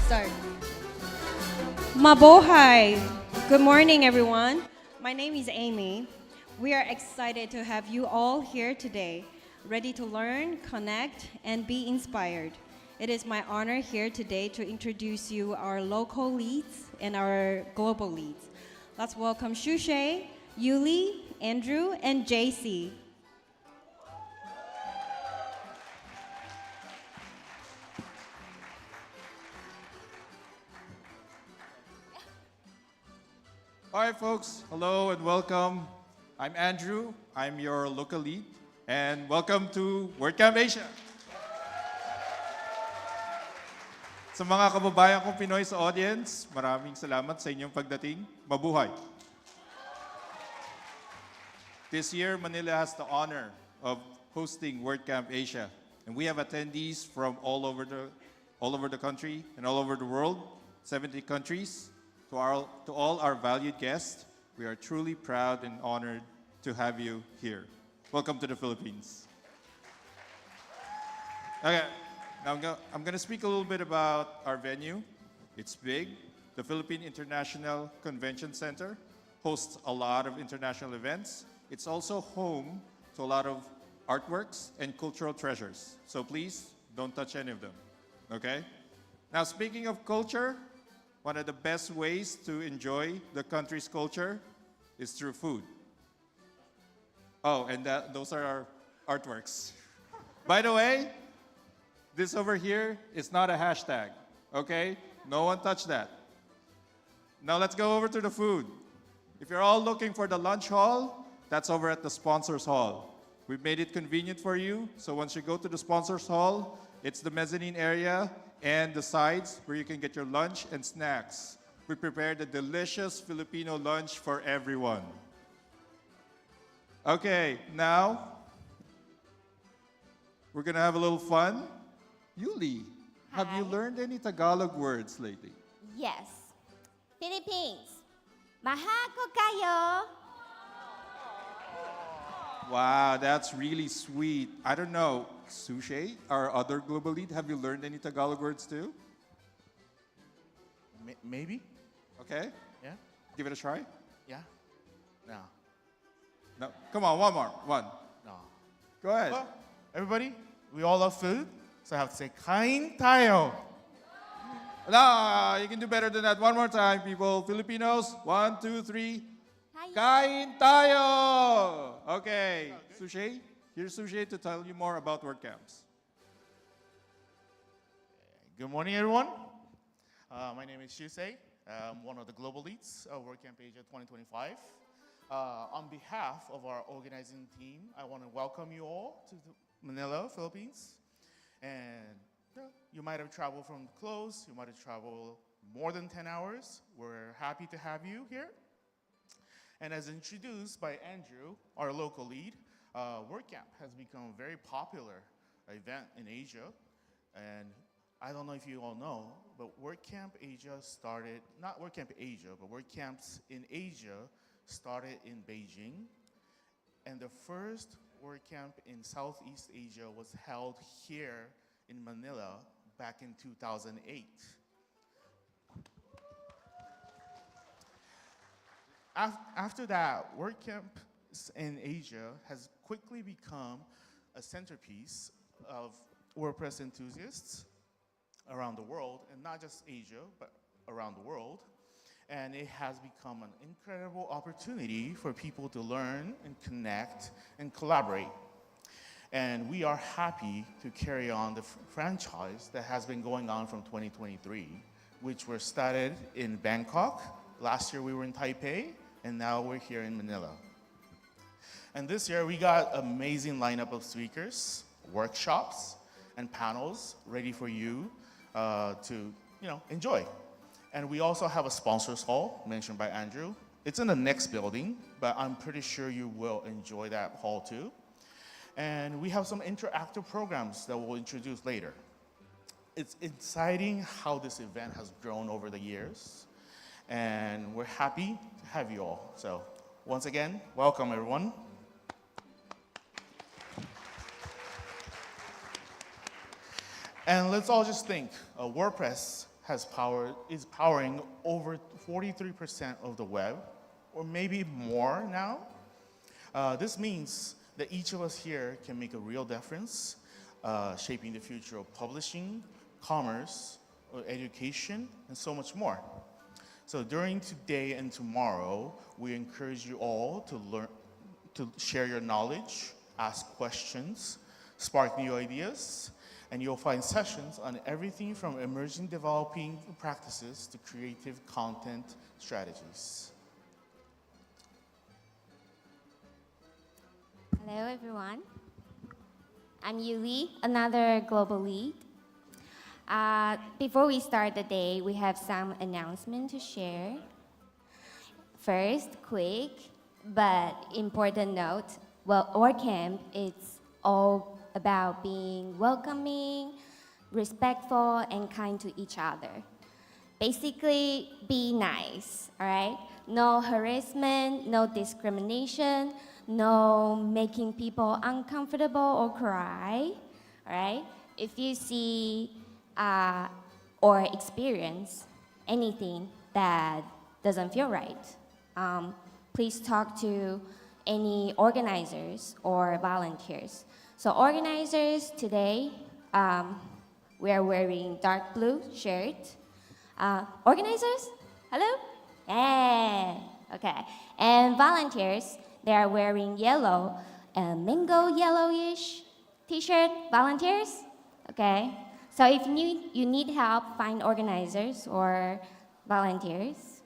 Start. Mabuhay! Good morning, everyone. My name is Amy. We are excited to have you all here today, ready to learn, connect, and be inspired. It is my honor here today to introduce you our local leads and our global leads. Let's welcome Shushay, Yuli, Andrew, and JC. All right, folks. Hello and welcome. I'm Andrew. I'm your local lead. And welcome to WordCamp Asia. Sa mga kababayan kong Pinoy sa audience, maraming salamat sa inyong pagdating. Mabuhay. This year, Manila has the honor of hosting WordCamp Asia. And we have attendees from all over the country and all over the world, 70 countries. To all our valued guests, we are truly proud and honored to have you here. Welcome to the Philippines. Okay, now I'm going to speak a little bit about our venue. It's big. The Philippine International Convention Center hosts a lot of international events. It's also home to a lot of artworks and cultural treasures. So please, don't touch any of them, okay? Now, speaking of culture, one of the best ways to enjoy the country's culture is through food. Oh, and those are our artworks. By the way, this over here is not a hashtag, okay? No one touch that. Now let's go over to the food. If you're all looking for the lunch hall, that's over at the sponsors hall. We've made it convenient for you, so once you go to the sponsors hall, it's the mezzanine area and the sides where you can get your lunch and snacks. We prepared a delicious Filipino lunch for everyone. Okay, now we're gonna have a little fun. Yuli, have you Hi. learned any Tagalog words lately? Yes. Philippines. Mahal ko kayo. Wow, that's really sweet. I don't know, Sushi, our other global lead, have you learned any Tagalog words too? Maybe? Okay, Yeah? give it a try. Yeah? No. No, come on, one more, one. No. Go ahead. Well, everybody, we all love food, so I have to say, kain tayo. No, you can do better than that. One more time, people. Filipinos, 1, 2, 3. Tayo. Kain tayo! Okay, Sushi, here's Sushi to tell you more about WordCamps. Good morning, everyone. My name is Shusei. I'm one of the global leads of WordCamp Asia 2025. On behalf of our organizing team, I want to welcome you all to Manila, Philippines. And you might have traveled from close, you might have traveled more than 10 hours. We're happy to have you here. And as introduced by Andrew, our local lead, WordCamp has become a very popular event in Asia. And I don't know if you all know, but WordCamp Asia started, not WordCamp Asia, but WordCamps in Asia started in Beijing. And the first WordCamp in Southeast Asia was held here in Manila back in 2008. After that, WordCamps in Asia has quickly become a centerpiece of WordPress enthusiasts around the world, and not just Asia, but around the world. And it has become an incredible opportunity for people to learn and connect and collaborate. And we are happy to carry on the franchise that has been going on from 2023, which were started in Bangkok. Last year we were in Taipei, and now we're here in Manila. And this year we got an amazing lineup of speakers, workshops, and panels ready for you to enjoy. And we also have a sponsors hall mentioned by Andrew. It's in the next building, but I'm pretty sure you will enjoy that hall too. And we have some interactive programs that we'll introduce later. It's exciting how this event has grown over the years. And we're happy to have you all. So once again, welcome everyone. And let's all just think, WordPress is powering over 43% of the web, or maybe more now. This means that each of us here can make a real difference, shaping the future of publishing, commerce, education, and so much more. So during today and tomorrow, we encourage you all to learn, to share your knowledge, ask questions, spark new ideas, and you'll find sessions on everything from emerging developing practices to creative content strategies. Hello, everyone. I'm Yuli, another global lead. Before we start the day, we have some announcement to share. First, quick but important note. Well, WordCamp is all about being welcoming, respectful, and kind to each other. Basically, be nice, all right? No harassment, no discrimination, no making people uncomfortable or cry, all right? If you see or experience anything that doesn't feel right, please talk to any organizers or volunteers. So organizers, today, we are wearing dark blue shirt. Organizers, hello? Yeah, okay. And volunteers, they are wearing yellow, mango yellowish t-shirt. Volunteers, okay. So if you need help, find organizers or volunteers.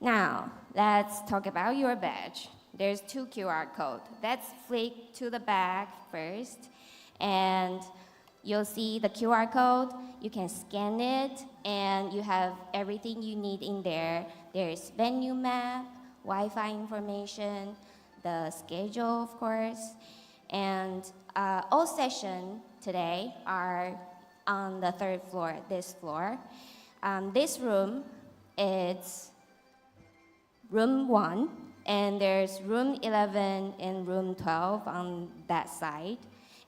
Now, let's talk about your badge. There's 2 QR codes. Let's flick to the back first, and you'll see the QR code. You can scan it, and you have everything you need in there. There's venue map, Wi-Fi information, the schedule, of course, and all sessions today are on the 3rd floor, this floor. This room, it's room 1, and there's room 11 and room 12 on that side.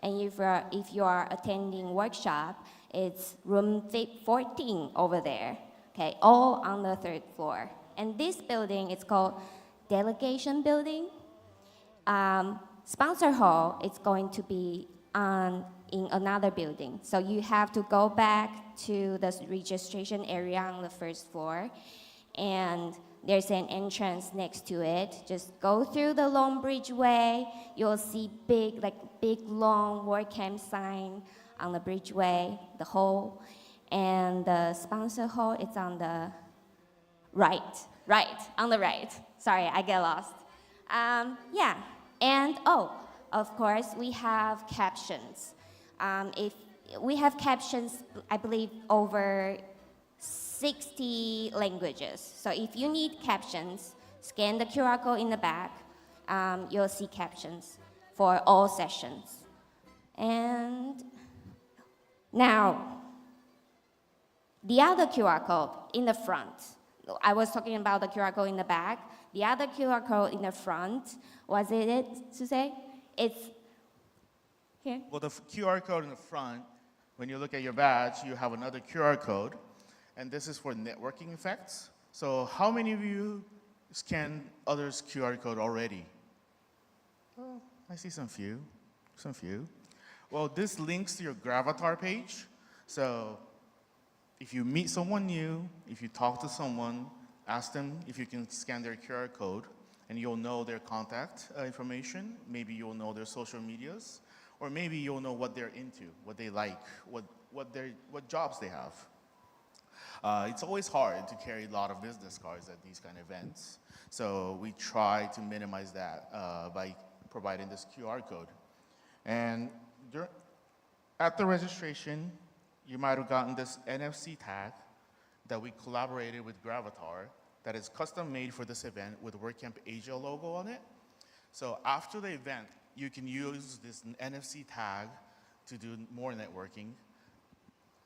And if you are attending workshop, it's room 14 over there. Okay, all on the 3rd floor. And this building is called Delegation Building. Sponsor hall is going to be in another building. So you have to go back to the registration area on the 1st floor, and there's an entrance next to it. Just go through the Long Bridge Way. You'll see big long WordCamp sign on the bridgeway, the hall, and the sponsor hall is on the on the right. Sorry, I get lost. Yeah, and of course, we have captions. If we have captions, I believe over 60 languages. So if you need captions, scan the QR code in the back. You'll see captions for all sessions. And now, the other QR code in the front. I was talking about the QR code in the back. The other QR code in the front, was it to say? It's here. Well, the QR code in the front, when you look at your badge, you have another QR code, and this is for networking effects. So how many of you scan others' QR code already? Oh, I see some few. Well, this links to your Gravatar page. So if you meet someone new, if you talk to someone, ask them if you can scan their QR code, and you'll know their contact information. Maybe you'll know their social medias, or maybe you'll know what they're into, what they like, what jobs they have. It's always hard to carry a lot of business cards at these kind of events, so we try to minimize that by providing this QR code. And at the registration, you might have gotten this NFC tag that we collaborated with Gravatar that is custom made for this event with WordCamp Asia logo on it. So after the event, you can use this NFC tag to do more networking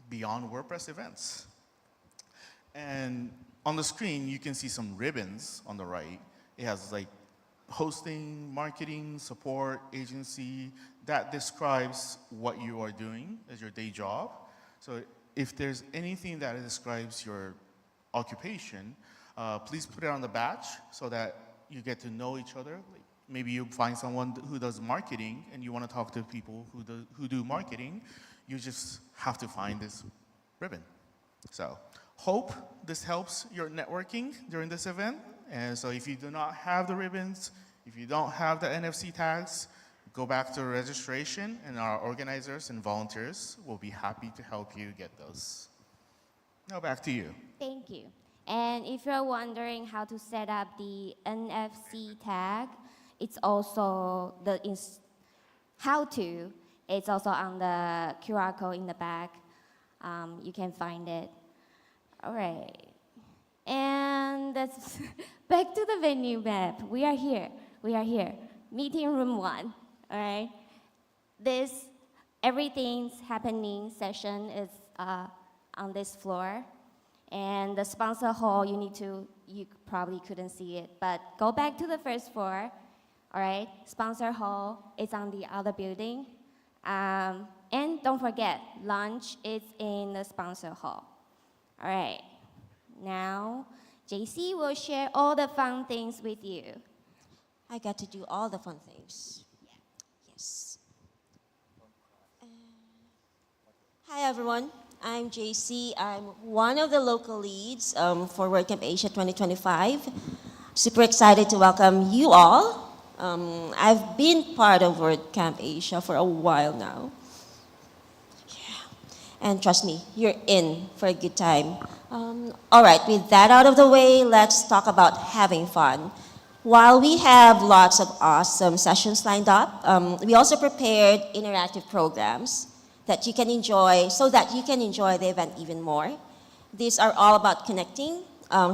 beyond WordPress events. And on the screen, you can see some ribbons on the right. It has like hosting, marketing, support, agency, that describes what you are doing as your day job. So if there's anything that describes your occupation, please put it on the badge so that you get to know each other. Like maybe you find someone who does marketing and you want to talk to people who do marketing. You just have to find this ribbon. So hope this helps your networking during this event. And so if you do not have the ribbons, if you don't have the NFC tags, go back to registration and our organizers and volunteers will be happy to help you get those. Now back to you. Thank you. And if you're wondering how to set up the NFC tag, it's also it's also on the QR code in the back. You can find it. All right. And that's back to the venue map. We are here. Meeting room 1. All right. Everything's happening session is on this floor. And the sponsor hall, you probably couldn't see it, but go back to the first floor. All right. Sponsor hall is on the other building. And don't forget, lunch is in the sponsor hall. All right. Now, JC will share all the fun things with you. I got to do all the fun things. Yes. Hi, everyone. I'm JC. I'm one of the local leads for WordCamp Asia 2025. Super excited to welcome you all. I've been part of WordCamp Asia for a while now. Yeah. And trust me, you're in for a good time. All right, with that out of the way, let's talk about having fun. While we have lots of awesome sessions lined up, we also prepared interactive programs that you can enjoy so that you can enjoy the event even more. These are all about connecting,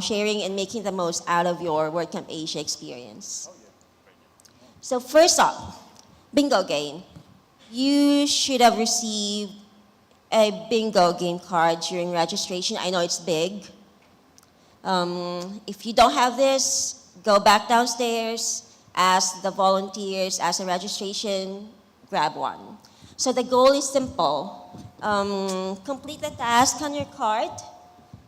sharing, and making the most out of your WordCamp Asia experience. So first off, bingo game. You should have received a bingo game card during registration. I know it's big. If you don't have this, go back downstairs, ask the volunteers, ask the registration, grab one. So the goal is simple. Complete the task on your card,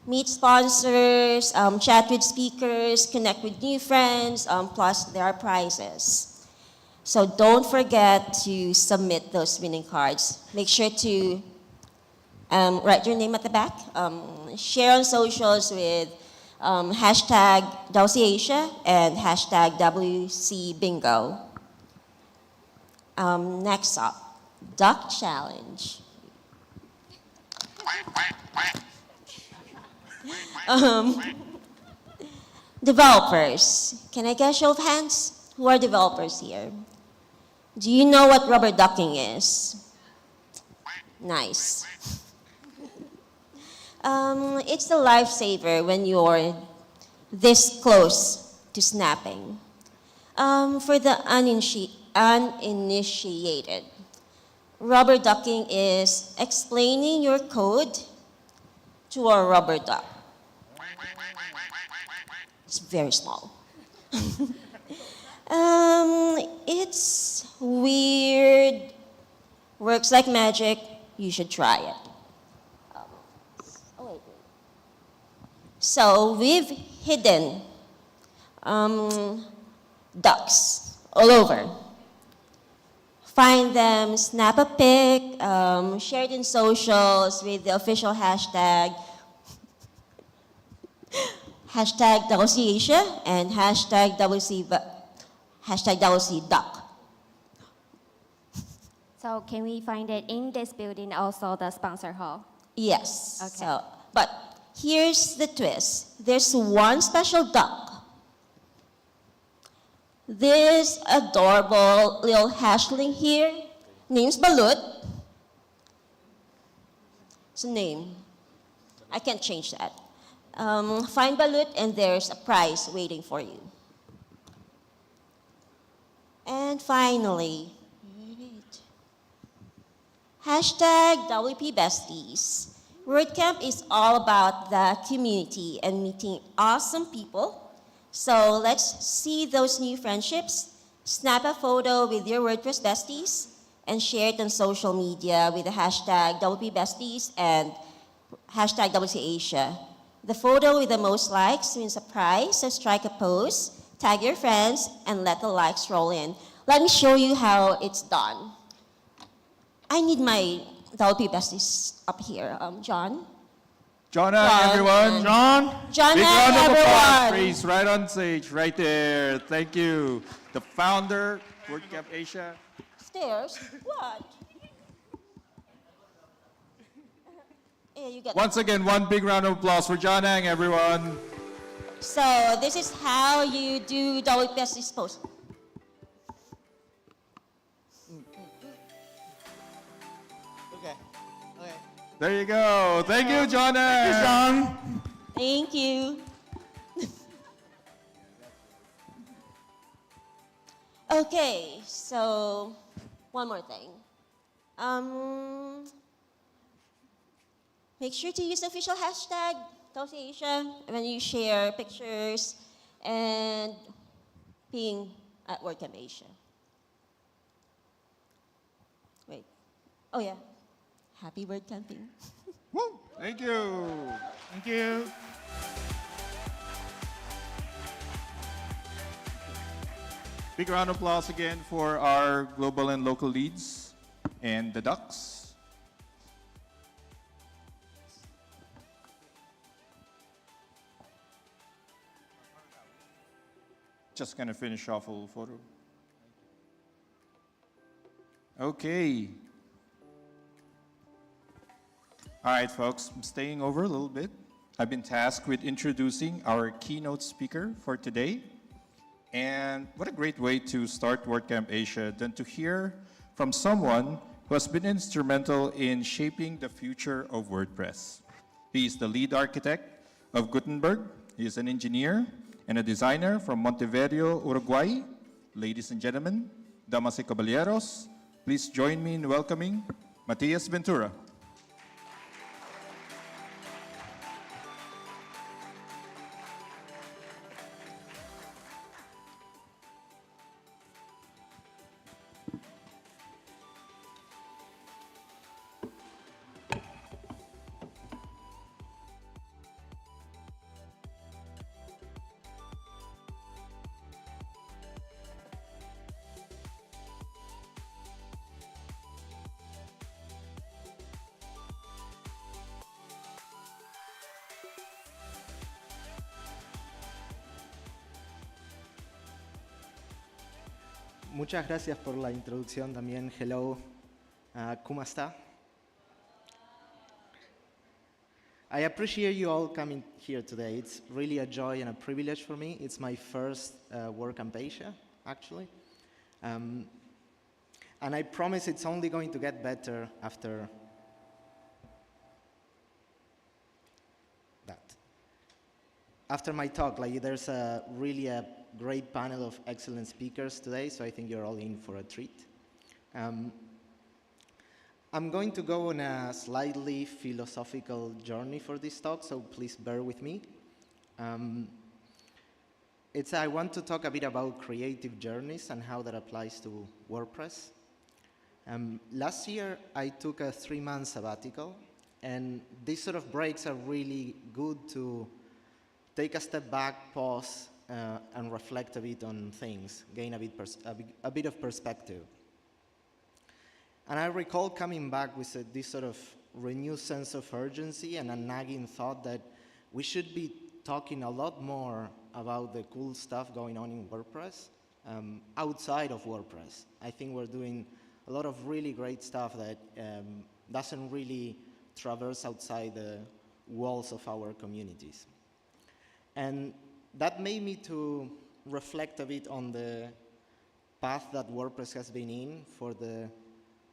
meet sponsors, chat with speakers, connect with new friends, plus there are prizes. So don't forget to submit those winning cards. Make sure to write your name at the back, share on socials with hashtag WCAsia and hashtag WCBingo. Next up, Duck Challenge. Developers, can I get a show of hands? Who are developers here? Do you know what rubber ducking is? Nice. It's a lifesaver when you're this close to snapping. For the uninitiated, rubber ducking is explaining your code to a rubber duck. It's very small. It's weird, works like magic, you should try it. So we've hidden ducks all over. Find them, snap a pic, share it in socials with the official hashtag, hashtag WCAsia and hashtag WCDuck. So can we find it in this building, also the sponsor hall? Yes. Okay. So, but here's the twist. There's one special duck. This adorable little hatchling here, name's Balut. It's a name. I can't change that. Find Balut and there's a prize waiting for you. And finally, hashtag WP Besties. WordCamp is all about the community and meeting awesome people. So let's see those new friendships. Snap a photo with your WordPress besties and share it on social media with the hashtag WP Besties and hashtag WC Asia. The photo with the most likes wins a prize, so strike a pose, tag your friends, and let the likes roll in. Let me show you how it's done. I need my WP besties up here. John? John, John. everyone. John Big and round of applause, everyone. please. Right on stage, right there. Thank you. The founder, WordCamp Asia. Stairs? What? Yeah, you get Once again, one big round of applause for John Ang, everyone. So this is how you do WP besties pose. Okay. Okay. There you go. Thank you, John Ang. Thank you. Okay, so one more thing. Make sure to use the official hashtag #ToastAsia when you share pictures and being at WordCamp Asia. Wait. Oh yeah. Happy WordCamping. Woo. Thank you. Thank you. Big round of applause again for our global and local leads and the ducks. Just gonna finish off a little photo. Okay. All right, folks, I'm staying over a little bit. I've been tasked with introducing our keynote speaker for today. And what a great way to start WordCamp Asia than to hear from someone who has been instrumental in shaping the future of WordPress. He is the lead architect of Gutenberg. He is an engineer and a designer from Montevideo, Uruguay. Ladies and gentlemen, damas y caballeros, please join me in welcoming Matias Ventura. Muchas gracias por la introducción también. Hello, ¿cómo está? I appreciate you all coming here today. It's really a joy and a privilege for me. It's my first WordCamp Asia, actually. And I promise it's only going to get better after that. After my talk, there's really a great panel of excellent speakers today, so I think you're all in for a treat. I'm going to go on a slightly philosophical journey for this talk, so please bear with me. I want to talk a bit about creative journeys and how that applies to WordPress. Last year, I took a 3-month sabbatical, and these sort of breaks are really good to take a step back, pause, and reflect a bit on things, gain a bit of perspective. And I recall coming back with this sort of renewed sense of urgency and a nagging thought that we should be talking a lot more about the cool stuff going on in WordPress outside of WordPress. I think we're doing a lot of really great stuff that doesn't really traverse outside the walls of our communities. And that made me to reflect a bit on the path that WordPress has been in for the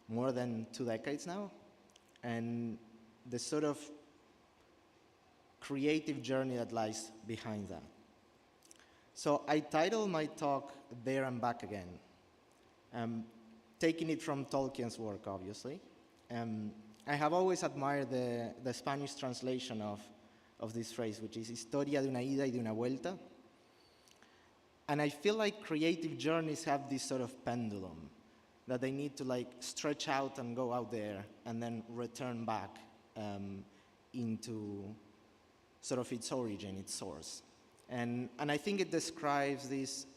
more than 2 decades now, and the sort of creative journey that lies behind that. So I titled my talk, There and Back Again, taking it from Tolkien's work, obviously. I have always admired the Spanish translation of this phrase, which is historia de una ida y de una vuelta. And I feel like creative journeys have this sort of pendulum, that they need to stretch out and go out there and then return back into sort of its origin, its source. And I think it describes this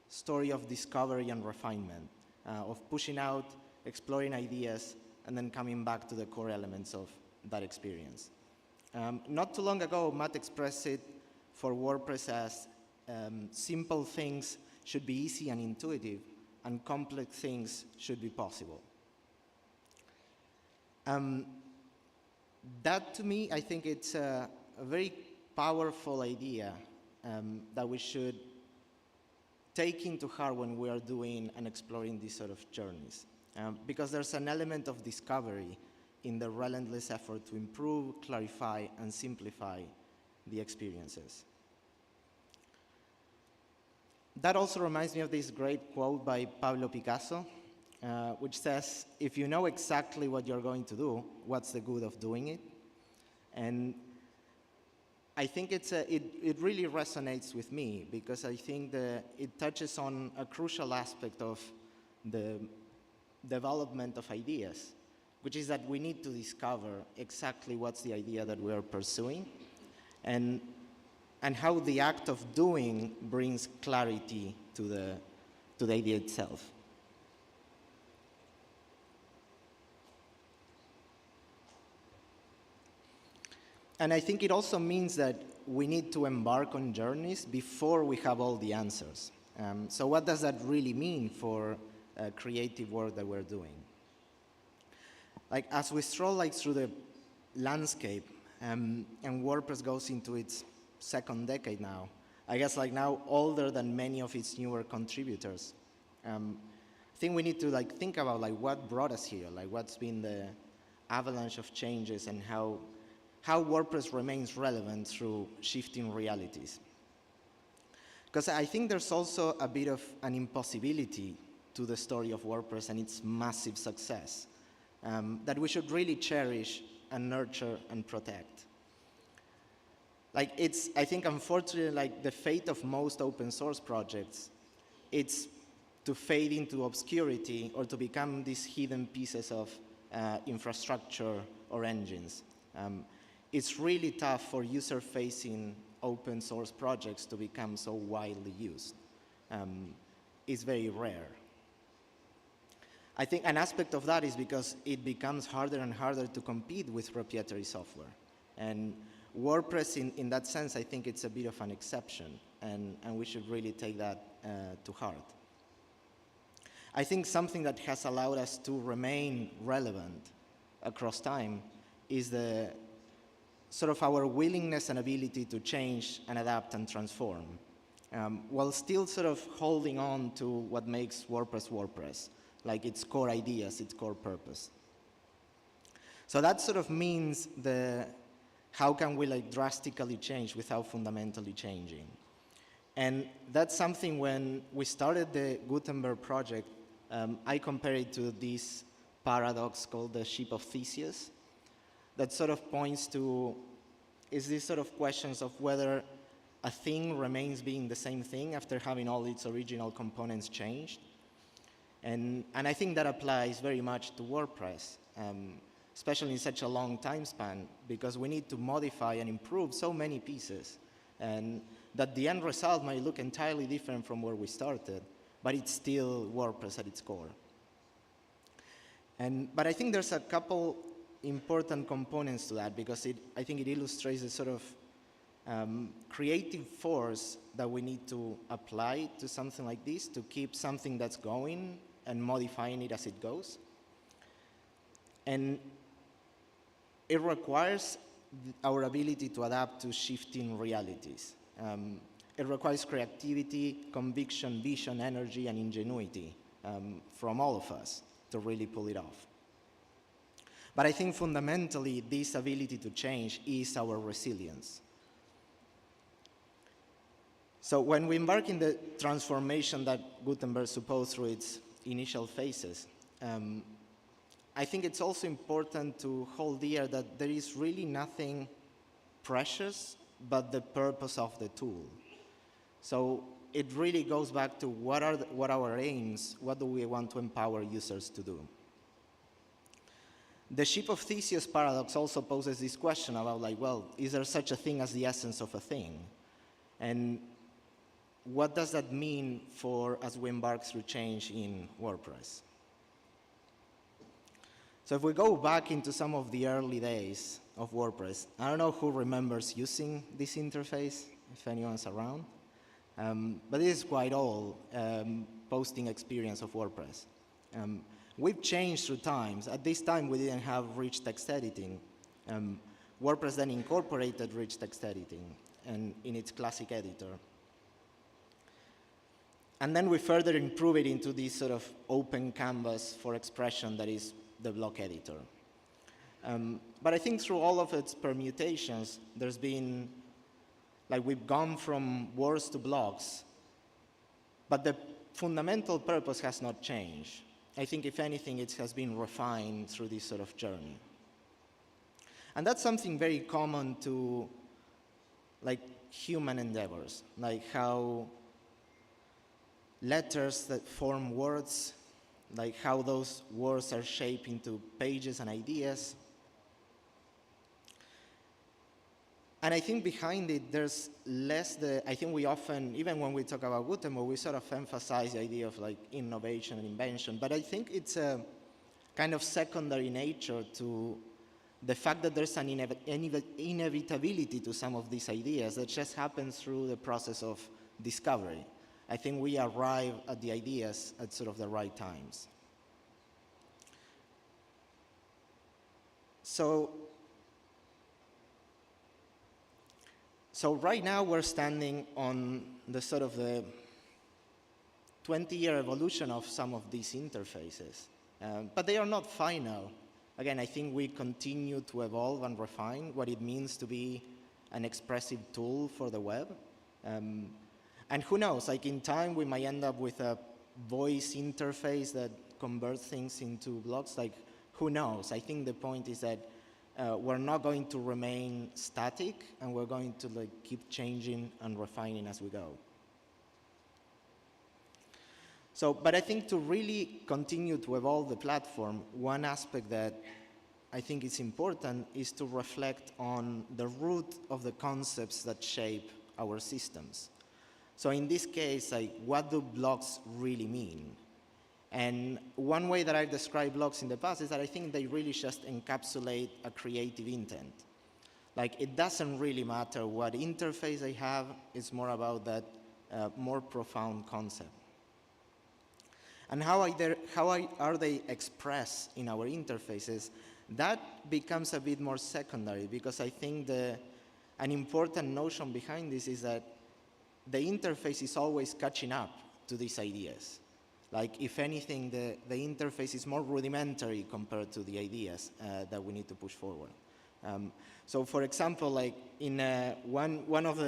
story of discovery and refinement, of pushing out, exploring ideas, and then coming back to the core elements of that experience. Not too long ago, Matt expressed it for WordPress as simple things should be easy and intuitive, and complex things should be possible. That, to me, I think it's a very powerful idea that we should take into heart when we are doing and exploring these sort of journeys. Because there's an element of discovery in the relentless effort to improve, clarify, and simplify the experiences. That also reminds me of this great quote by Pablo Picasso, which says, if you know exactly what you're going to do, what's the good of doing it? And I think it really resonates with me, because I think it touches on a crucial aspect of the development of ideas, which is that we need to discover exactly what's the idea that we are pursuing, and how the act of doing brings clarity to the idea itself. And I think it also means that we need to embark on journeys before we have all the answers. So what does that really mean for creative work that we're doing? Like, as we stroll through the landscape, and WordPress goes into its second decade now, I guess now older than many of its newer contributors, I think we need to think about what brought us here, what's been the avalanche of changes, and how WordPress remains relevant through shifting realities. Because I think there's also a bit of an impossibility to the story of WordPress and its massive success that we should really cherish and nurture and protect. I think, unfortunately, the fate of most open source projects, it's to fade into obscurity or to become these hidden pieces of infrastructure or engines. It's really tough for user-facing open source projects to become so widely used. It's very rare. I think an aspect of that is because it becomes harder and harder to compete with proprietary software. And WordPress, in that sense, I think it's a bit of an exception, and we should really take that to heart. I think something that has allowed us to remain relevant across time is the sort of our willingness and ability to change and adapt and transform, while still sort of holding on to what makes WordPress WordPress, like its core ideas, its core purpose. So that sort of means how can we drastically change without fundamentally changing? And that's something when we started the Gutenberg project, I compare it to this paradox called the ship of Theseus, that sort of points to, is this sort of questions of whether a thing remains being the same thing after having all its original components changed. And I think that applies very much to WordPress, especially in such a long time span, because we need to modify and improve so many pieces, and that the end result might look entirely different from where we started, but it's still WordPress at its core. But I think there's a couple important components to that, because I think it illustrates the sort of creative force that we need to apply to something like this to keep something that's going and modifying it as it goes. And it requires our ability to adapt to shifting realities. It requires creativity, conviction, vision, energy, and ingenuity from all of us to really pull it off. But I think fundamentally, this ability to change is our resilience. So when we embark in the transformation that Gutenberg supposed through its initial phases, I think it's also important to hold dear that there is really nothing precious but the purpose of the tool. So it really goes back to what are our aims, what do we want to empower users to do. The ship of Theseus paradox also poses this question about like, well, is there such a thing as the essence of a thing? And what does that mean for as we embark through change in WordPress? So if we go back into some of the early days of WordPress, I don't know who remembers using this interface, if anyone's around, but this is quite old posting experience of WordPress. We've changed through times. At this time, we didn't have rich text editing. WordPress then incorporated rich text editing and in its classic editor. And then we further improve it into this sort of open canvas for expression that is the block editor. But I think through all of its permutations, there's been, like we've gone from words to blocks, but the fundamental purpose has not changed. I think if anything, it has been refined through this sort of journey. And that's something very common to like human endeavors, like how letters that form words, like how those words are shaped into pages and ideas. And I think behind it, there's less I think we often, even when we talk about Gutenberg, we sort of emphasize the idea of like innovation and invention, but I think it's a kind of secondary nature to the fact that there's an inevitability to some of these ideas that just happens through the process of discovery. I think we arrive at the ideas at sort of the right times. So right now we're standing on the sort of the 20-year evolution of some of these interfaces, but they are not final. Again, I think we continue to evolve and refine what it means to be an expressive tool for the web. And who knows, like in time we might end up with a voice interface that converts things into blocks, like who knows? I think the point is that we're not going to remain static, and we're going to like keep changing and refining as we go. So, but I think to really continue to evolve the platform, one aspect that I think is important is to reflect on the root of the concepts that shape our systems. So in this case, like, what do blocks really mean? And one way that I've described blocks in the past is that I think they really just encapsulate a creative intent. Like, it doesn't really matter what interface they have, it's more about that more profound concept. And how are they expressed in our interfaces? That becomes a bit more secondary, because I think an important notion behind this is that the interface is always catching up to these ideas. Like, if anything, the interface is more rudimentary compared to the ideas that we need to push forward. So, for example, like in one of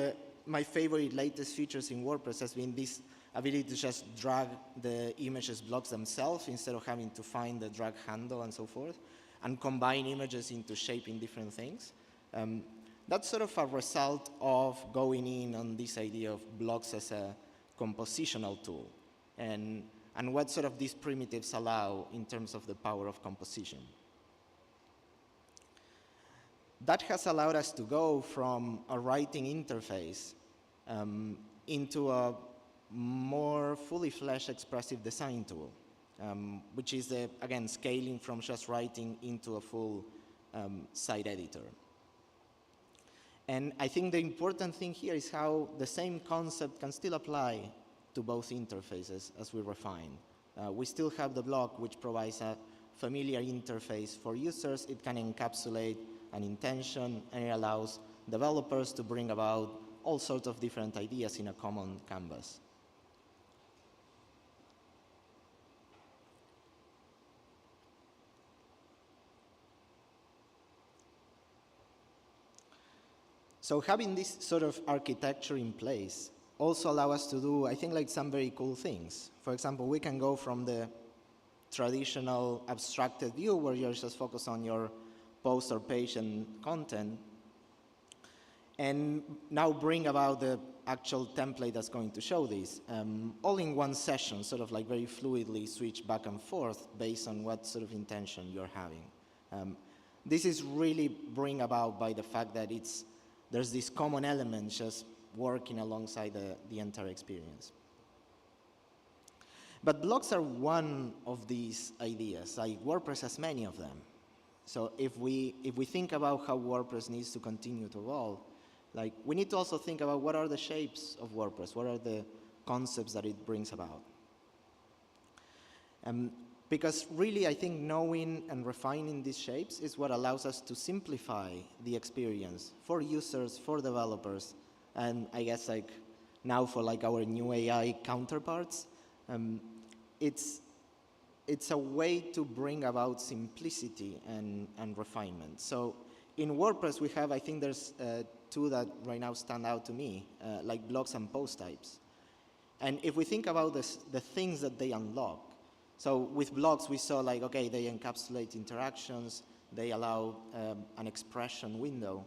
my favorite latest features in WordPress has been this ability to just drag the images blocks themselves instead of having to find the drag handle and so forth, and combine images into shaping different things. That's sort of a result of going in on this idea of blocks as a compositional tool, and what sort of these primitives allow in terms of the power of composition. That has allowed us to go from a writing interface into a more fully fleshed expressive design tool, which is, again, scaling from just writing into a full site editor. And I think the important thing here is how the same concept can still apply to both interfaces as we refine. We still have the block, which provides a familiar interface for users. It can encapsulate an intention, and it allows developers to bring about all sorts of different ideas in a common canvas. So having this sort of architecture in place also allow us to do, I think, like some very cool things. For example, we can go from the traditional abstracted view where you're just focused on your post or page and content, and now bring about the actual template that's going to show this, all in one session, sort of like very fluidly switch back and forth based on what sort of intention you're having. This is really bring about by the fact that there's this common element just working alongside the entire experience. But blogs are one of these ideas. Like WordPress has many of them. So if we think about how WordPress needs to continue to evolve, like we need to also think about what are the shapes of WordPress, what are the concepts that it brings about. Because really, I think knowing and refining these shapes is what allows us to simplify the experience for users, for developers, and I guess like now for like our new AI counterparts. It's a way to bring about simplicity and refinement. So in WordPress, we have, I think there's two that right now stand out to me, like blogs and post types. And if we think about the things that they unlock, so with blogs, we saw like, okay, they encapsulate interactions, they allow an expression window.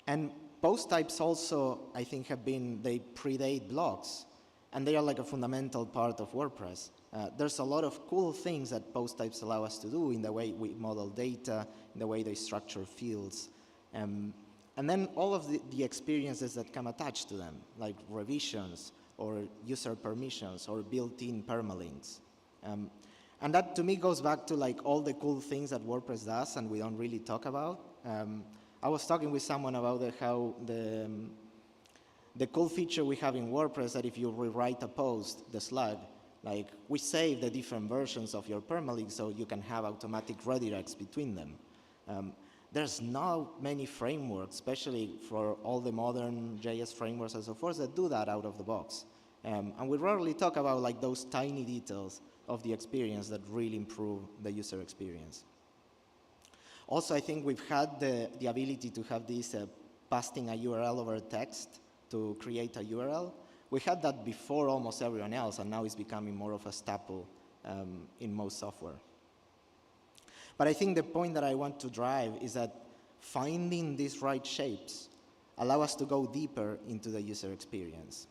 And post types also, I think, they predate blogs, and they are like a fundamental part of WordPress. There's a lot of cool things that post types allow us to do in the way we model data, in the way they structure fields. And then all of the experiences that come attached to them, like revisions, or user permissions, or built-in permalinks. And that, to me, goes back to like all the cool things that WordPress does and we don't really talk about. I was talking with someone about how the cool feature we have in WordPress that if you rewrite a post, the slug, like we save the different versions of your permalink so you can have automatic redirects between them. There's not many frameworks, especially for all the modern JS frameworks and so forth, that do that out of the box. And we rarely talk about like those tiny details of the experience that really improve the user experience. Also, I think we've had the ability to have this pasting a URL over text to create a URL. We had that before almost everyone else, and now it's becoming more of a staple in most software. But I think the point that I want to drive is that finding these right shapes allow us to go deeper into the user experience.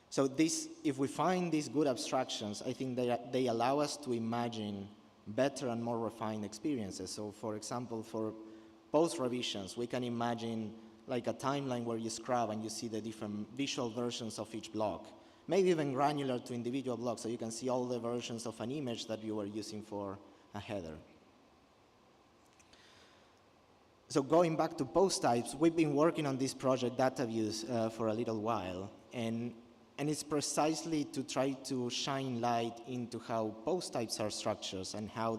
So if we find these good abstractions, I think they allow us to imagine better and more refined experiences. So for example, for post revisions, we can imagine like a timeline where you scrub and you see the different visual versions of each block. Maybe even granular to individual blocks, so you can see all the versions of an image that you were using for a header. So going back to post types, we've been working on this project data views for a little while, and it's precisely to try to shine light into how post types are structured and how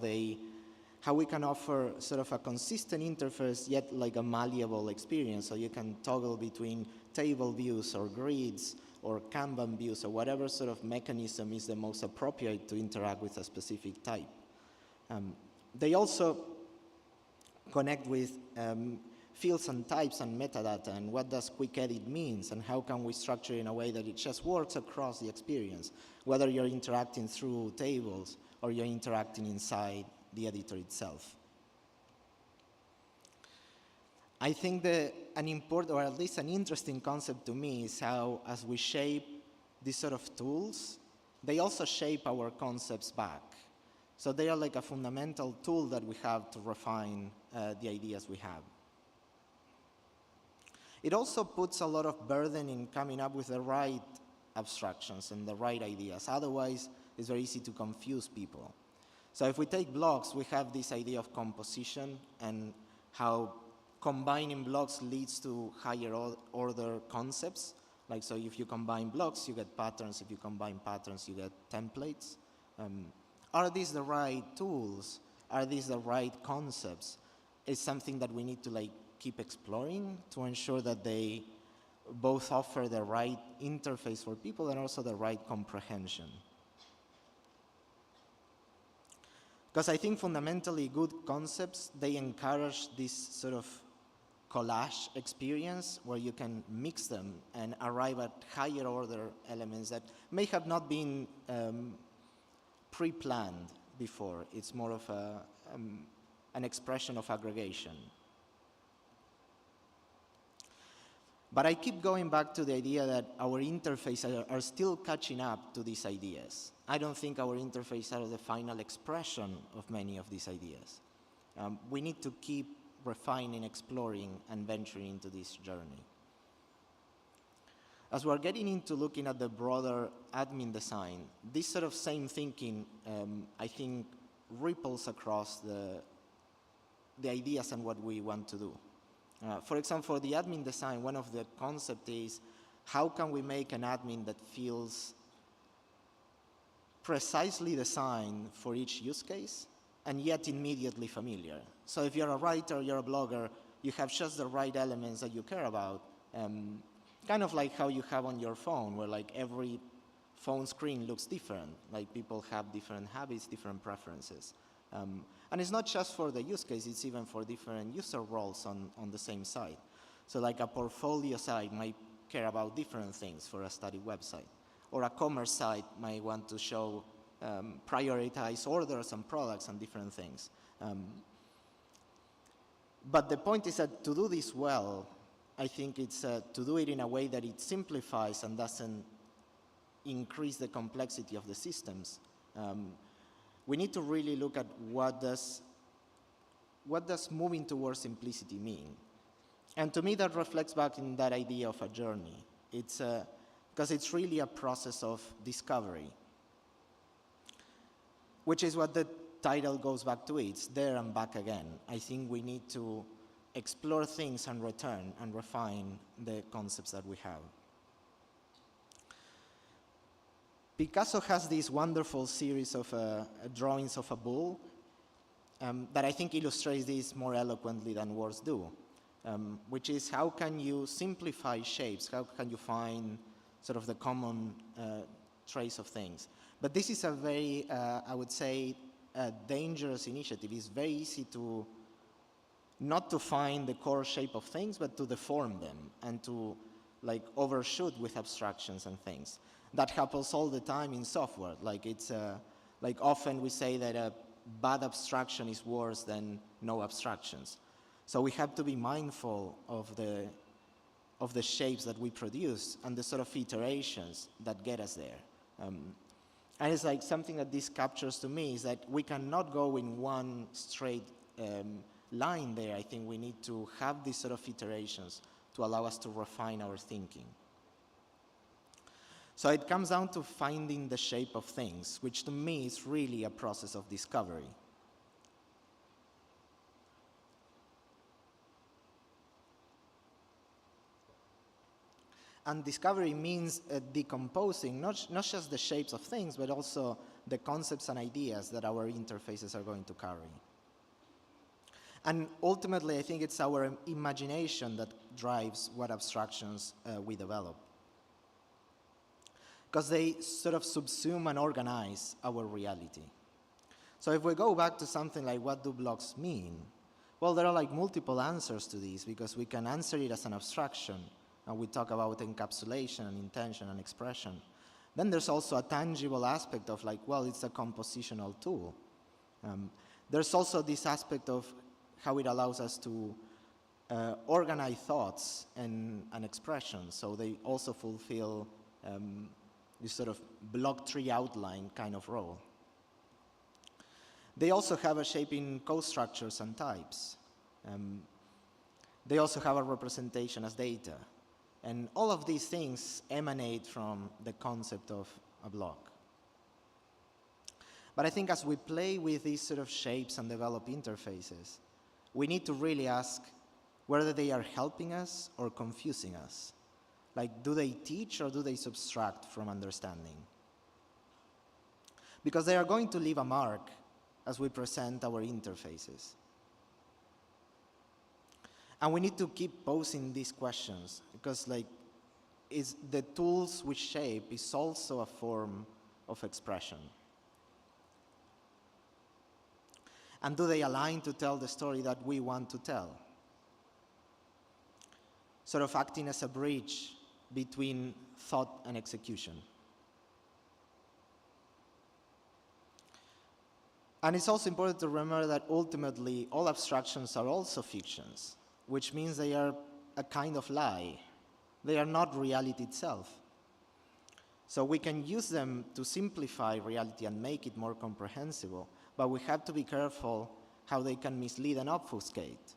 we can offer sort of a consistent interface, yet like a malleable experience, so you can toggle between table views or grids or Kanban views or whatever sort of mechanism is the most appropriate to interact with a specific type. They also connect with fields and types and metadata and what does quick edit means and how can we structure it in a way that it just works across the experience, whether you're interacting through tables or you're interacting inside the editor itself. I think an important, or at least an interesting concept to me is how, as we shape these sort of tools, they also shape our concepts back. So they are like a fundamental tool that we have to refine the ideas we have. It also puts a lot of burden in coming up with the right abstractions and the right ideas. Otherwise, it's very easy to confuse people. So if we take blocks, we have this idea of composition and how combining blocks leads to higher order concepts. Like, so if you combine blocks, you get patterns. If you combine patterns, you get templates. Are these the right tools? Are these the right concepts? It's something that we need to like keep exploring to ensure that they both offer the right interface for people and also the right comprehension. Because I think fundamentally good concepts, they encourage this sort of collage experience where you can mix them and arrive at higher order elements that may have not been pre-planned before. It's more of an expression of aggregation. But I keep going back to the idea that our interfaces are still catching up to these ideas. I don't think our interfaces are the final expression of many of these ideas. We need to keep refining, exploring, and venturing into this journey. As we're getting into looking at the broader admin design, this sort of same thinking, I think, ripples across the ideas and what we want to do. For example, for the admin design, one of the concepts is how can we make an admin that feels precisely designed for each use case and yet immediately familiar. So if you're a writer, you're a blogger, you have just the right elements that you care about, kind of like how you have on your phone, where like every phone screen looks different, like people have different habits, different preferences. And it's not just for the use case, it's even for different user roles on the same site. So like a portfolio site might care about different things for a static website, or a commerce site might want to show prioritize orders and products and different things. But the point is that to do this well, I think it's to do it in a way that it simplifies and doesn't increase the complexity of the systems. We need to really look at what does moving towards simplicity mean. And to me, that reflects back in that idea of a journey. It's because it's really a process of discovery, which is what the title goes back to. It's there and back again. I think we need to explore things and return and refine the concepts that we have. Picasso has this wonderful series of drawings of a bull that I think illustrates this more eloquently than words do, which is how can you simplify shapes? How can you find sort of the common trace of things? But this is a very, I would say, dangerous initiative. It's very easy to not to find the core shape of things, but to deform them and to like overshoot with abstractions and things. That happens all the time in software. Like it's like often we say that a bad abstraction is worse than no abstractions. So we have to be mindful of the shapes that we produce and the sort of iterations that get us there. And it's like something that this captures to me is that we cannot go in one straight line there. I think we need to have these sort of iterations to allow us to refine our thinking. So it comes down to finding the shape of things, which to me is really a process of discovery. And discovery means decomposing not just the shapes of things, but also the concepts and ideas that our interfaces are going to carry. And ultimately, I think it's our imagination that drives what abstractions we develop, because they sort of subsume and organize our reality. So if we go back to something like what do blocks mean? Well, there are like multiple answers to this, because we can answer it as an abstraction, and we talk about encapsulation and intention and expression. Then there's also a tangible aspect of like, well, it's a compositional tool. There's also this aspect of how it allows us to organize thoughts and expressions, so they also fulfill this sort of block tree outline kind of role. They also have a shape in code structures and types. They also have a representation as data. And all of these things emanate from the concept of a block. But I think as we play with these sort of shapes and develop interfaces, we need to really ask whether they are helping us or confusing us. Like, do they teach or do they subtract from understanding? Because they are going to leave a mark as we present our interfaces. And we need to keep posing these questions, because like, is the tools we shape is also a form of expression. And do they align to tell the story that we want to tell? Sort of acting as a bridge between thought and execution. And it's also important to remember that ultimately all abstractions are also fictions, which means they are a kind of lie. They are not reality itself. So we can use them to simplify reality and make it more comprehensible, but we have to be careful how they can mislead and obfuscate.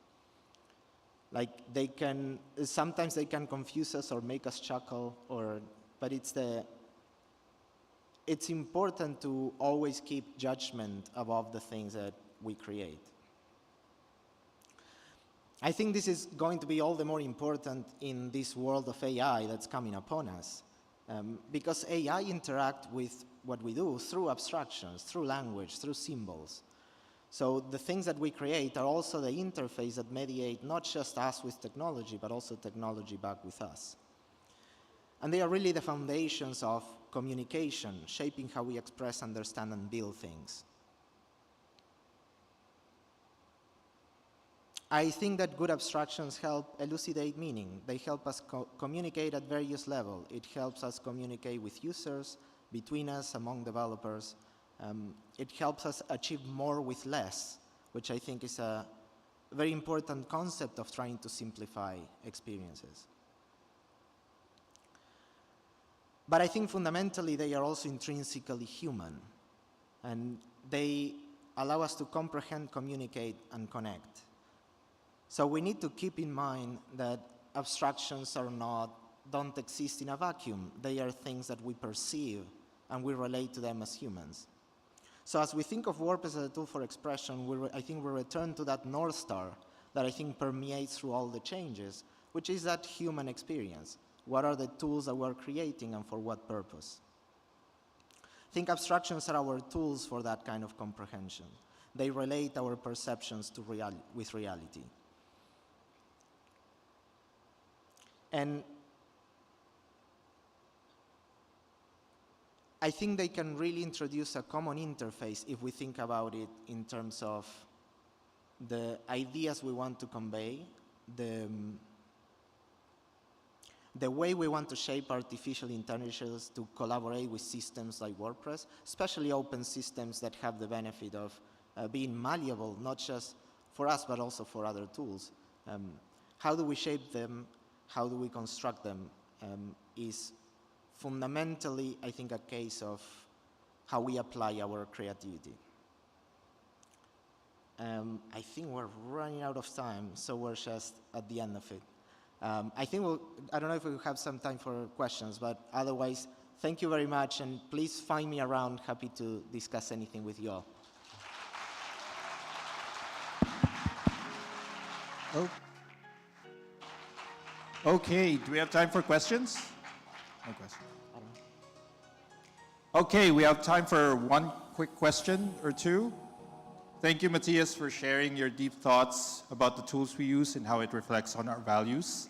Like sometimes they can confuse us or make us chuckle, but it's important to always keep judgment above the things that we create. I think this is going to be all the more important in this world of AI that's coming upon us, because AI interact with what we do through abstractions, through language, through symbols. So the things that we create are also the interface that mediate not just us with technology, but also technology back with us. And they are really the foundations of communication, shaping how we express, understand, and build things. I think that good abstractions help elucidate meaning. They help us communicate at various levels. It helps us communicate with users, between us, among developers. It helps us achieve more with less, which I think is a very important concept of trying to simplify experiences. But I think fundamentally they are also intrinsically human, and they allow us to comprehend, communicate, and connect. So we need to keep in mind that abstractions don't exist in a vacuum. They are things that we perceive, and we relate to them as humans. So as we think of WordPress as a tool for expression, I think we return to that North Star that I think permeates through all the changes, which is that human experience. What are the tools that we're creating and for what purpose? I think abstractions are our tools for that kind of comprehension. They relate our perceptions to with reality. And I think they can really introduce a common interface if we think about it in terms of the ideas we want to convey, the way we want to shape artificial intelligence to collaborate with systems like WordPress, especially open systems that have the benefit of being malleable, not just for us, but also for other tools. How do we shape them? How do we construct them? Is fundamentally, I think, a case of how we apply our creativity. I think we're running out of time, so we're just at the end of it. I don't know if we have some time for questions, but otherwise, thank you very much, and please find me around, happy to discuss anything with you all. Oh. Okay, do we have time for questions? No questions. Okay, we have time for one quick question or two. Thank you, Matthias, for sharing your deep thoughts about the tools we use and how it reflects on our values.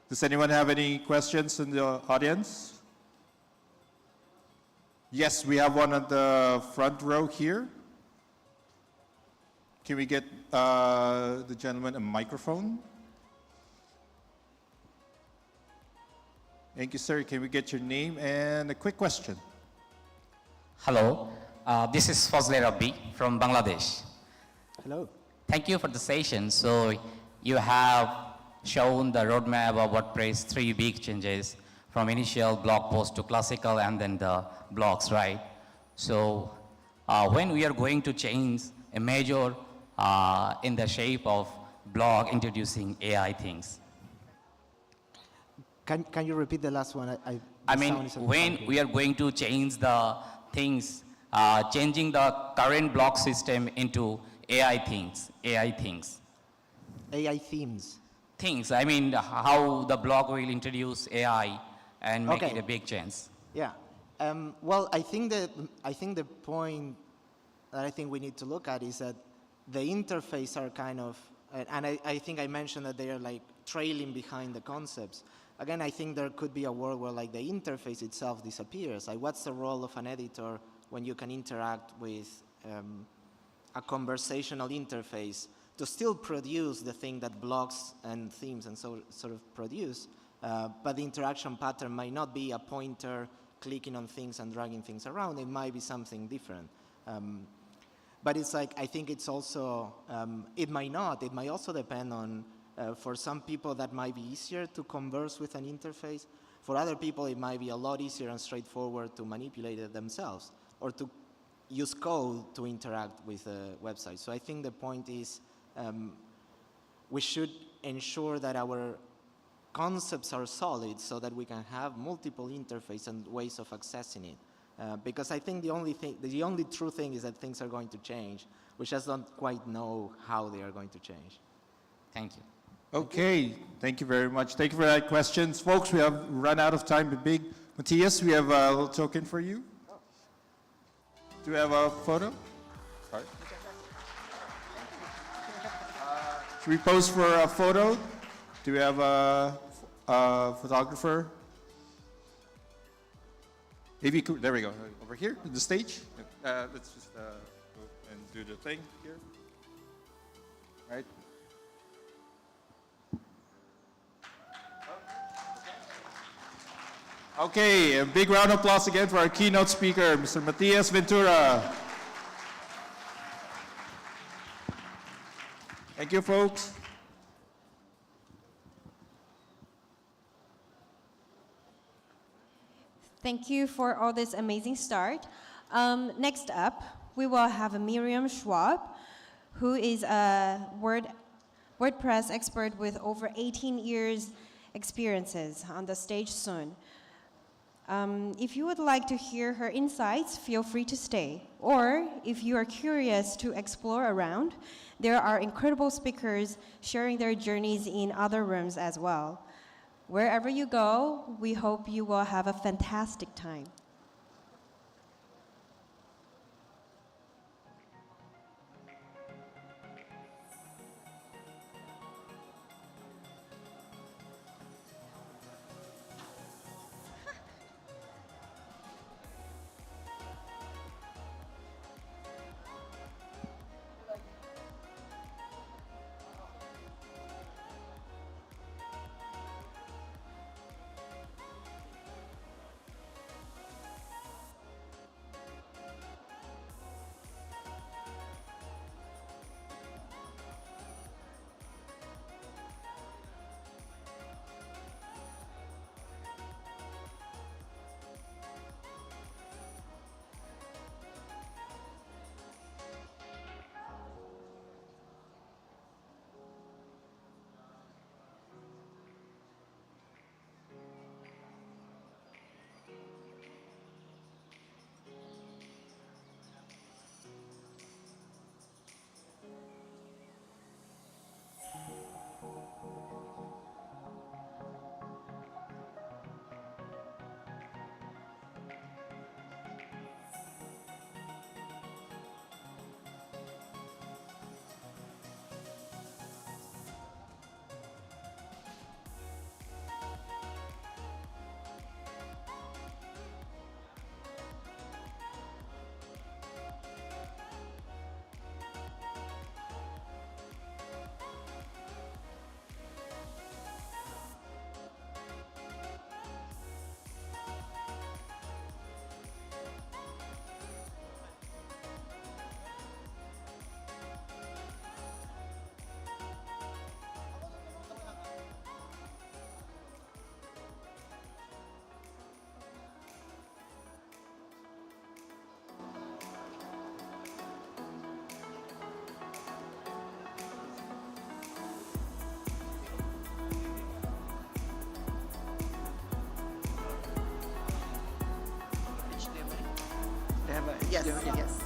Does anyone have any questions in the audience? Yes, we have one at the front row here. Can we get the gentleman a microphone? Thank you, sir. Can we get your name and a quick question? Hello, this is Fazle Rabbi from Bangladesh. Hello. Thank you for the session. So you have shown the roadmap of WordPress, 3 big changes from initial blog post to classical and then the blogs, right? So when we are going to change a major in the shape of blog introducing AI things. Can you repeat the last one? I mean, when we are going to change the things, changing the current blog system into AI things. AI themes. Things, I mean, how the blog will introduce AI and make Okay. it a big change. Yeah. Well, I think the point that I think we need to look at is that the interface are kind of, and I think I mentioned that they are like trailing behind the concepts. Again, I think there could be a world where like the interface itself disappears. Like, what's the role of an editor when you can interact with a conversational interface to still produce the thing that blogs and themes and so sort of produce, but the interaction pattern might not be a pointer clicking on things and dragging things around. It might be something different. But it's like, I think it's also, it might not. It might also depend on For some people, that might be easier to converse with an interface. For other people, it might be a lot easier and straightforward to manipulate it themselves or to use code to interact with a website. So I think the point is we should ensure that our concepts are solid so that we can have multiple interfaces and ways of accessing it. Because I think the only true thing is that things are going to change. We just don't quite know how they are going to change. Thank you. Okay, thank you very much. Thank you for that questions. Folks, we have run out of time. But big Matthias, we have a little token for you. Do we have a photo? Sorry. Should we pose for a photo? Do we have a photographer? If you could, there we go. Over here, on the stage. Let's just go and do the thing here. Right. Okay, a big round of applause again for our keynote speaker, Mr. Matias Ventura. Thank you, folks. Thank you for all this amazing start. Next up, we will have Miriam Schwab, who is a WordPress expert with over 18 years experiences on the stage soon. If you would like to hear her insights, feel free to stay. Or if you are curious to explore around, there are incredible speakers sharing their journeys in other rooms as well. Wherever you go, we hope you will have a fantastic time. Yes, yes.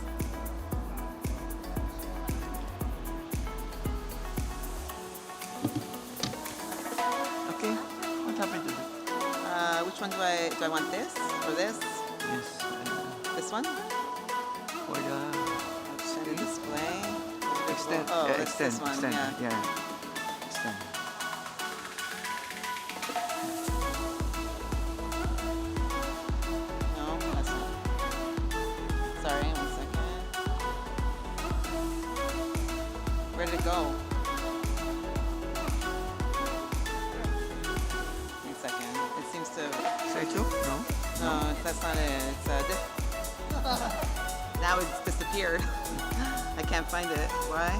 Okay, what happened to it? Which one do I want this or this? Yes, This one? for the Option to display. extend, Oh, yeah, it's extend, this one, extend, yeah. yeah, extend. No, that's not. Sorry, 1 second. Where did it go? 1 second. It seems to. Sideshow? No? No, that's not it. It's now it's disappeared. I can't find it. Why?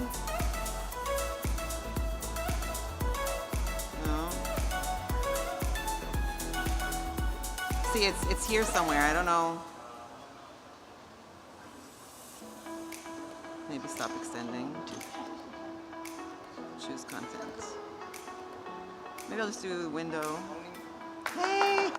see, it's here somewhere. I don't know. Maybe stop extending to choose content. Maybe I'll just do window. Hey!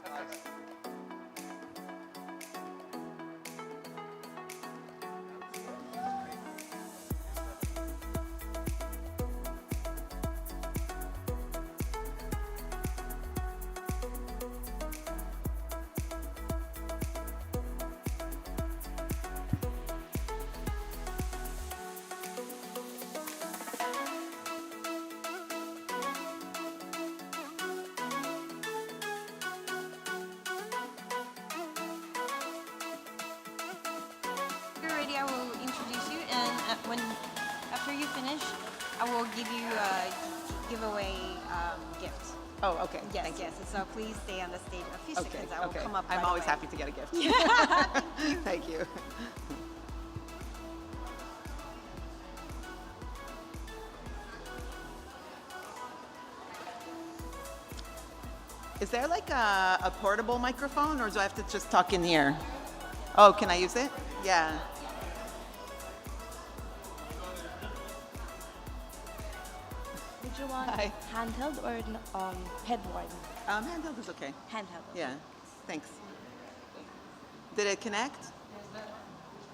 You're ready, I will introduce you, and after you finish, I will give you a giveaway gift. Oh, okay. Yes, Thank you. yes. So please stay on the stage a few Okay, seconds. I will okay. come up. I'm right always away. happy to get a gift. Thank you. Is there like a portable microphone, or do I have to just talk in here? Oh, can I use it? Yeah. Would you want Hi. handheld or headboard? Handheld is okay. Handheld. Yeah, thanks. Did it connect?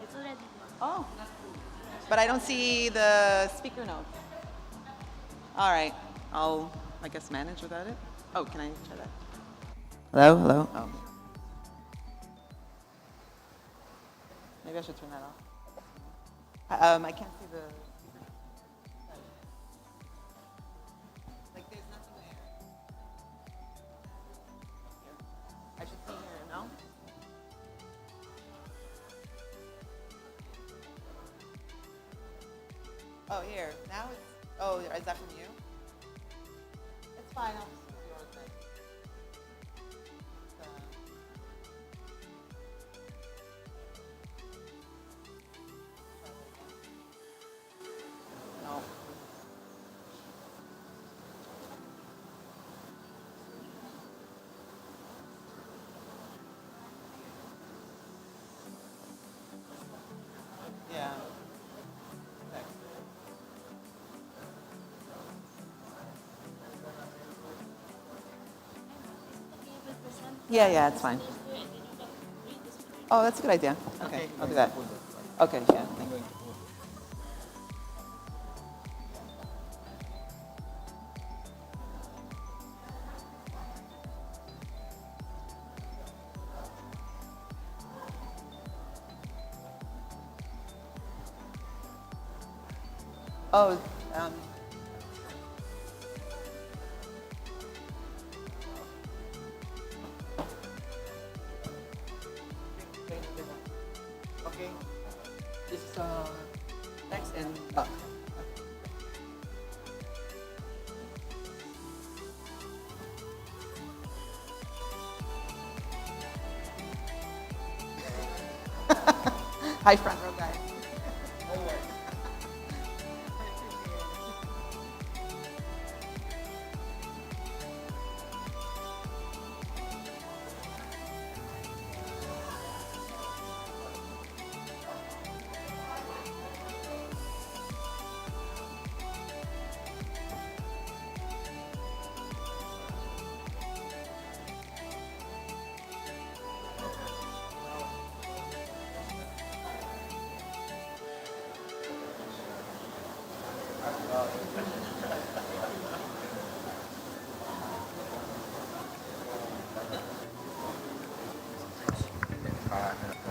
It's already. Oh, but I don't see the speaker notes. All right, I'll, I guess, manage without it. Oh, can I try that? Hello, hello. Oh. Maybe I should turn that off. I can't see the. Like, there's nothing there. Here. I should see here, no? Oh, here. Now it's. Oh, is that from you? It's fine. I'll just do yours then. No. Yeah. Thanks. Yeah, it's fine. Oh, that's a good idea. Okay, I'll do that. Okay, yeah. Thank you. Oh, okay. This is text and Hi, front row guys.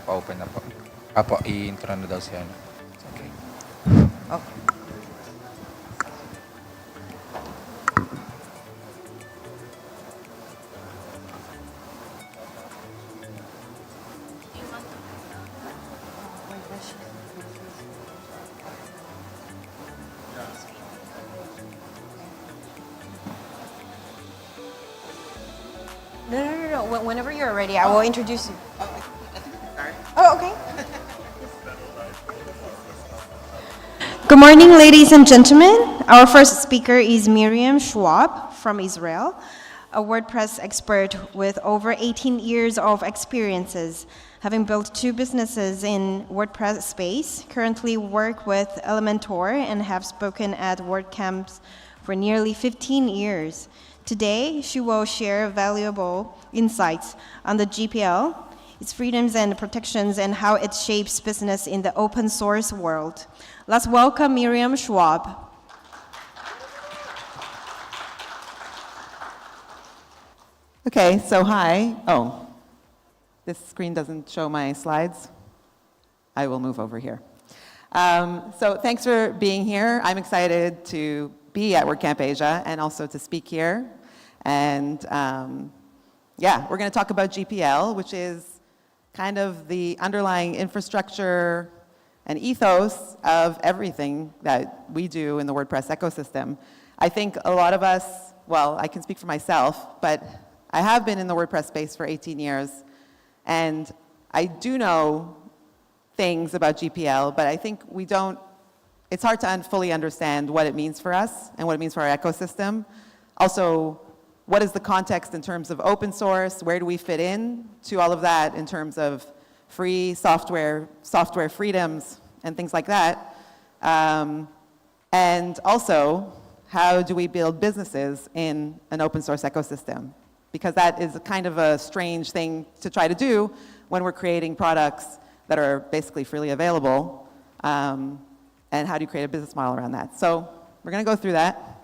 Pa-open na po. Apo, i-intro na daw siya. Okay. Oh. No. Whenever you're ready, I will introduce you. I think I can start. Oh, okay. Good morning, ladies and gentlemen. Our first speaker is Miriam Schwab from Israel. a WordPress expert with over 18 years of experiences, having built 2 businesses in WordPress space, currently work with Elementor and have spoken at WordCamps for nearly 15 years. Today, she will share valuable insights on the GPL, its freedoms and protections, and how it shapes business in the open source world. Let's welcome Miriam Schwab. Okay, so hi. Oh, this screen doesn't show my slides. I will move over here. So thanks for being here. I'm excited to be at WordCamp Asia and also to speak here. And yeah, we're going to talk about GPL, which is kind of the underlying infrastructure and ethos of everything that we do in the WordPress ecosystem. I think a lot of us, well, I can speak for myself, but I have been in the WordPress space for 18 years, and I do know things about GPL, but I think it's hard to fully understand what it means for us and what it means for our ecosystem. Also, what is the context in terms of open source? Where do we fit in to all of that in terms of free software freedoms, and things like that? And also, how do we build businesses in an open source ecosystem? Because that is kind of a strange thing to try to do when we're creating products that are basically freely available. And how do you create a business model around that? So we're going to go through that.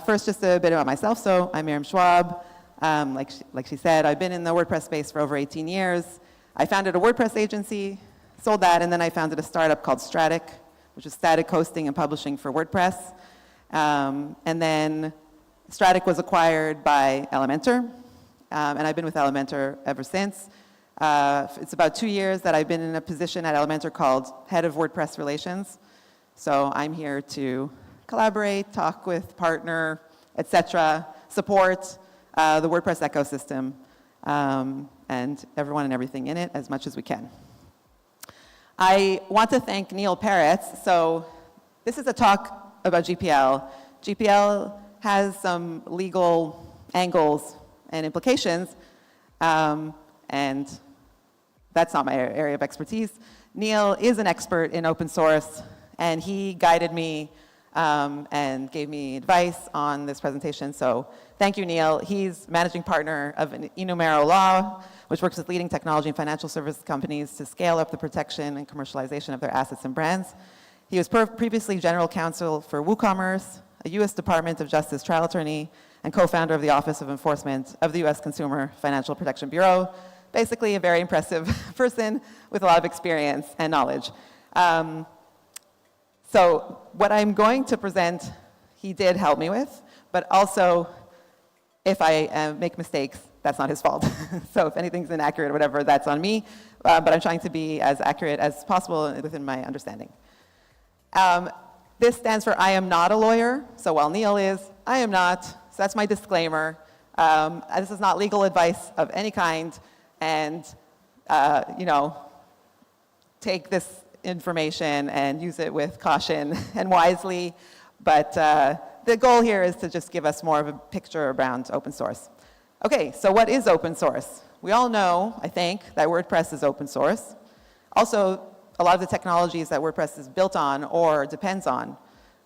First, just a bit about myself. So I'm Miriam Schwab. Like she said, I've been in the WordPress space for over 18 years. I founded a WordPress agency, sold that, and then I founded a startup called Static, which is static hosting and publishing for WordPress. And then Static was acquired by Elementor, and I've been with Elementor ever since. It's about 2 years that I've been in a position at Elementor called Head of WordPress Relations. So I'm here to collaborate, talk with, partner, etc., support the WordPress ecosystem and everyone and everything in it as much as we can. I want to thank Neil Peretz. So this is a talk about GPL. GPL has some legal angles and implications, and that's not my area of expertise. Neil is an expert in open source, and he guided me and gave me advice on this presentation. So thank you, Neil. He's managing partner of Enumero Law, which works with leading technology and financial service companies to scale up the protection and commercialization of their assets and brands. He was previously general counsel for WooCommerce, a U.S. Department of Justice trial attorney, and co-founder of the Office of Enforcement of the U.S. Consumer Financial Protection Bureau. Basically, a very impressive person with a lot of experience and knowledge. So what I'm going to present, he did help me with, but also, if I make mistakes, that's not his fault. So if anything's inaccurate or whatever, that's on me, but I'm trying to be as accurate as possible within my understanding. This stands for I am not a lawyer. So while Neil is, I am not. So that's my disclaimer. This is not legal advice of any kind. And, take this information and use it with caution and wisely. But the goal here is to just give us more of a picture around open source. Okay, so what is open source? We all know, I think, that WordPress is open source. Also, a lot of the technologies that WordPress is built on or depends on,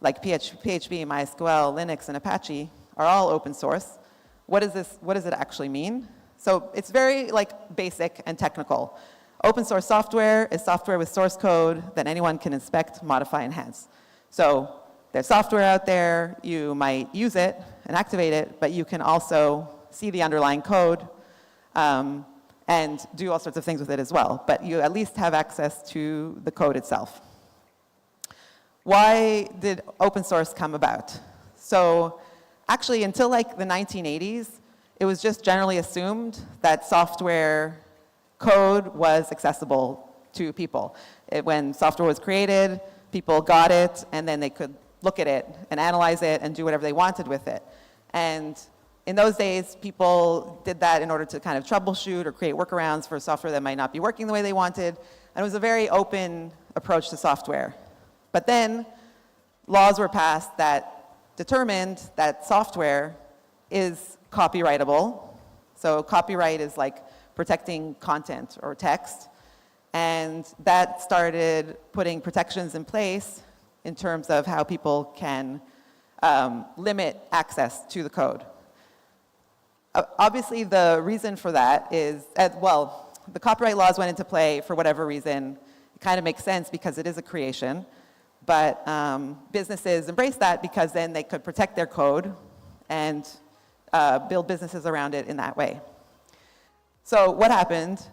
like PHP, MySQL, Linux, and Apache, are all open source. What does it actually mean? So it's very basic and technical. Open source software is software with source code that anyone can inspect, modify, enhance. So there's software out there, you might use it and activate it, but you can also see the underlying code and do all sorts of things with it as well. But you at least have access to the code itself. Why did open source come about? So actually, until the 1980s, it was just generally assumed that software code was accessible to people. When software was created, people got it, and then they could look at it and analyze it and do whatever they wanted with it. And in those days, people did that in order to kind of troubleshoot or create workarounds for software that might not be working the way they wanted. And it was a very open approach to software. But then laws were passed that determined that software is copyrightable. So copyright is like protecting content or text. And that started putting protections in place in terms of how people can limit access to the code. Obviously, the reason for that is, well, the copyright laws went into play for whatever reason. It kind of makes sense because it is a creation. But businesses embraced that because then they could protect their code and build businesses around it in that way. So what happened?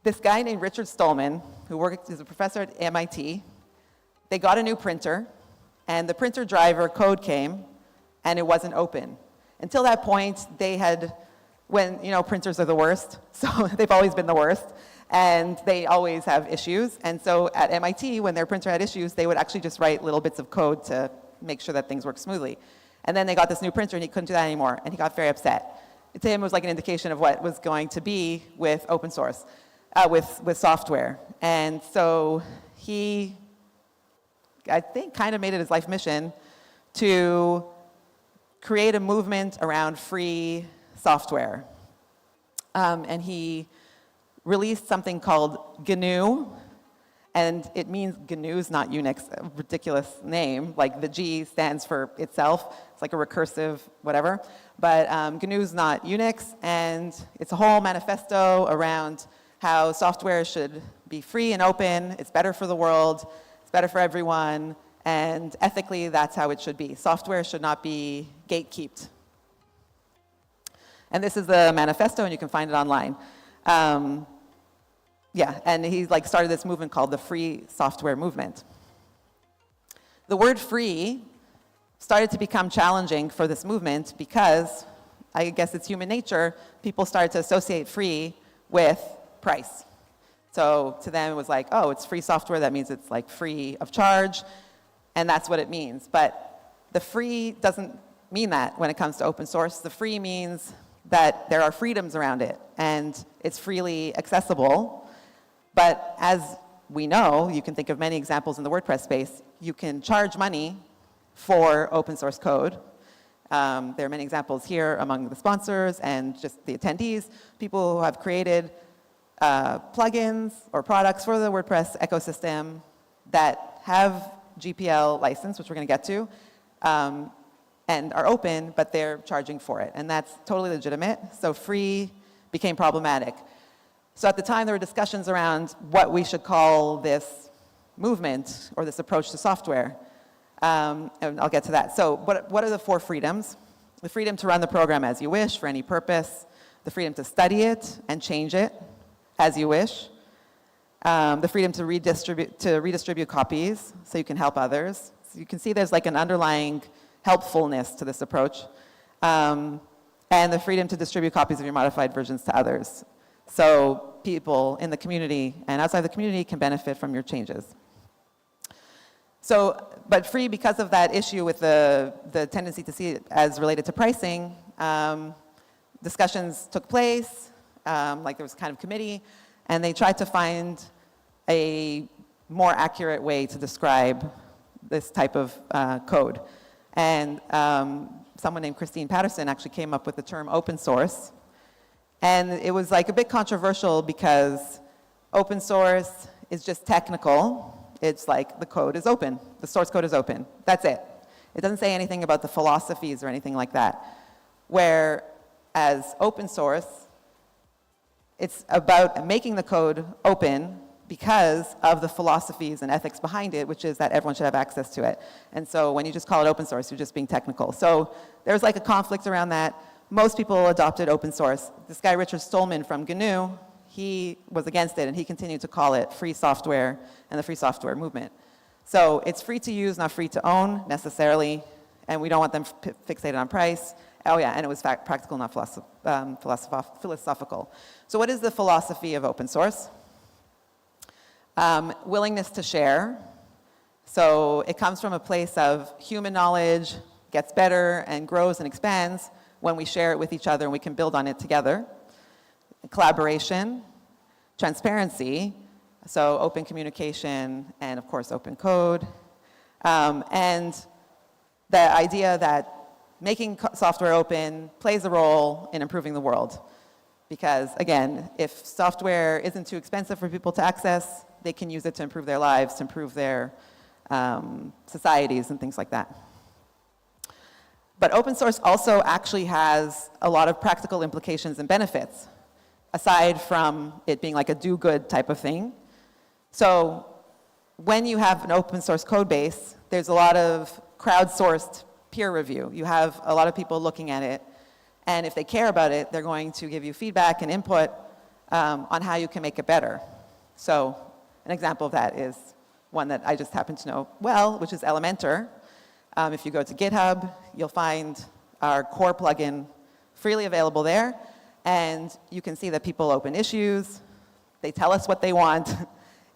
This guy named Richard Stallman, who is a professor at MIT, they got a new printer, and the printer driver code came, and it wasn't open. Until that point, they had, printers are the worst, so they've always been the worst, and they always have issues. And so at MIT, when their printer had issues, they would actually just write little bits of code to make sure that things work smoothly. And then they got this new printer, and he couldn't do that anymore, and he got very upset. To him, it was like an indication of what was going to be with open source, with software. And so he, I think, kind of made it his life mission to create a movement around free software. And he released something called GNU, and it means GNU is not Unix, a ridiculous name. Like the G stands for itself. It's like a recursive whatever. But GNU is not Unix, and it's a whole manifesto around how software should be free and open. It's better for the world. It's better for everyone. And ethically, that's how it should be. Software should not be gatekept. And this is the manifesto, and you can find it online. And he started this movement called the Free Software Movement. The word free started to become challenging for this movement because, I guess it's human nature, people started to associate free with price. So to them it was like, oh, it's free software, that means it's like free of charge, and that's what it means. But the free doesn't mean that when it comes to open source. The free means that there are freedoms around it, and it's freely accessible. But as we know, you can think of many examples in the WordPress space, you can charge money for open source code. There are many examples here among the sponsors and just the attendees, people who have created plugins or products for the WordPress ecosystem that have GPL license, which we're going to get to, and are open, but they're charging for it. And that's totally legitimate. So free became problematic. So at the time, there were discussions around what we should call this movement or this approach to software. And I'll get to that. So what are the 4 freedoms? The freedom to run the program as you wish for any purpose, the freedom to study it and change it as you wish, the freedom to redistribute copies so you can help others. So you can see there's like an underlying helpfulness to this approach, and the freedom to distribute copies of your modified versions to others. So people in the community and outside the community can benefit from your changes. So, but free, because of that issue with the tendency to see it as related to pricing, discussions took place, like there was a kind of committee, and they tried to find a more accurate way to describe this type of code. And someone named Christine Patterson actually came up with the term open source. And it was like a bit controversial because open source is just technical. It's like the code is open, the source code is open. That's it. It doesn't say anything about the philosophies or anything like that. Whereas open source, it's about making the code open because of the philosophies and ethics behind it, which is that everyone should have access to it. And so when you just call it open source, you're just being technical. So there's like a conflict around that. Most people adopted open source. This guy, Richard Stallman from GNU, he was against it, and he continued to call it free software and the free software movement. So it's free to use, not free to own necessarily, and we don't want them fixated on price. Oh yeah, and it was practical, not philosophical. So what is the philosophy of open source? Willingness to share. So it comes from a place of human knowledge gets better and grows and expands when we share it with each other and we can build on it together. Collaboration, transparency, so open communication and of course open code. And the idea that making software open plays a role in improving the world. Because again, if software isn't too expensive for people to access, they can use it to improve their lives, to improve their societies and things like that. But open source also actually has a lot of practical implications and benefits, aside from it being like a do-good type of thing. So when you have an open source code base, there's a lot of crowdsourced peer review. You have a lot of people looking at it, and if they care about it, they're going to give you feedback and input on how you can make it better. So an example of that is one that I just happen to know well, which is Elementor. If you go to GitHub, you'll find our core plugin freely available there, and you can see that people open issues, they tell us what they want.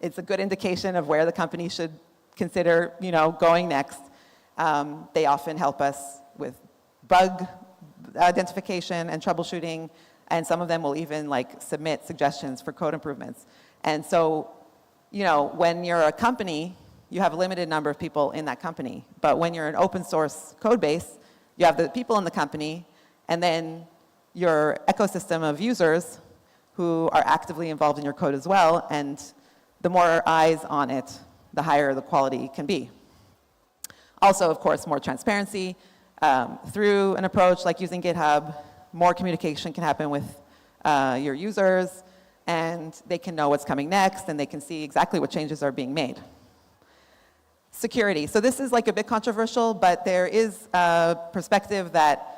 It's a good indication of where the company should consider, going next. They often help us with bug identification and troubleshooting, and some of them will even submit suggestions for code improvements. And so, when you're a company, you have a limited number of people in that company. But when you're an open source code base, you have the people in the company, and then your ecosystem of users who are actively involved in your code as well, and the more eyes on it, the higher the quality can be. Also, of course, more transparency. Through an approach like using GitHub, more communication can happen with your users, and they can know what's coming next, and they can see exactly what changes are being made. Security. So this is a bit controversial, but there is a perspective that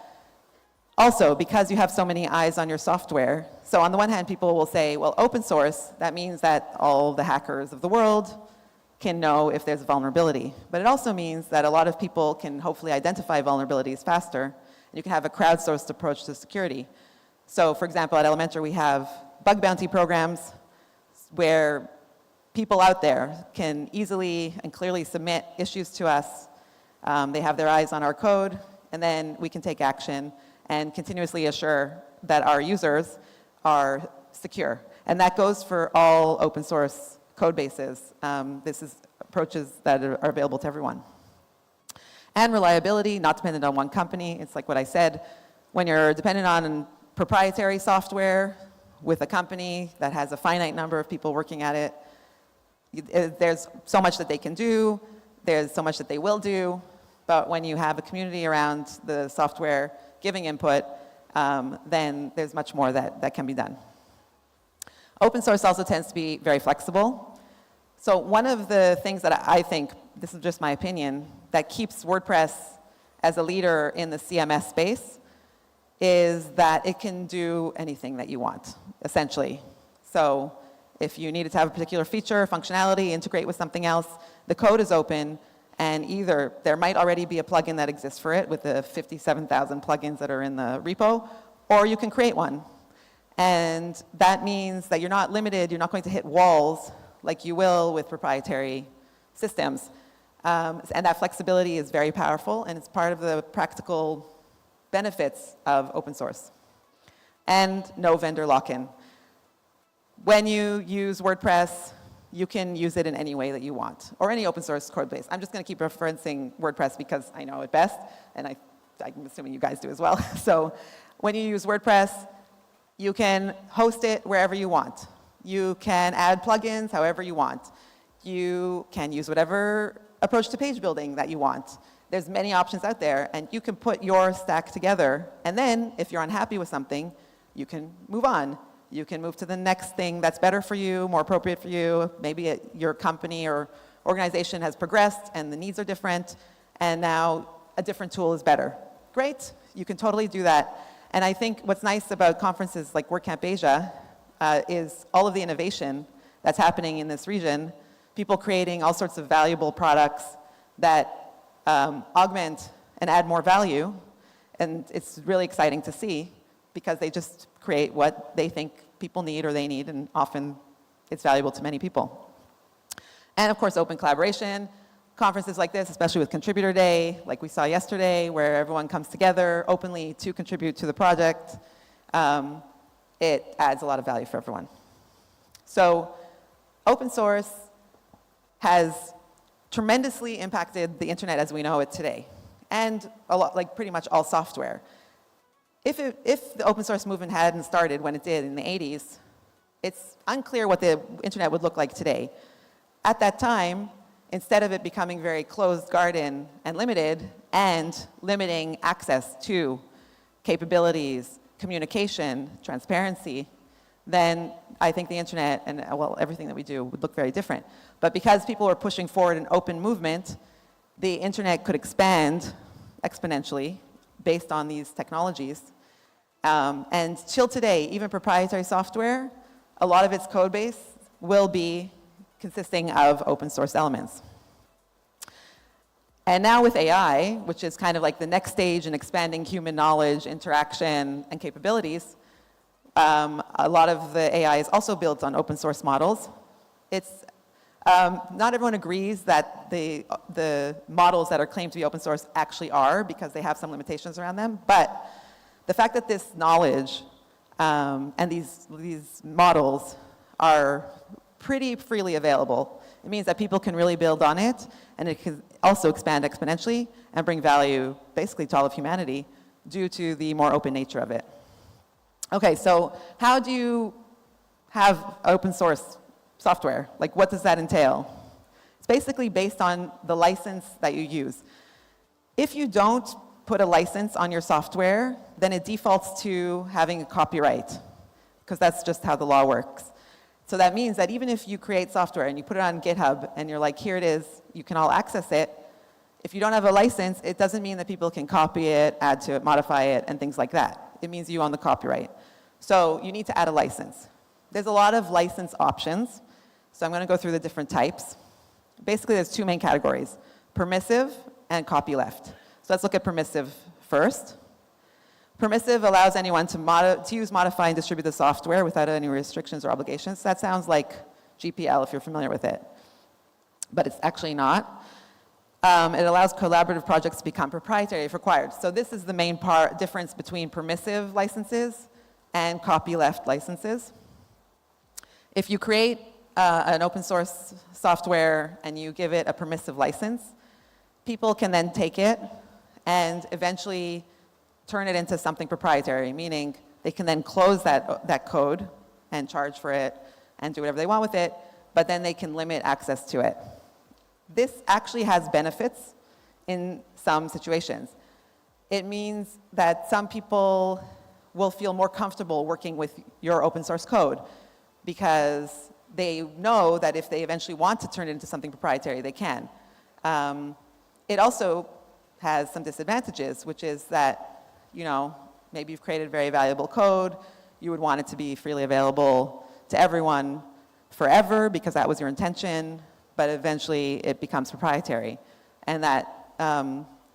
also, because you have so many eyes on your software, so on the one hand, people will say, well, open source, that means that all the hackers of the world can know if there's a vulnerability. But it also means that a lot of people can hopefully identify vulnerabilities faster, and you can have a crowdsourced approach to security. So for example, at Elementor, we have bug bounty programs where people out there can easily and clearly submit issues to us. They have their eyes on our code, and then we can take action and continuously assure that our users are secure. And that goes for all open source code bases. This is approaches that are available to everyone. And reliability, not dependent on one company. It's like what I said, when you're dependent on proprietary software with a company that has a finite number of people working at it, there's so much that they can do, there's so much that they will do, but when you have a community around the software giving input, then there's much more that can be done. Open source also tends to be very flexible. So one of the things that I think, this is just my opinion, that keeps WordPress as a leader in the CMS space is that it can do anything that you want, essentially. So if you needed to have a particular feature, functionality, integrate with something else, the code is open, and either there might already be a plugin that exists for it with the 57,000 plugins that are in the repo, or you can create one. And that means that you're not limited, you're not going to hit walls like you will with proprietary systems. And that flexibility is very powerful, and it's part of the practical benefits of open source. And no vendor lock-in. When you use WordPress, you can use it in any way that you want, or any open source code base. I'm just going to keep referencing WordPress because I know it best, and I'm assuming you guys do as well. So when you use WordPress, you can host it wherever you want. You can add plugins however you want. You can use whatever approach to page building that you want. There's many options out there, and you can put your stack together, and then if you're unhappy with something, you can move on. You can move to the next thing that's better for you, more appropriate for you. Maybe your company or organization has progressed and the needs are different, and now a different tool is better. Great, you can totally do that. And I think what's nice about conferences like WordCamp Asia is all of the innovation that's happening in this region, people creating all sorts of valuable products that augment and add more value, and it's really exciting to see because they just create what they think people need or they need, and often it's valuable to many people. And of course, open collaboration. Conferences like this, especially with Contributor Day, like we saw yesterday, where everyone comes together openly to contribute to the project, it adds a lot of value for everyone. So open source has tremendously impacted the internet as we know it today. and a lot, like pretty much all software. If the open source movement hadn't started when it did in the 80s, it's unclear what the internet would look like today. At that time, instead of it becoming very closed garden and limited, and limiting access to capabilities, communication, transparency, then I think the internet and, well, everything that we do would look very different. But because people were pushing forward an open movement, the internet could expand exponentially based on these technologies. And till today, even proprietary software, a lot of its code base will be consisting of open source elements. And now with AI, which is kind of like the next stage in expanding human knowledge, interaction, and capabilities, a lot of the AI is also built on open source models. It's, not everyone agrees that the models that are claimed to be open source actually are, because they have some limitations around them. But the fact that this knowledge and these models are pretty freely available, it means that people can really build on it, and it can also expand exponentially and bring value basically to all of humanity due to the more open nature of it. Okay, so how do you have open source software? Like, what does that entail? It's basically based on the license that you use. If you don't put a license on your software, then it defaults to having a copyright, because that's just how the law works. So that means that even if you create software and you put it on GitHub and you're like, here it is, you can all access it, if you don't have a license, it doesn't mean that people can copy it, add to it, modify it, and things like that. It means you own the copyright. So you need to add a license. There's a lot of license options, so I'm going to go through the different types. Basically, there's two main categories, permissive and copyleft. So let's look at permissive first. Permissive allows anyone to use, modify, and distribute the software without any restrictions or obligations. That sounds like GPL if you're familiar with it, but it's actually not. It allows collaborative projects to become proprietary if required. So this is the main difference between permissive licenses and copyleft licenses. If you create an open source software and you give it a permissive license, people can then take it and eventually turn it into something proprietary, meaning they can then close that code and charge for it and do whatever they want with it, but then they can limit access to it. This actually has benefits in some situations. It means that some people will feel more comfortable working with your open source code because they know that if they eventually want to turn it into something proprietary, they can. It also has some disadvantages, which is that, you know, maybe you've created very valuable code, you would want it to be freely available to everyone forever because that was your intention, but eventually it becomes proprietary. And that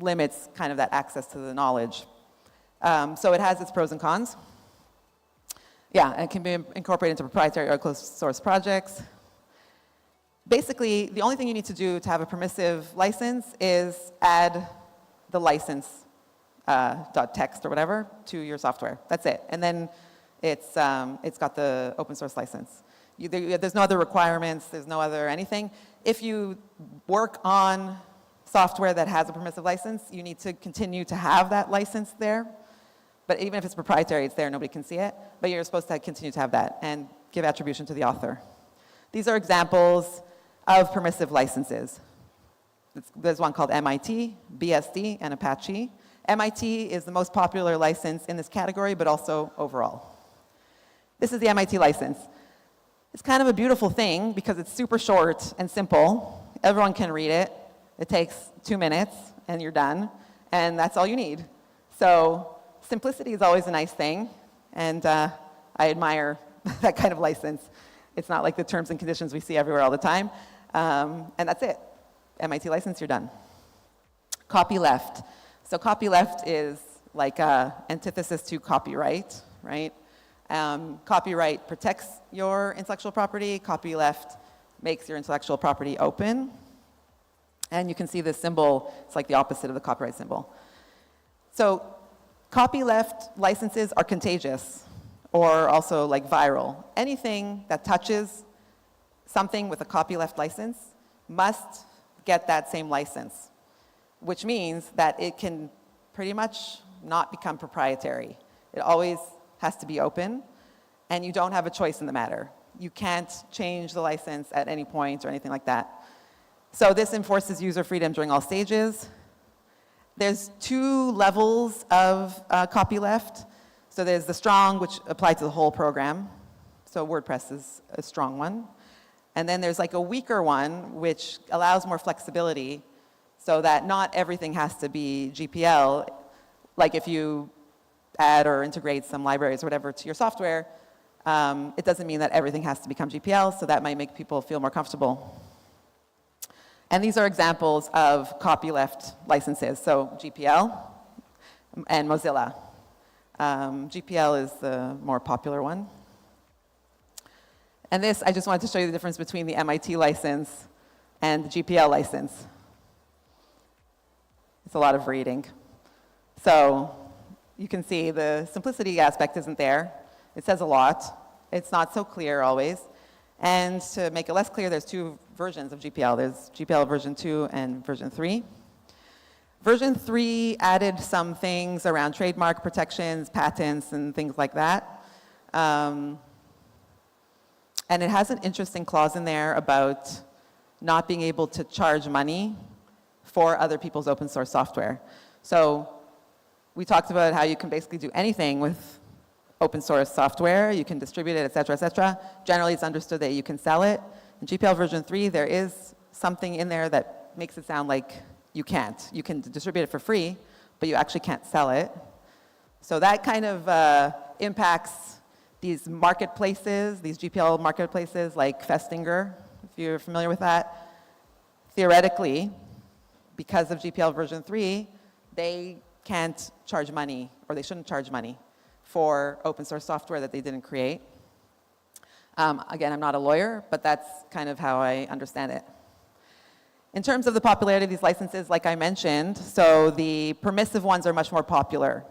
limits kind of that access to the knowledge. So it has its pros and cons. Yeah, it can be incorporated into proprietary or closed source projects. Basically, the only thing you need to do to have a permissive license is add the license .text or whatever to your software. That's it. And then it's got the open source license. There's no other requirements. There's no other anything. If you work on software that has a permissive license, you need to continue to have that license there. But even if it's proprietary, it's there. Nobody can see it. But you're supposed to continue to have that and give attribution to the author. These are examples of permissive licenses. There's one called MIT, BSD, and Apache. MIT is the most popular license in this category, but also overall. This is the MIT license. It's kind of a beautiful thing because it's super short and simple. Everyone can read it. It takes 2 minutes, and you're done. And that's all you need. So simplicity is always a nice thing, and I admire that kind of license. It's not like the terms and conditions we see everywhere all the time. And that's it. MIT license, you're done. Copyleft. So copyleft is like an antithesis to copyright, right? Copyright protects your intellectual property. Copyleft makes your intellectual property open. And you can see this symbol, it's like the opposite of the copyright symbol. So copyleft licenses are contagious, or also like viral. Anything that touches something with a copyleft license must get that same license. which means that it can pretty much not become proprietary. It always has to be open, and you don't have a choice in the matter. You can't change the license at any point or anything like that. So this enforces user freedom during all stages. There's 2 levels of copyleft. So there's the strong, which apply to the whole program. So WordPress is a strong one. And then there's like a weaker one, which allows more flexibility so that not everything has to be GPL. Like if you add or integrate some libraries or whatever to your software, it doesn't mean that everything has to become GPL, so that might make people feel more comfortable. And these are examples of copyleft licenses, so GPL and Mozilla. GPL is the more popular one. And this, I just wanted to show you the difference between the MIT license and the GPL license. It's a lot of reading. So you can see the simplicity aspect isn't there. It says a lot. It's not so clear always. And to make it less clear, there's 2 versions of GPL. There's GPL version 2 and version 3. Version 3 added some things around trademark protections, patents, and things like that. And it has an interesting clause in there about not being able to charge money for other people's open source software. So we talked about how you can basically do anything with open source software. You can distribute it, et cetera, et cetera. Generally, it's understood that you can sell it. In GPL version 3, there is something in there that makes it sound like you can't. You can distribute it for free, but you actually can't sell it. So that kind of impacts these marketplaces, these GPL marketplaces like Festinger, if you're familiar with that. Theoretically, because of GPL version 3, they can't charge money, or they shouldn't charge money for open source software that they didn't create. Again, I'm not a lawyer, but that's kind of how I understand it. In terms of the popularity of these licenses, like I mentioned, so the permissive ones are much more popular.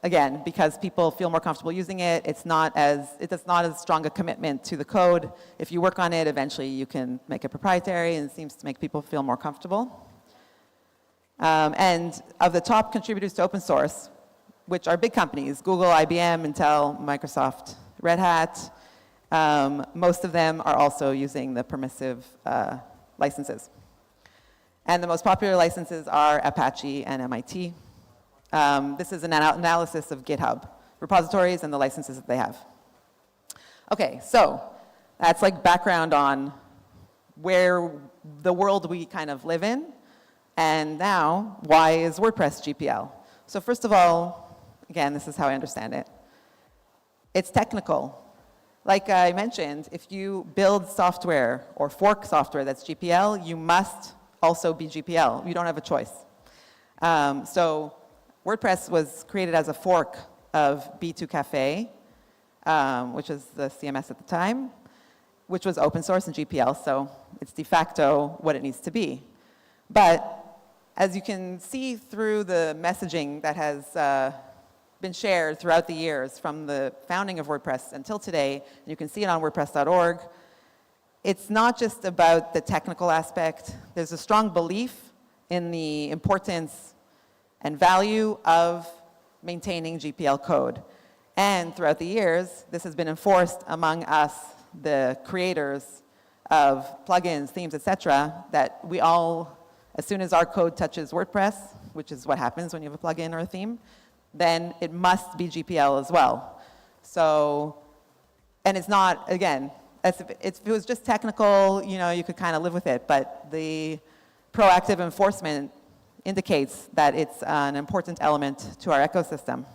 Again, because people feel more comfortable using it, it does not as strong a commitment to the code. If you work on it, eventually you can make it proprietary, and it seems to make people feel more comfortable. And of the top contributors to open source, which are big companies, Google, IBM, Intel, Microsoft, Red Hat, most of them are also using the permissive licenses. And the most popular licenses are Apache and MIT. This is an analysis of GitHub repositories and the licenses that they have. Okay, so that's like background on where the world we kind of live in. And now, why is WordPress GPL? So first of all, again, this is how I understand it. It's technical. Like I mentioned, if you build software or fork software that's GPL, you must also be GPL. You don't have a choice. So WordPress was created as a fork of B2 Cafe, which is the CMS at the time, which was open source and GPL, so it's de facto what it needs to be. But as you can see through the messaging that has been shared throughout the years from the founding of WordPress until today, and you can see it on WordPress.org, it's not just about the technical aspect. There's a strong belief in the importance and value of maintaining GPL code. And throughout the years, this has been enforced among us, the creators of plugins, themes, etc., that we all, as soon as our code touches WordPress, which is what happens when you have a plugin or a theme, then it must be GPL as well. So, and it's not, again, if it was just technical, you know, you could kind of live with it, but the proactive enforcement indicates that it's an important element to our ecosystem.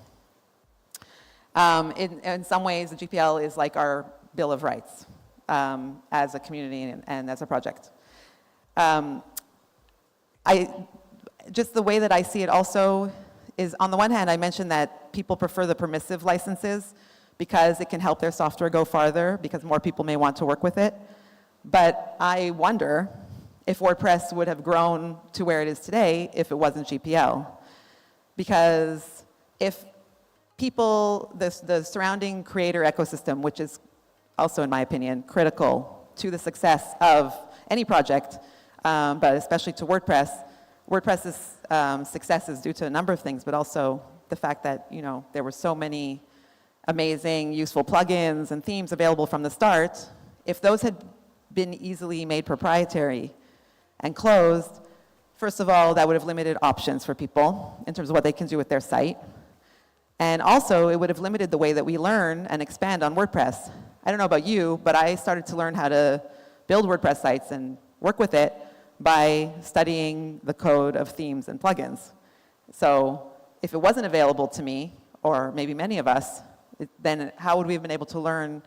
In some ways, the GPL is like our Bill of Rights as a community and as a project. Just the way that I see it also is, on the one hand, I mentioned that people prefer the permissive licenses because it can help their software go farther, because more people may want to work with it. But I wonder if WordPress would have grown to where it is today if it wasn't GPL. Because if people, the surrounding creator ecosystem, which is also, in my opinion, critical to the success of any project, but especially to WordPress, WordPress's success is due to a number of things, but also the fact that, you know, there were so many amazing, useful plugins and themes available from the start. If those had been easily made proprietary and closed, first of all, that would have limited options for people in terms of what they can do with their site. And also, it would have limited the way that we learn and expand on WordPress. I don't know about you, but I started to learn how to build WordPress sites and work with it by studying the code of themes and plugins. So if it wasn't available to me, or maybe many of us, then how would we have been able to learn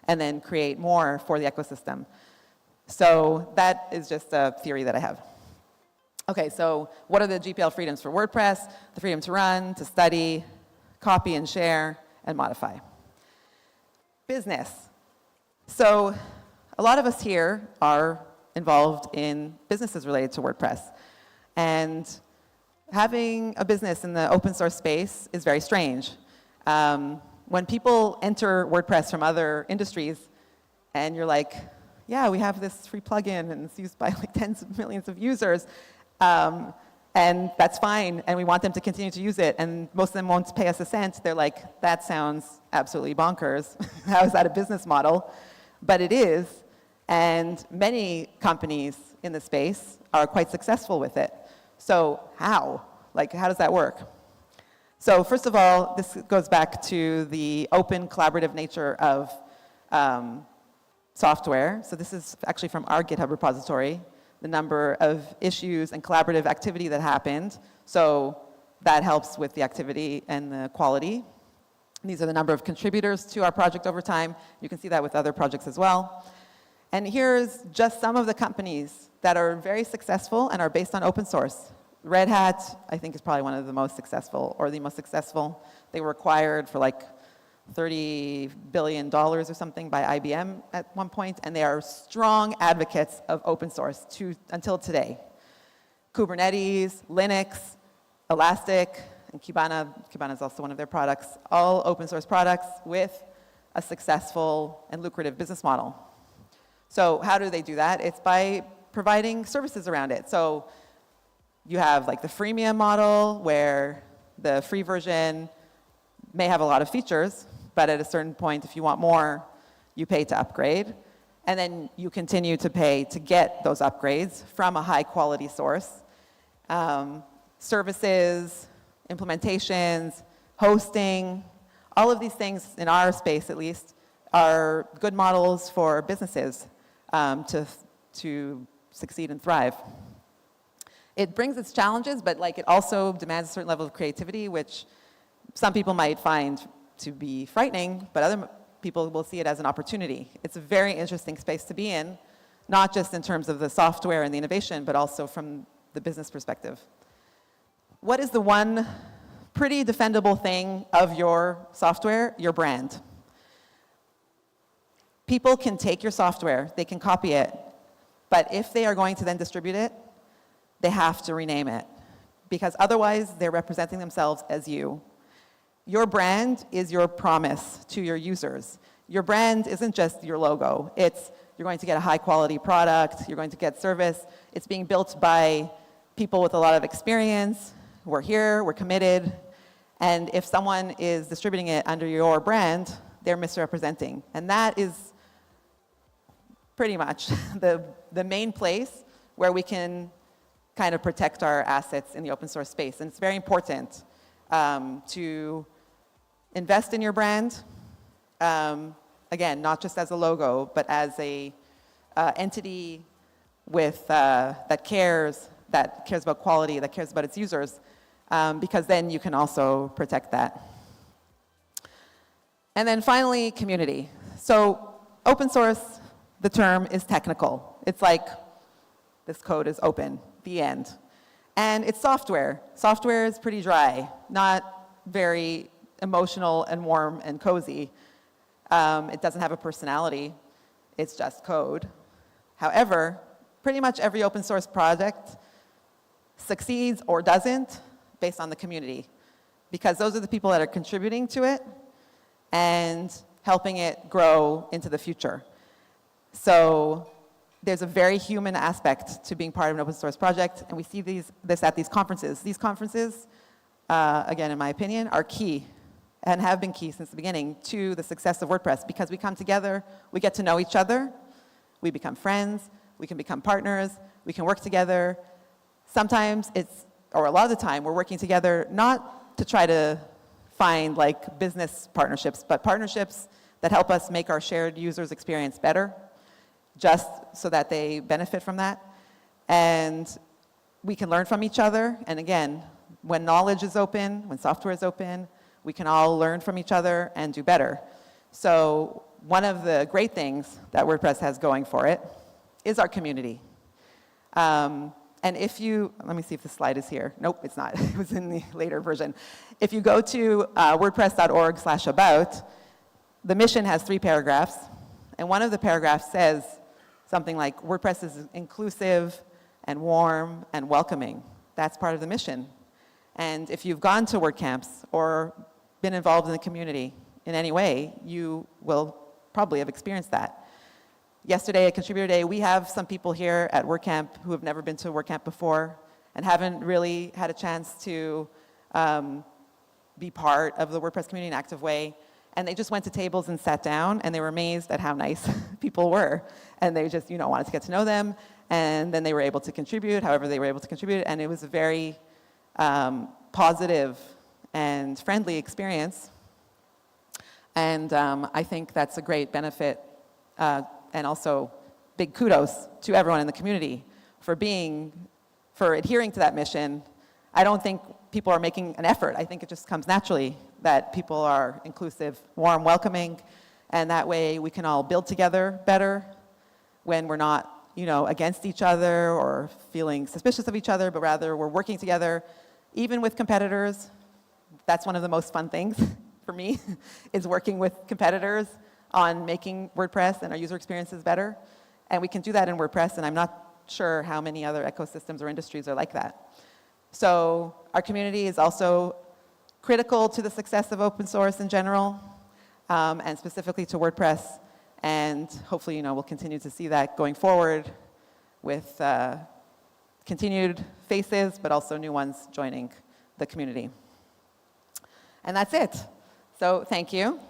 and then create more for the ecosystem? So that is just a theory that I have. Okay, so what are the GPL freedoms for WordPress? The freedom to run, to study, copy and share, and modify. Business. So a lot of us here are involved in businesses related to WordPress. And having a business in the open source space is very strange. When people enter WordPress from other industries, and you're like, yeah, we have this free plugin, and it's used by like tens of millions of users, and that's fine, and we want them to continue to use it, and most of them won't pay us a cent. They're like, that sounds absolutely bonkers. How is that a business model? But it is, and many companies in the space are quite successful with it. So how? Like, how does that work? So first of all, this goes back to the open, collaborative nature of software. So this is actually from our GitHub repository, the number of issues and collaborative activity that happened. So that helps with the activity and the quality. These are the number of contributors to our project over time. You can see that with other projects as well. And here's just some of the companies that are very successful and are based on open source. Red Hat, I think, is probably one of the most successful, or the most successful. They were acquired for like $30 billion or something by IBM at one point, and they are strong advocates of open source until today. Kubernetes, Linux, Elastic, and Kibana is also one of their products, all open source products with a successful and lucrative business model. So how do they do that? It's by providing services around it. So you have like the freemium model, where the free version may have a lot of features, but at a certain point, if you want more, you pay to upgrade. And then you continue to pay to get those upgrades from a high quality source. Services, implementations, hosting, all of these things, in our space at least, are good models for businesses to succeed and thrive. It brings its challenges, but like it also demands a certain level of creativity, which some people might find to be frightening, but other people will see it as an opportunity. It's a very interesting space to be in, not just in terms of the software and the innovation, but also from the business perspective. What is the one pretty defendable thing of your software? Your brand. People can take your software, they can copy it, but if they are going to then distribute it, they have to rename it, because otherwise they're representing themselves as you. Your brand is your promise to your users. Your brand isn't just your logo. It's, you're going to get a high quality product, you're going to get service. It's being built by people with a lot of experience. We're here, we're committed. And if someone is distributing it under your brand, they're misrepresenting. And that is pretty much the main place where we can kind of protect our assets in the open source space. And it's very important to invest in your brand. Again, not just as a logo, but as a entity with that cares about quality, that cares about its users, because then you can also protect that. And then finally, community. So open source, the term is technical. It's like this code is open, the end. And it's software. Software is pretty dry, not very emotional and warm and cozy. It doesn't have a personality. It's just code. However, pretty much every open source project succeeds or doesn't based on the community, because those are the people that are contributing to it and helping it grow into the future. So there's a very human aspect to being part of an open source project, and we see this at these conferences. These conferences, again, in my opinion, are key and have been key since the beginning to the success of WordPress, because we come together, we get to know each other, we become friends, we can become partners, we can work together. Sometimes or a lot of the time, we're working together not to try to find like business partnerships, but partnerships that help us make our shared users' experience better, just so that they benefit from that. And we can learn from each other. And again, when knowledge is open, when software is open, we can all learn from each other and do better. So one of the great things that WordPress has going for it is our community. And if you, let me see if the slide is here. Nope, it's not. It was in the later version. If you go to wordpress.org/about, the mission has 3 paragraphs. And one of the paragraphs says something like, WordPress is inclusive and warm and welcoming. That's part of the mission. And if you've gone to WordCamps or been involved in the community in any way, you will probably have experienced that. Yesterday at Contributor Day, we have some people here at WordCamp who have never been to WordCamp before and haven't really had a chance to be part of the WordPress community in an active way. And they just went to tables and sat down, and they were amazed at how nice people were. And they just, wanted to get to know them. And then they were able to contribute, however they were able to contribute. And it was a very positive and friendly experience. And I think that's a great benefit, and also big kudos to everyone in the community for adhering to that mission. I don't think people are making an effort. I think it just comes naturally that people are inclusive, warm, welcoming, and that way we can all build together better when we're not, against each other or feeling suspicious of each other, but rather we're working together, even with competitors. That's one of the most fun things for me, is working with competitors on making WordPress and our user experiences better. And we can do that in WordPress, and I'm not sure how many other ecosystems or industries are like that. So our community is also critical to the success of open source in general, and specifically to WordPress. And hopefully, we'll continue to see that going forward with continued faces, but also new ones joining the community. And that's it. So thank you.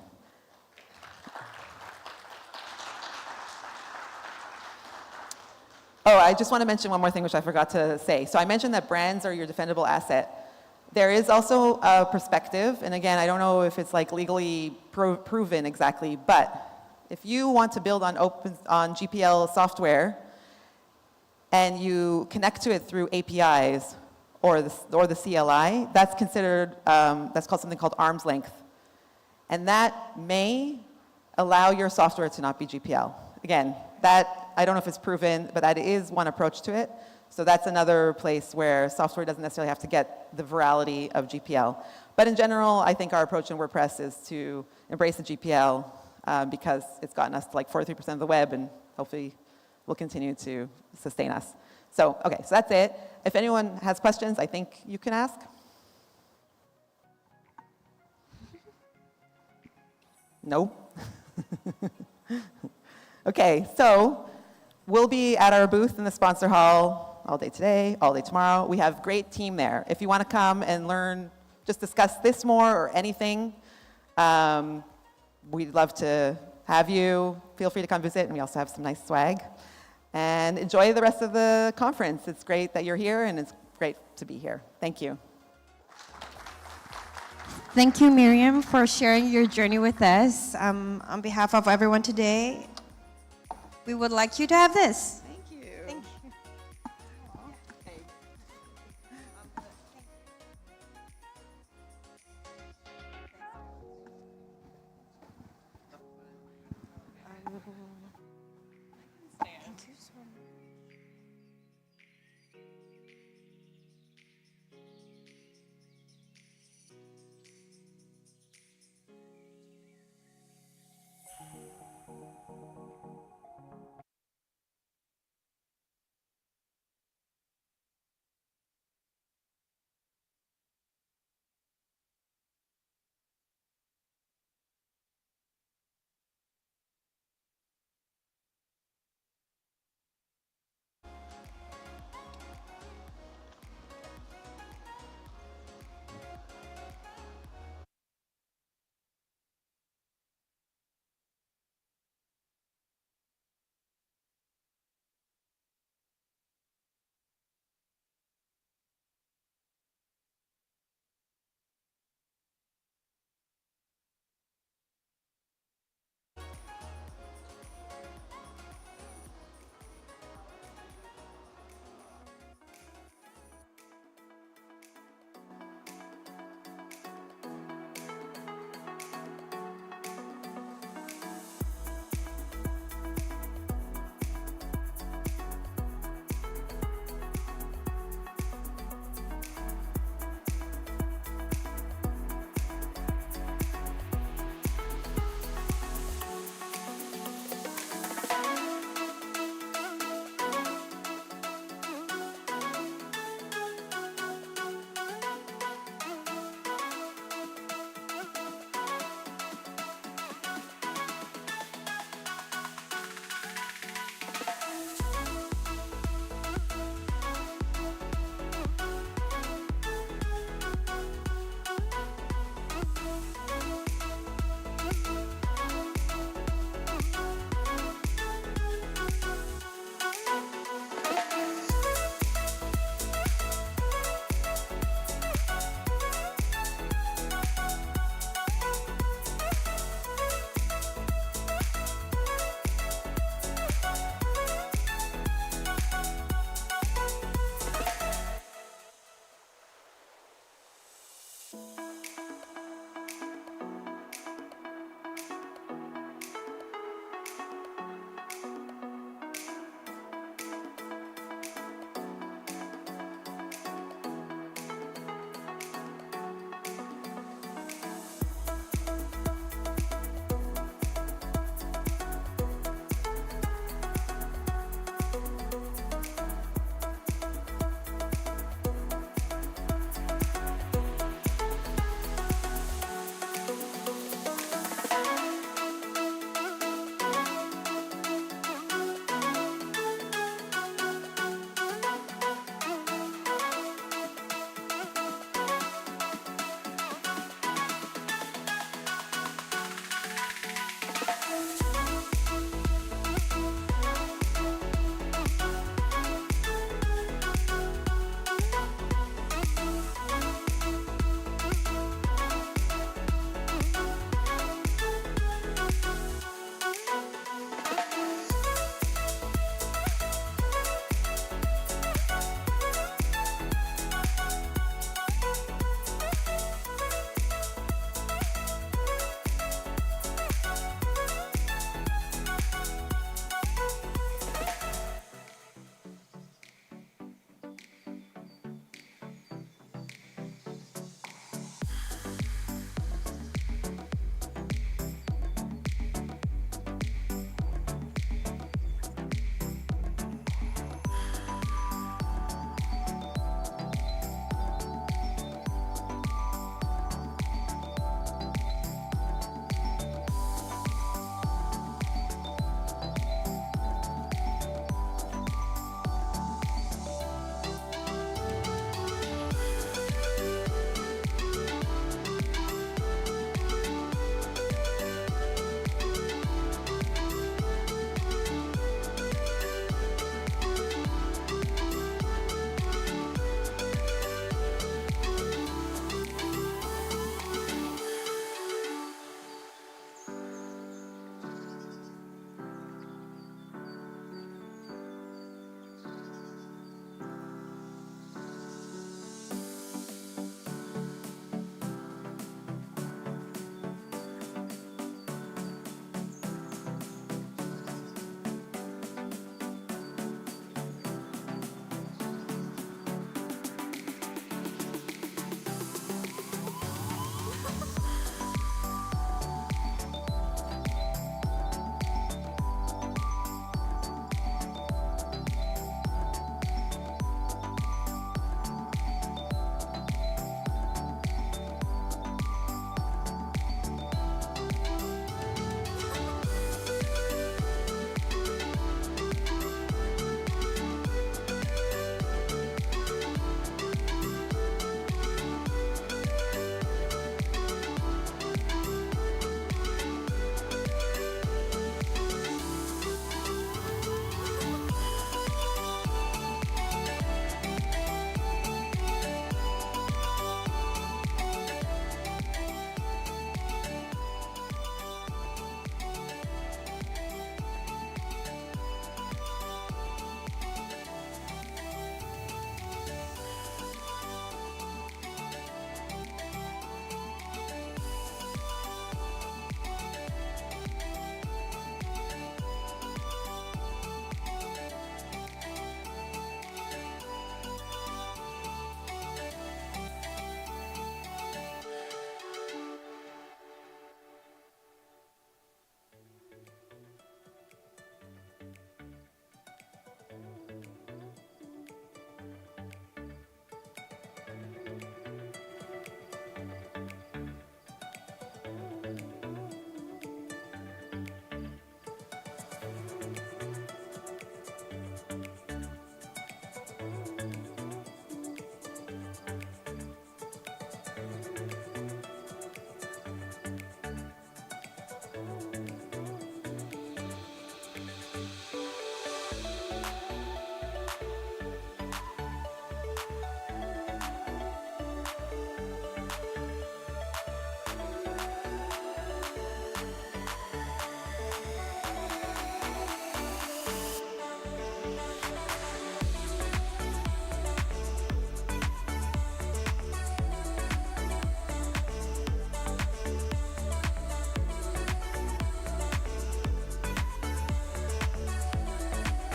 Oh, I just want to mention one more thing, which I forgot to say. So I mentioned that brands are your defendable asset. There is also a perspective, and again, I don't know if it's like legally proven exactly, but if you want to build on GPL software and you connect to it through APIs or the CLI, that's considered, that's called something called arm's length. And that may allow your software to not be GPL. Again, that, I don't know if it's proven, but that is one approach to it. So that's another place where software doesn't necessarily have to get the virality of GPL. But in general, I think our approach in WordPress is to embrace the GPL because it's gotten us to like 43% of the web, and hopefully will continue to sustain us. So, okay, so that's it. If anyone has questions, I think you can ask. No? Okay, so we'll be at our booth in the sponsor hall all day today, all day tomorrow. We have a great team there. If you want to come and learn, just discuss this more or anything, we'd love to have you. Feel free to come visit, and we also have some nice swag. And enjoy the rest of the conference. It's great that you're here, and it's great to be here. Thank you. Thank you, Miriam, for sharing your journey with us. On behalf of everyone today, we would like you to have this. Thank you. Thank you.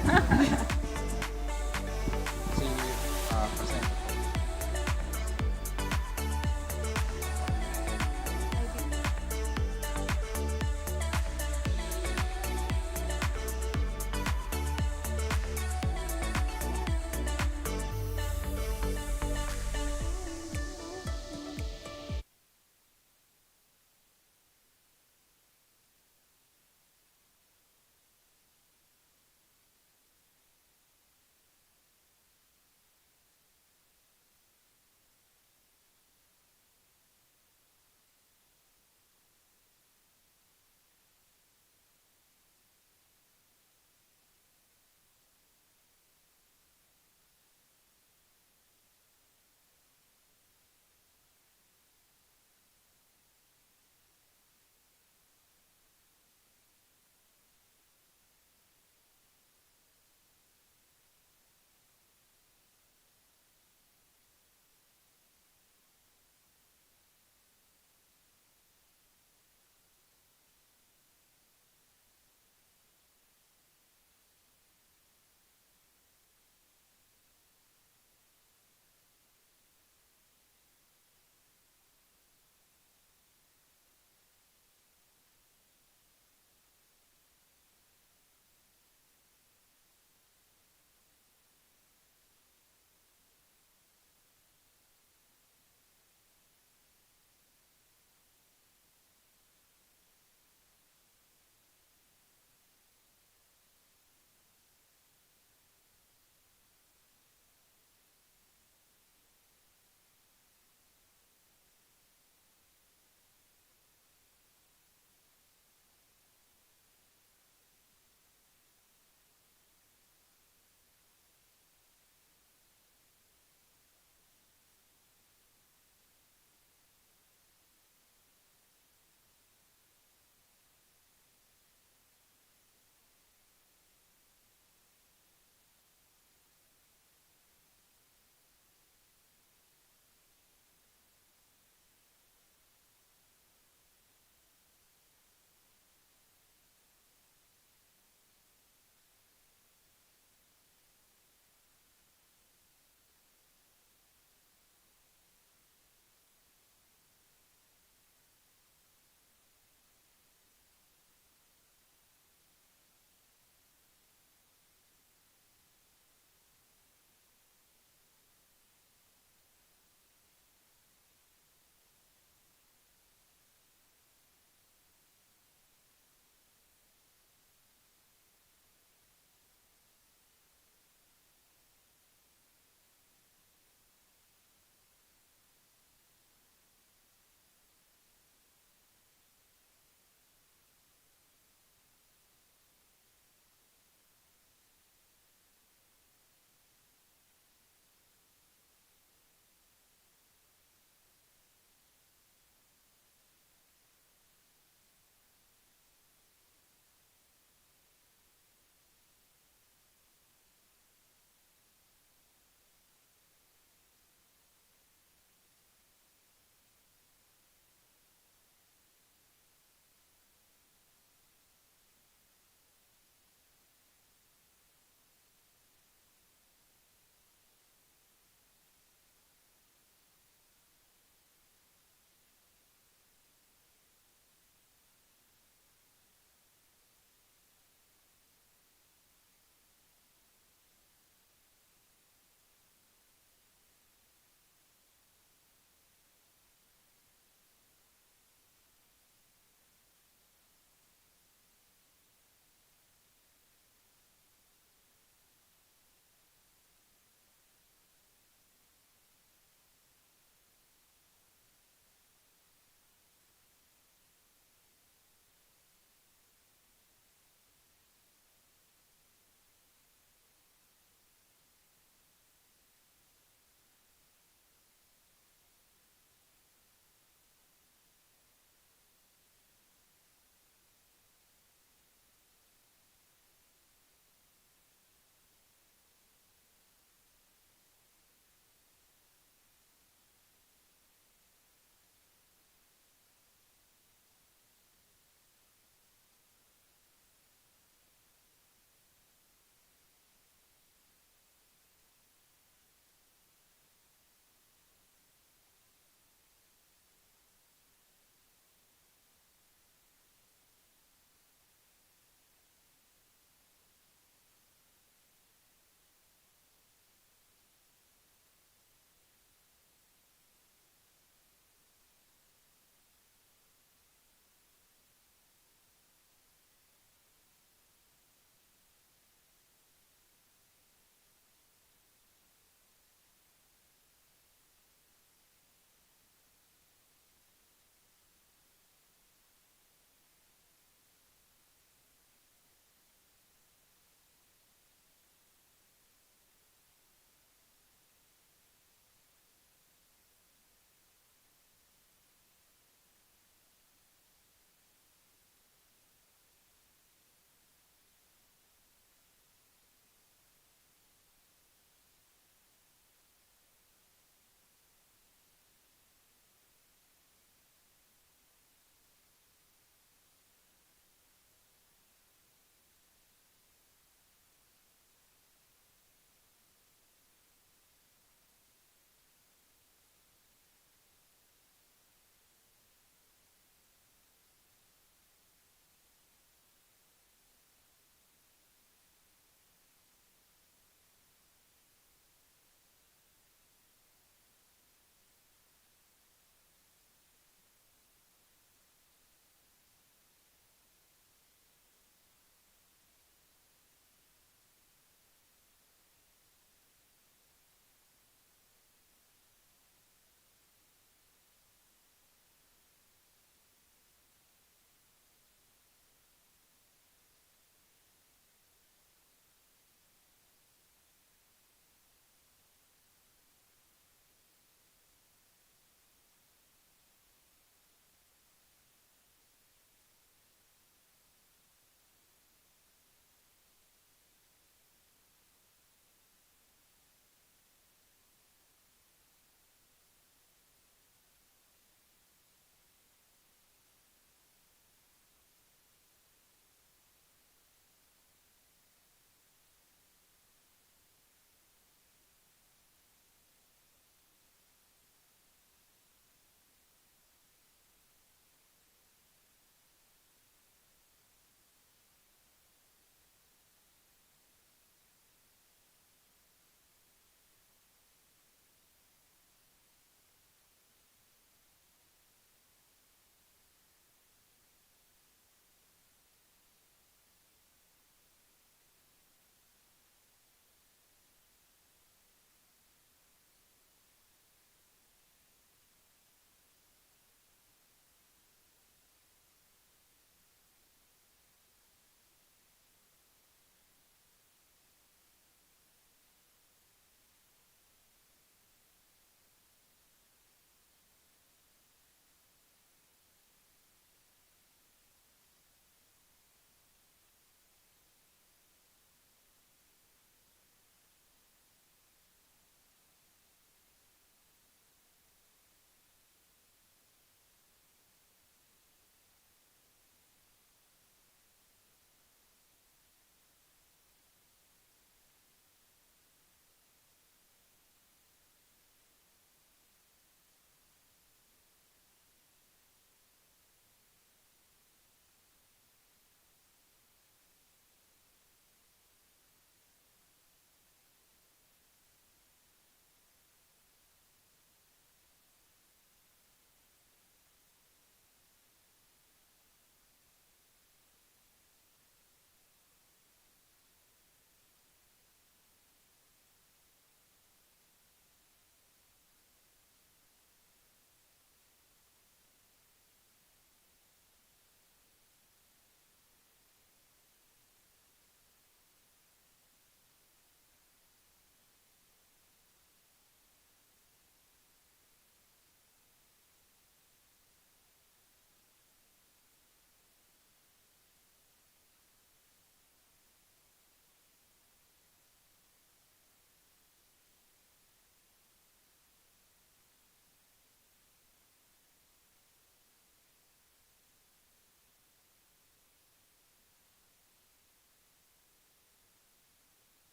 Si presenter po.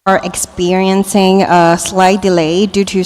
are experiencing a slight delay due to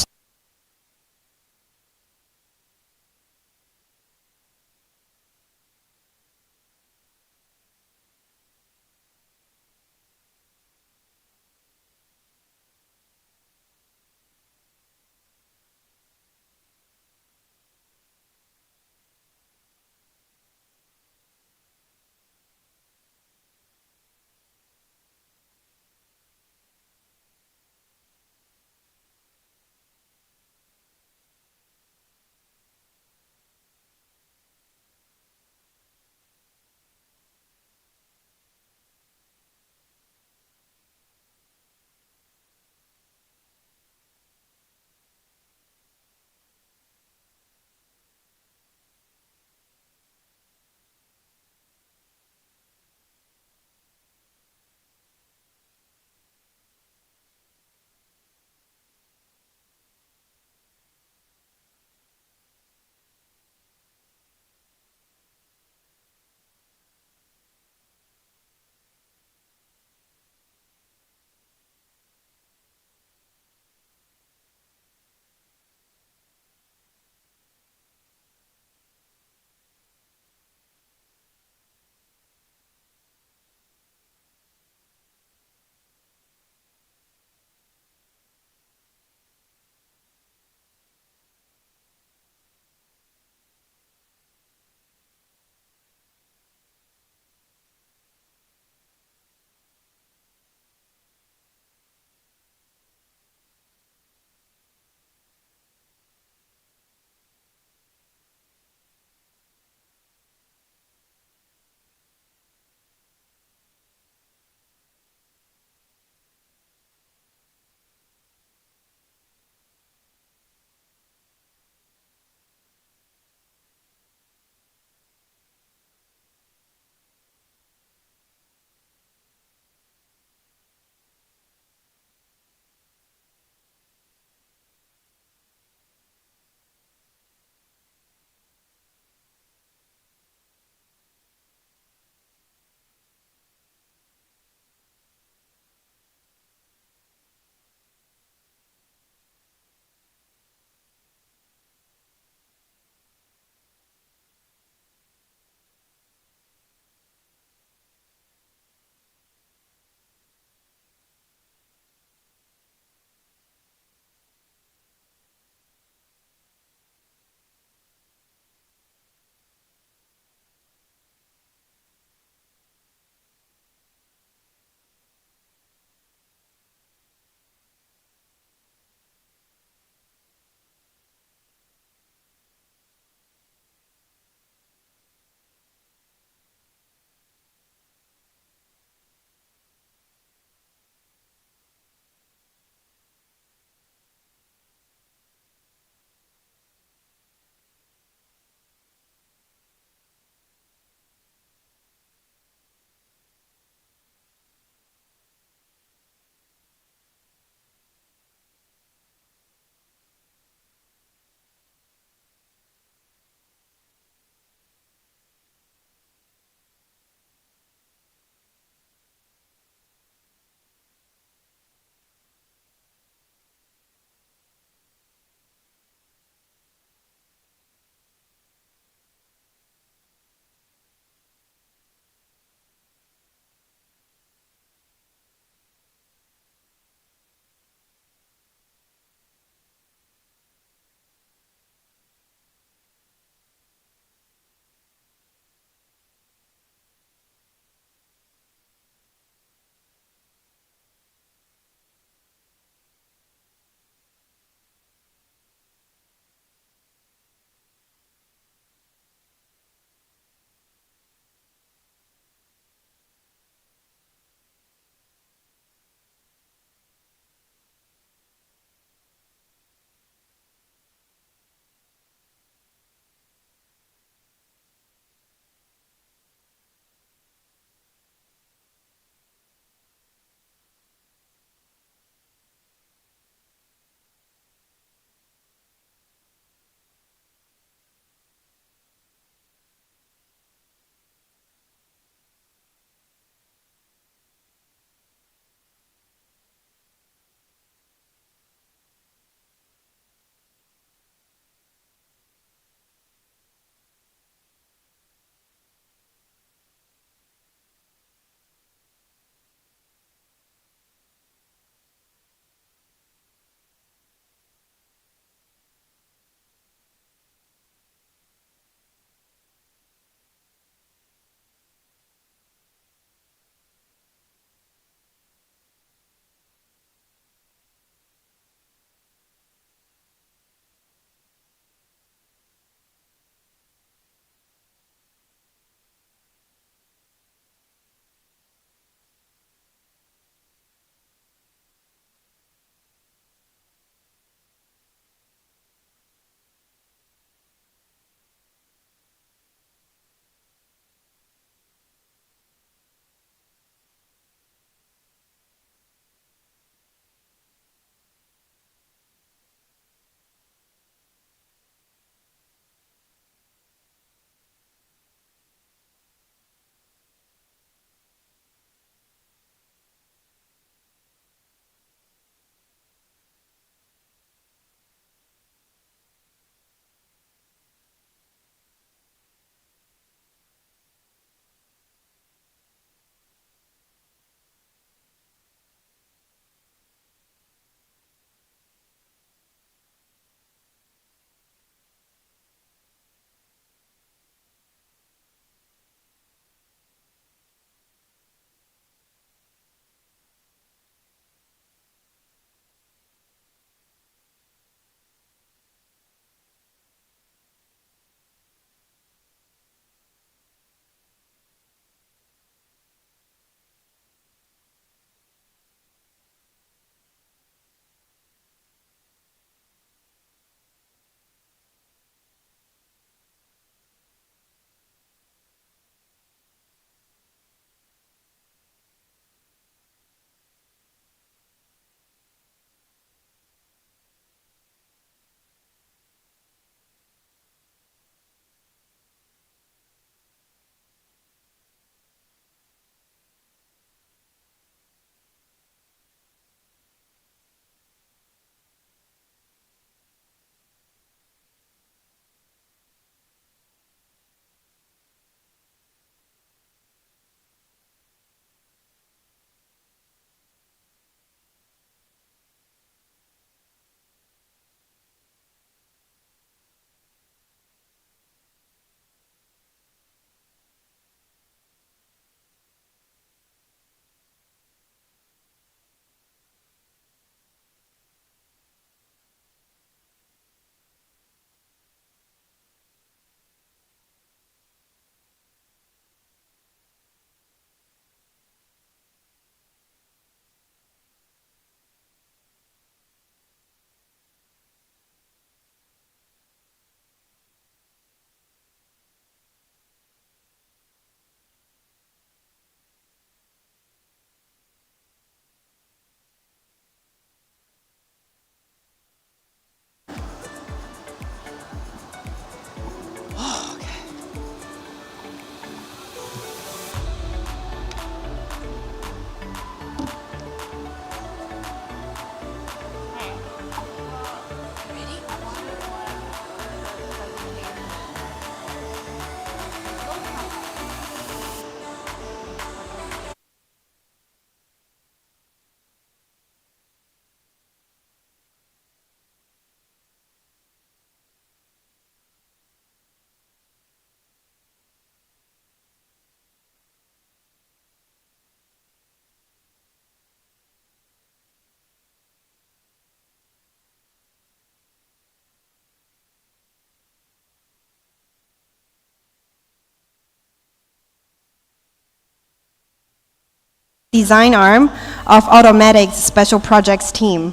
design arm of Automatic's special projects team,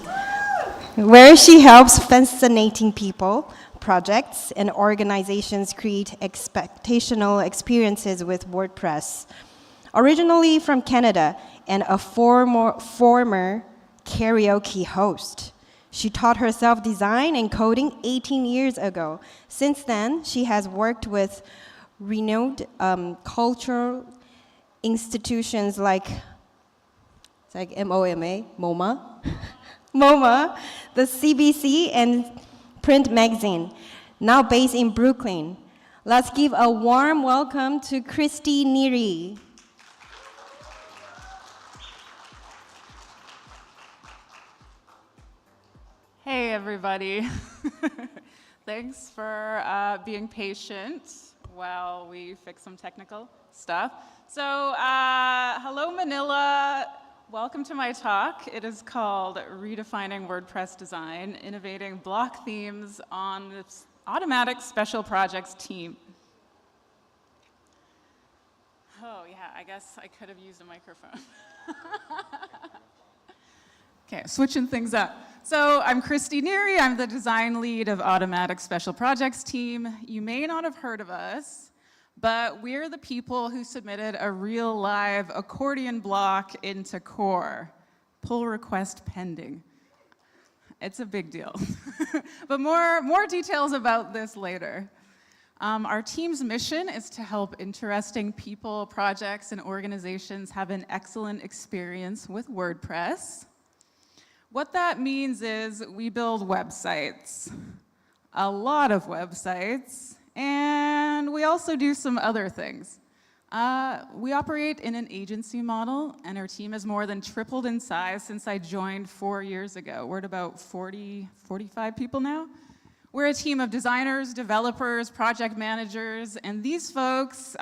where she helps fascinating people, projects, and organizations create expectational experiences with WordPress. Originally from Canada and a former karaoke host, she taught herself design and coding 18 years ago. Since then, she has worked with renowned cultural institutions like MoMA, MoMA, the CBC, and Print Magazine, now based in Brooklyn. Let's give a warm welcome to Christy Neary. Hey, everybody. Thanks for being patient while we fix some technical stuff. So, hello, Manila. Welcome to my talk. It is called Redefining WordPress Design, Innovating Block Themes on the Automatic Special Projects team. Oh, yeah, I guess I could have used a microphone. Okay, switching things up. So I'm Christy Neary. I'm the design lead of Automatic Special Projects team. You may not have heard of us, but we're the people who submitted a real live accordion block into Core. Pull request pending. It's a big deal. But more details about this later. Our team's mission is to help interesting people, projects, and organizations have an excellent experience with WordPress. What that means is we build websites, a lot of websites, and we also do some other things. We operate in an agency model, and our team has more than tripled in size since I joined 4 years ago. We're at about 45 people now. We're a team of designers, developers, project managers, and these folks,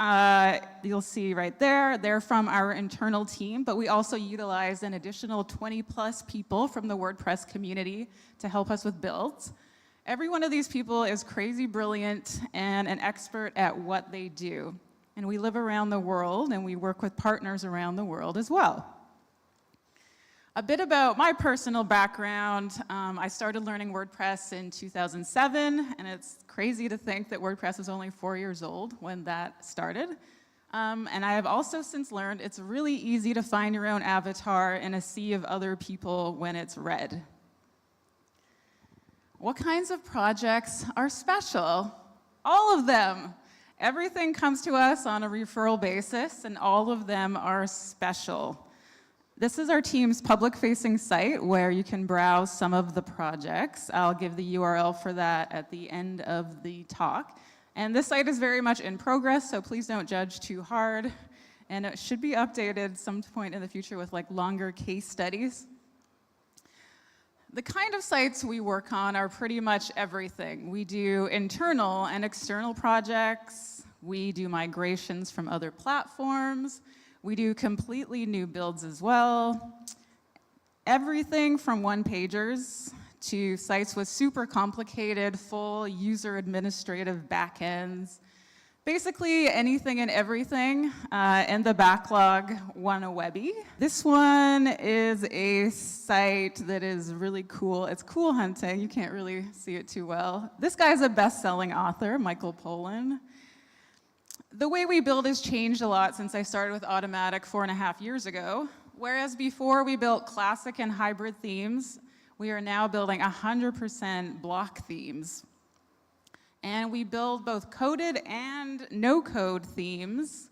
you'll see right there, they're from our internal team, but we also utilize an additional 20+ people from the WordPress community to help us with builds. Every one of these people is crazy brilliant and an expert at what they do. And we live around the world, and we work with partners around the world as well. A bit about my personal background. I started learning WordPress in 2007, and it's crazy to think that WordPress was only 4 years old when that started. And I have also since learned it's really easy to find your own avatar in a sea of other people when it's red. What kinds of projects are special? All of them. Everything comes to us on a referral basis, and all of them are special. This is our team's public-facing site where you can browse some of the projects. I'll give the URL for that at the end of the talk. And this site is very much in progress, so please don't judge too hard. And it should be updated some point in the future with like longer case studies. The kind of sites we work on are pretty much everything. We do internal and external projects. We do migrations from other platforms. We do completely new builds as well. Everything from one-pagers to sites with super complicated, full user administrative backends. Basically anything and everything in the backlog wanna webby. This one is a site that is really cool. It's cool hunting. You can't really see it too well. This guy's a best-selling author, Michael Pollan. The way we build has changed a lot since I started with Automatic 4.5 years ago. Whereas before we built classic and hybrid themes, we are now building 100% block themes. And we build both coded and no-code themes.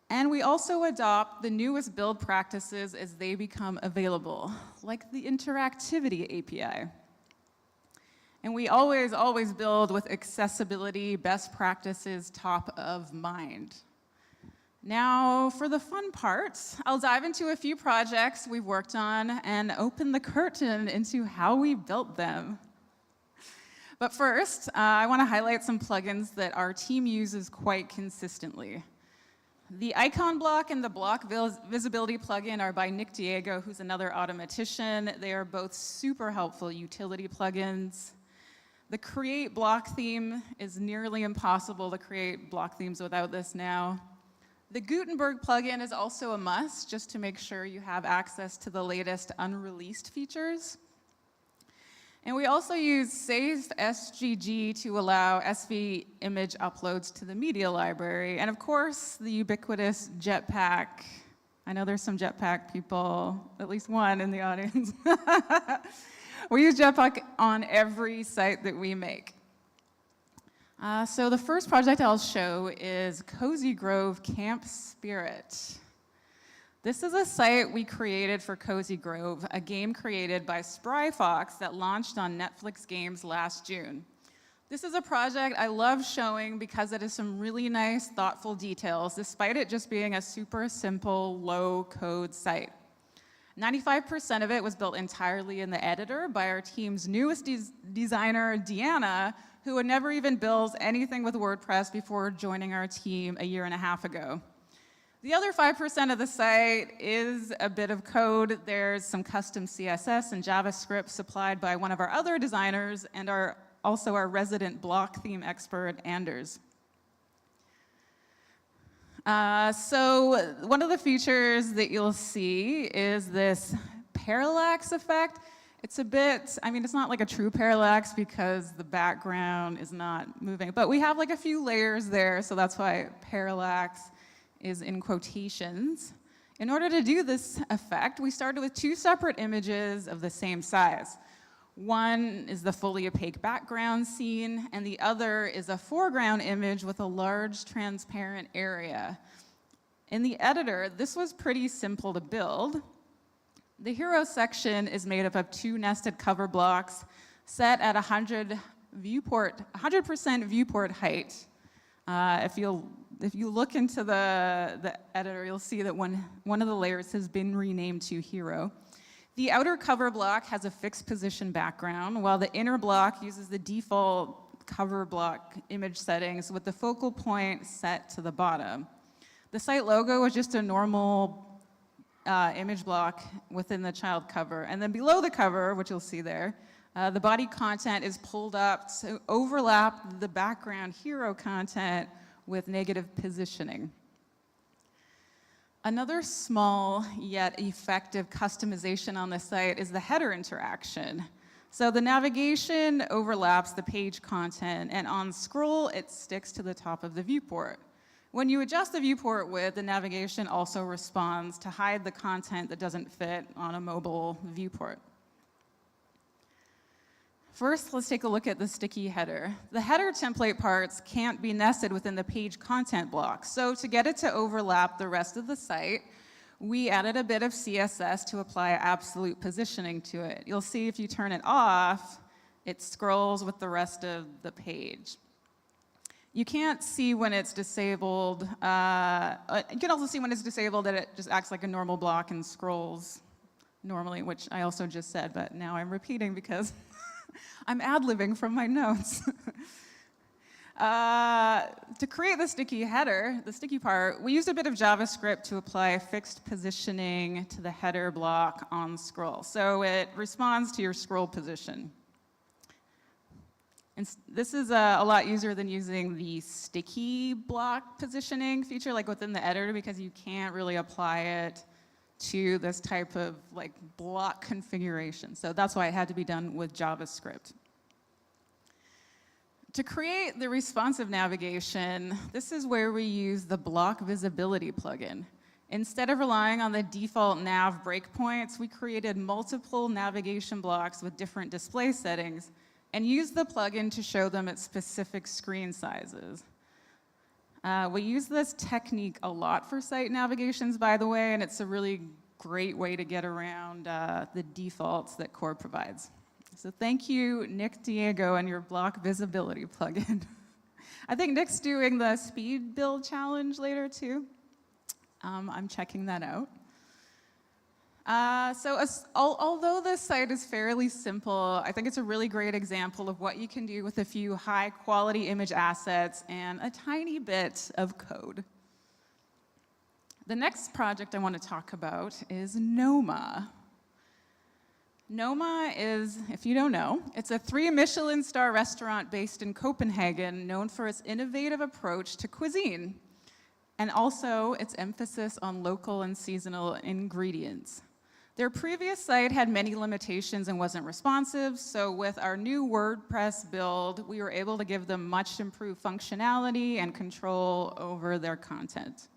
And we also adopt the newest build practices as they become available, like the interactivity API. And we always build with accessibility, best practices top of mind. Now, for the fun parts, I'll dive into a few projects we've worked on and open the curtain into how we built them. But first, I want to highlight some plugins that our team uses quite consistently. The icon block and the block visibility plugin are by Nick Diego, who's another automatician. They are both super helpful utility plugins. The create block theme is nearly impossible to create block themes without this now. The Gutenberg plugin is also a must, just to make sure you have access to the latest unreleased features. And we also use Save SGG to allow SV image uploads to the media library. And of course, the ubiquitous Jetpack. I know there's some Jetpack people, at least one in the audience. We use Jetpack on every site that we make. So the first project I'll show is Cozy Grove Camp Spirit. This is a site we created for Cozy Grove, a game created by Spry Fox that launched on Netflix Games last June. This is a project I love showing because it has some really nice, thoughtful details, despite it just being a super simple, low-code site. 95% of it was built entirely in the editor by our team's newest designer, Deanna, who had never even built anything with WordPress before joining our team a year and a half ago. The other 5% of the site is a bit of code. There's some custom CSS and JavaScript supplied by one of our other designers and also our resident block theme expert, Anders. So one of the features that you'll see is this parallax effect. It's a bit, I mean, it's not like a true parallax because the background is not moving, but we have like a few layers there, so that's why parallax is in quotations. In order to do this effect, we started with two separate images of the same size. One is the fully opaque background scene, and the other is a foreground image with a large transparent area. In the editor, this was pretty simple to build. The hero section is made up of two nested cover blocks set at 100% viewport height. If you look into the editor, you'll see that one of the layers has been renamed to hero. The outer cover block has a fixed position background, while the inner block uses the default cover block image settings with the focal point set to the bottom. The site logo is just a normal image block within the child cover. And then below the cover, which you'll see there, the body content is pulled up to overlap the background hero content with negative positioning. Another small yet effective customization on the site is the header interaction. So the navigation overlaps the page content, and on scroll, it sticks to the top of the viewport. When you adjust the viewport width, the navigation also responds to hide the content that doesn't fit on a mobile viewport. First, let's take a look at the sticky header. The header template parts can't be nested within the page content block. So to get it to overlap the rest of the site, we added a bit of CSS to apply absolute positioning to it. You'll see if you turn it off, it scrolls with the rest of the page. You can't see when it's disabled. You can also see when it's disabled that it just acts like a normal block and scrolls normally, which I also just said, but now I'm repeating because I'm ad-libbing from my notes. To create the sticky header, the sticky part, we used a bit of JavaScript to apply fixed positioning to the header block on scroll. So it responds to your scroll position. And this is a lot easier than using the sticky block positioning feature like within the editor because you can't really apply it to this type of like block configuration. So that's why it had to be done with JavaScript. To create the responsive navigation, this is where we use the block visibility plugin. Instead of relying on the default nav breakpoints, we created multiple navigation blocks with different display settings and used the plugin to show them at specific screen sizes. We use this technique a lot for site navigations, by the way, and it's a really great way to get around the defaults that Core provides. So thank you, Nick Diego, and your block visibility plugin. I think Nick's doing the speed build challenge later, too. I'm checking that out. Although this site is fairly simple, I think it's a really great example of what you can do with a few high-quality image assets and a tiny bit of code. The next project I want to talk about is Noma. Noma is, if you don't know, it's a 3 Michelin star restaurant based in Copenhagen known for its innovative approach to cuisine. and also its emphasis on local and seasonal ingredients. Their previous site had many limitations and wasn't responsive, so with our new WordPress build, we were able to give them much improved functionality and control over their content.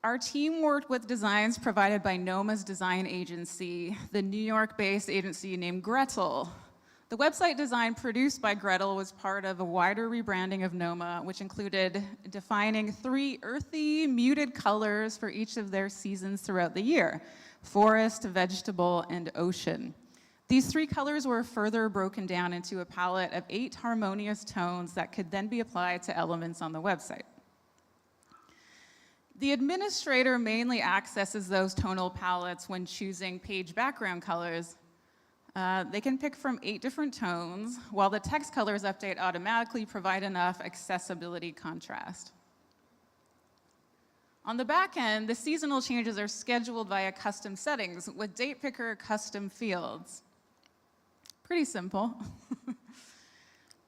Our team worked with designs provided by Noma's design agency, the New York-based agency named Gretel. The website design produced by Gretel was part of a wider rebranding of Noma, which included defining 3 earthy, muted colors for each of their seasons throughout the year: forest, vegetable, and ocean. These 3 colors were further broken down into a palette of 8 harmonious tones that could then be applied to elements on the website. The administrator mainly accesses those tonal palettes when choosing page background colors. They can pick from 8 different tones, while the text colors update automatically provide enough accessibility contrast. On the back end, the seasonal changes are scheduled via custom settings with date picker custom fields. Pretty simple.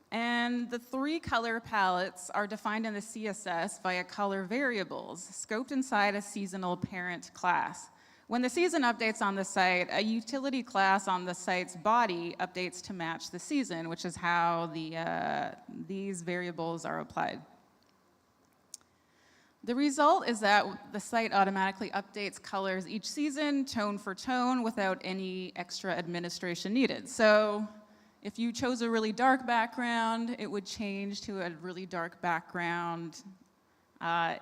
And the 3 color palettes are defined in the CSS via color variables, scoped inside a seasonal parent class. When the season updates on the site, a utility class on the site's body updates to match the season, which is how these variables are applied. The result is that the site automatically updates colors each season, tone for tone, without any extra administration needed. So if you chose a really dark background, it would change to a really dark background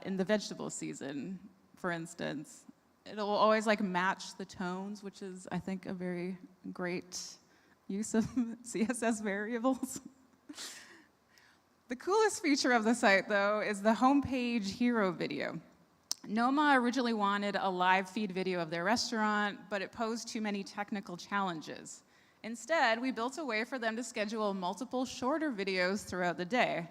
in the vegetable season, for instance. It'll always like match the tones, which is, I think, a very great use of CSS variables. The coolest feature of the site, though, is the homepage hero video. Noma originally wanted a live feed video of their restaurant, but it posed too many technical challenges. Instead, we built a way for them to schedule multiple shorter videos throughout the day.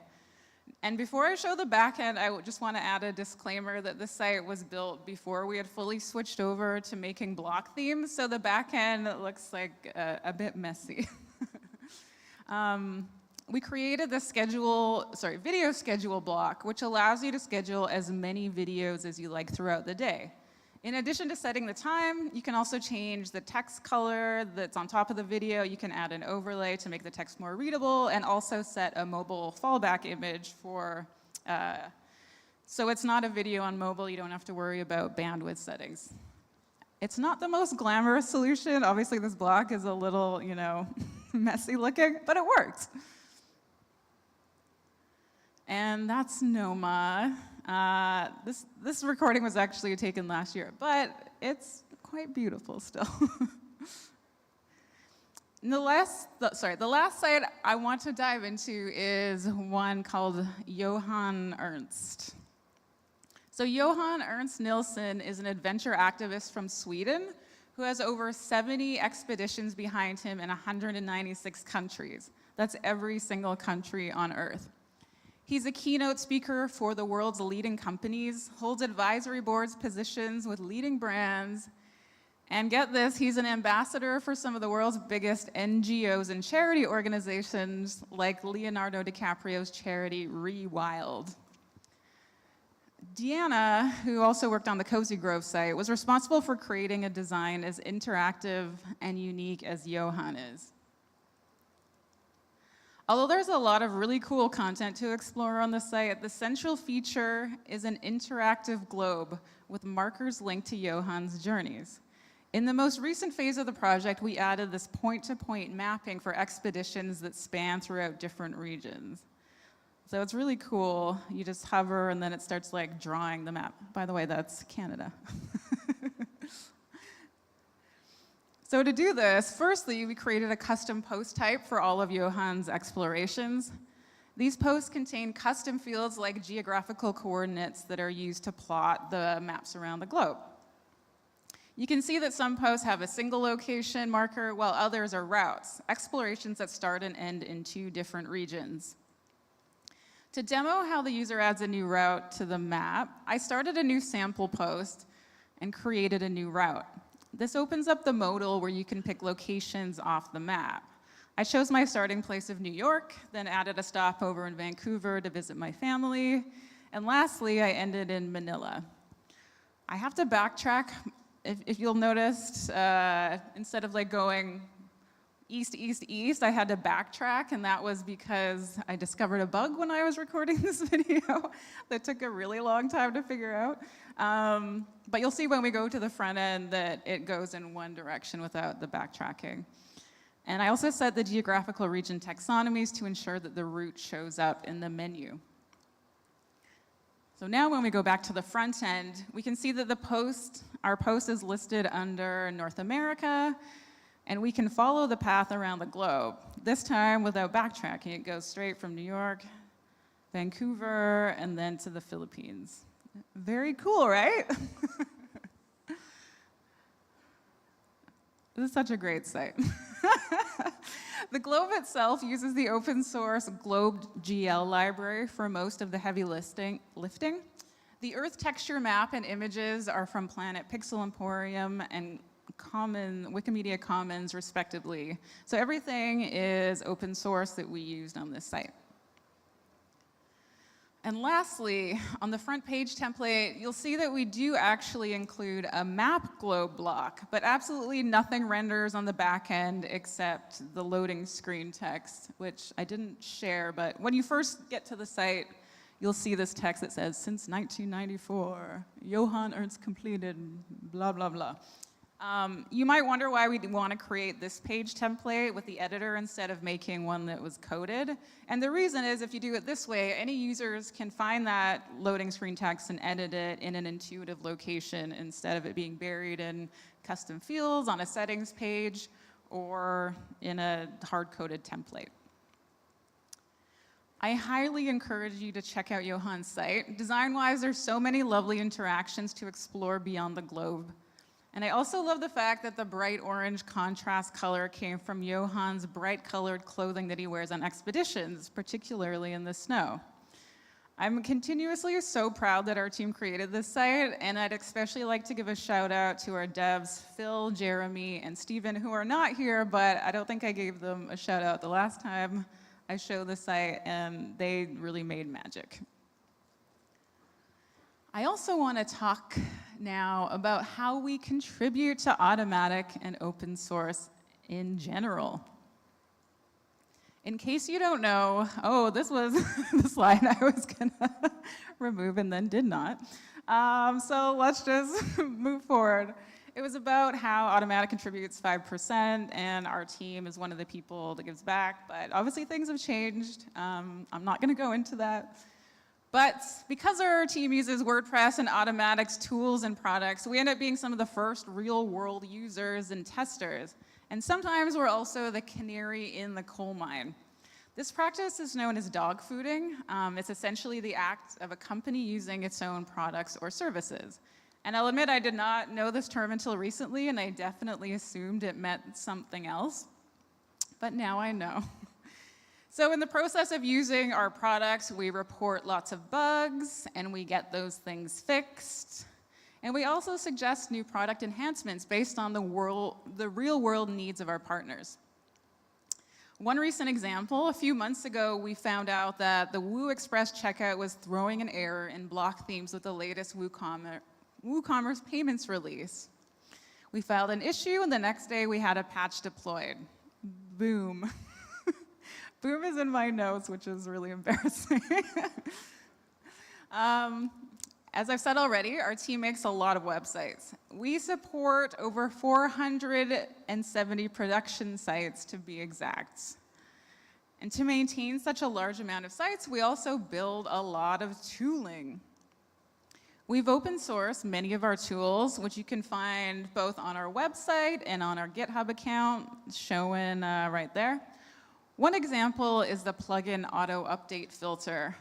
And before I show the back end, I just want to add a disclaimer that the site was built before we had fully switched over to making block themes, so the back end looks like a bit messy. We created the video schedule block, which allows you to schedule as many videos as you like throughout the day. In addition to setting the time, you can also change the text color that's on top of the video. You can add an overlay to make the text more readable, and also set a mobile fallback image for, so it's not a video on mobile. You don't have to worry about bandwidth settings. It's not the most glamorous solution. Obviously, this block is a little, messy looking, but it works. And that's Noma. This recording was actually taken last year, but it's quite beautiful still. The last site I want to dive into is one called Johan Ernst. So Johan Ernst Nilsson is an adventure activist from Sweden who has over 70 expeditions behind him in 196 countries. That's every single country on Earth. He's a keynote speaker for the world's leading companies, holds advisory boards positions with leading brands, and get this, he's an ambassador for some of the world's biggest NGOs and charity organizations, like Leonardo DiCaprio's charity Rewild. Deanna, who also worked on the Cozy Grove site, was responsible for creating a design as interactive and unique as Johan is. Although there's a lot of really cool content to explore on the site, the central feature is an interactive globe with markers linked to Johan's journeys. In the most recent phase of the project, we added this point-to-point mapping for expeditions that span throughout different regions. So it's really cool. You just hover and then it starts like drawing the map. By the way, that's Canada. So to do this, firstly, we created a custom post type for all of Johan's explorations. These posts contain custom fields like geographical coordinates that are used to plot the maps around the globe. You can see that some posts have a single location marker, while others are routes, explorations that start and end in 2 different regions. To demo how the user adds a new route to the map, I started a new sample post and created a new route. This opens up the modal where you can pick locations off the map. I chose my starting place of New York, then added a stopover in Vancouver to visit my family, and lastly, I ended in Manila. I have to backtrack, if you'll notice, instead of like going east, east, east, I had to backtrack, and that was because I discovered a bug when I was recording this video that took a really long time to figure out. But you'll see when we go to the front end that it goes in one direction without the backtracking. And I also set the geographical region taxonomies to ensure that the route shows up in the menu. So now when we go back to the front end, we can see that our post is listed under North America, and we can follow the path around the globe. This time without backtracking, it goes straight from New York, Vancouver, and then to the Philippines. Very cool, right? This is such a great site. The globe itself uses the open source Globe GL library for most of the heavy lifting. The Earth texture map and images are from Planet Pixel Emporium and Wikimedia Commons, respectively. So everything is open source that we used on this site. And lastly, on the front page template, you'll see that we do actually include a map globe block, but absolutely nothing renders on the back end except the loading screen text, which I didn't share, but when you first get to the site, you'll see this text that says, since 1994, Johan Ernst completed, blah, blah, blah. You might wonder why we want to create this page template with the editor instead of making one that was coded. And the reason is if you do it this way, any users can find that loading screen text and edit it in an intuitive location instead of it being buried in custom fields on a settings page or in a hard-coded template. I highly encourage you to check out Johan's site. Design-wise, there's so many lovely interactions to explore beyond the globe. And I also love the fact that the bright orange contrast color came from Johan's bright colored clothing that he wears on expeditions, particularly in the snow. I'm continuously so proud that our team created this site, and I'd especially like to give a shout out to our devs, Phil, Jeremy, and Steven, who are not here, but I don't think I gave them a shout out the last time I showed the site, and they really made magic. I also want to talk now about how we contribute to Automatic and open source in general. In case you don't know, this was the slide I was gonna remove and then did not. So let's just move forward. It was about how Automatic contributes 5%, and our team is one of the people that gives back, but obviously things have changed. I'm not gonna go into that. But because our team uses WordPress and Automatic's tools and products, we end up being some of the first real-world users and testers. And sometimes we're also the canary in the coal mine. This practice is known as dog fooding. It's essentially the act of a company using its own products or services. And I'll admit I did not know this term until recently, and I definitely assumed it meant something else. But now I know. So in the process of using our products, we report lots of bugs, and we get those things fixed. And we also suggest new product enhancements based on the real-world needs of our partners. One recent example, a few months ago, we found out that the WooExpress checkout was throwing an error in block themes with the latest WooCommerce payments release. We filed an issue, and the next day we had a patch deployed. Boom. Boom is in my notes, which is really embarrassing. As I've said already, our team makes a lot of websites. We support over 470 production sites, to be exact. And to maintain such a large amount of sites, we also build a lot of tooling. We've open sourced many of our tools, which you can find both on our website and on our GitHub account, showing right there. One example is the plugin Auto Update Filter.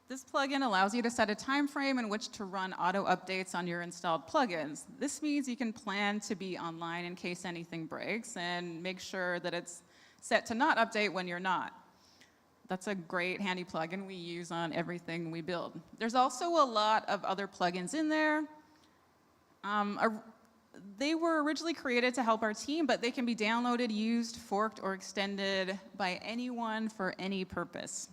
This plugin allows you to set a time frame in which to run auto updates on your installed plugins. This means you can plan to be online in case anything breaks and make sure that it's set to not update when you're not. That's a great handy plugin we use on everything we build. There's also a lot of other plugins in there. they were originally created to help our team, but they can be downloaded, used, forked, or extended by anyone for any purpose.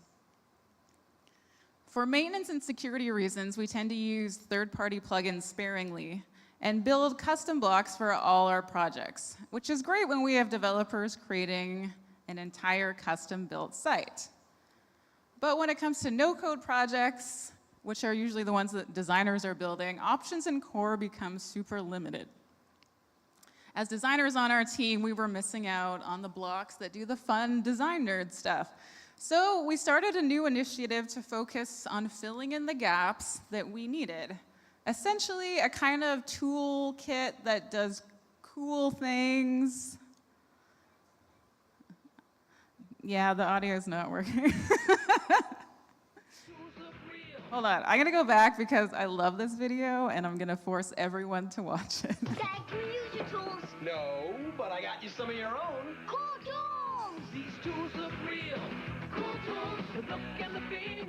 For maintenance and security reasons, we tend to use third-party plugins sparingly and build custom blocks for all our projects, which is great when we have developers creating an entire custom-built site. But when it comes to no-code projects, which are usually the ones that designers are building, options in core become super limited. As designers on our team, we were missing out on the blocks that do the fun design nerd stuff. So we started a new initiative to focus on filling in the gaps that we needed. Essentially, a kind of toolkit that does cool things. Yeah, the audio is not working. Hold on, I'm gonna go back because I love this video and I'm gonna force everyone to watch it. Dad, can you use your tools? No, but I got you some of your own. Cool tools! These tools look real. Cool tools. The look and the feel.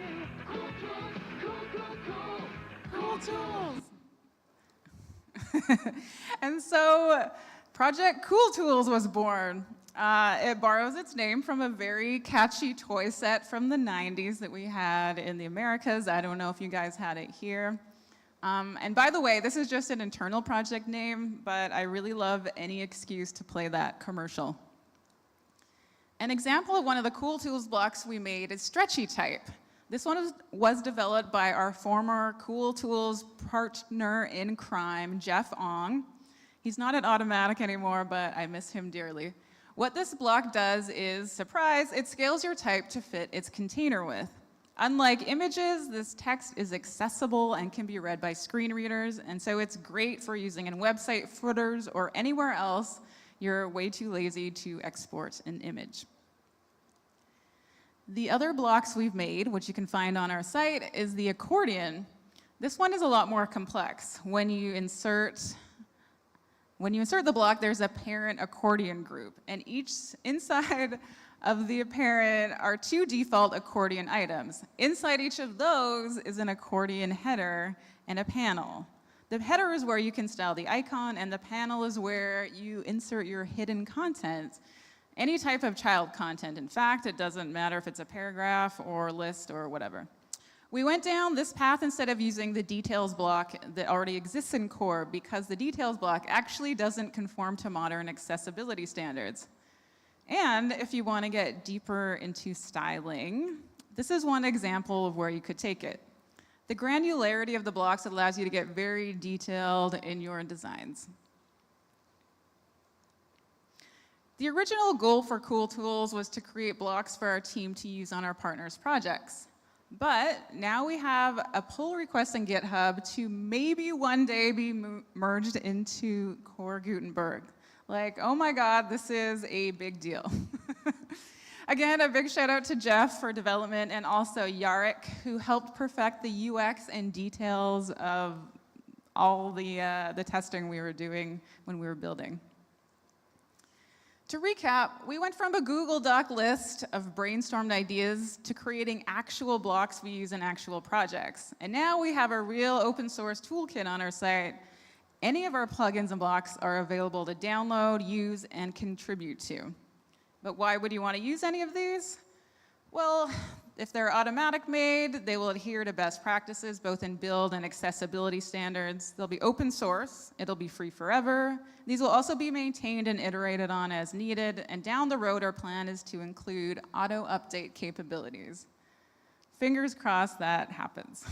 Cool tools. Cool tools. Cool tools. And so Project Cool Tools was born. It borrows its name from a very catchy toy set from the 90s that we had in the Americas. I don't know if you guys had it here. And by the way, this is just an internal project name, but I really love any excuse to play that commercial. An example of one of the Cool Tools blocks we made is Stretchy Type. This one was developed by our former Cool Tools partner in crime, Jeff Ong. He's not at Automatic anymore, but I miss him dearly. What this block does is, surprise, it scales your type to fit its container width. Unlike images, this text is accessible and can be read by screen readers, and so it's great for using in website footers or anywhere else you're way too lazy to export an image. The other blocks we've made, which you can find on our site, is the accordion. This one is a lot more complex. When you insert the block, there's a parent accordion group, and inside of the parent are two default accordion items. Inside each of those is an accordion header and a panel. The header is where you can style the icon, and the panel is where you insert your hidden content. Any type of child content, in fact, it doesn't matter if it's a paragraph or list or whatever. We went down this path instead of using the details block that already exists in core because the details block actually doesn't conform to modern accessibility standards. And if you want to get deeper into styling, this is one example of where you could take it. The granularity of the blocks allows you to get very detailed in your designs. The original goal for Cool Tools was to create blocks for our team to use on our partners' projects. But now we have a pull request in GitHub to maybe one day be merged into Core Gutenberg. Like, oh my God, this is a big deal. Again, a big shout out to Jeff for development and also Yarek, who helped perfect the UX and details of all the testing we were doing when we were building. To recap, we went from a Google Doc list of brainstormed ideas to creating actual blocks we use in actual projects. And now we have a real open source toolkit on our site. Any of our plugins and blocks are available to download, use, and contribute to. But why would you want to use any of these? Well, if they're automatic made, they will adhere to best practices, both in build and accessibility standards. They'll be open source. It'll be free forever. These will also be maintained and iterated on as needed. And down the road, our plan is to include auto-update capabilities. Fingers crossed that happens.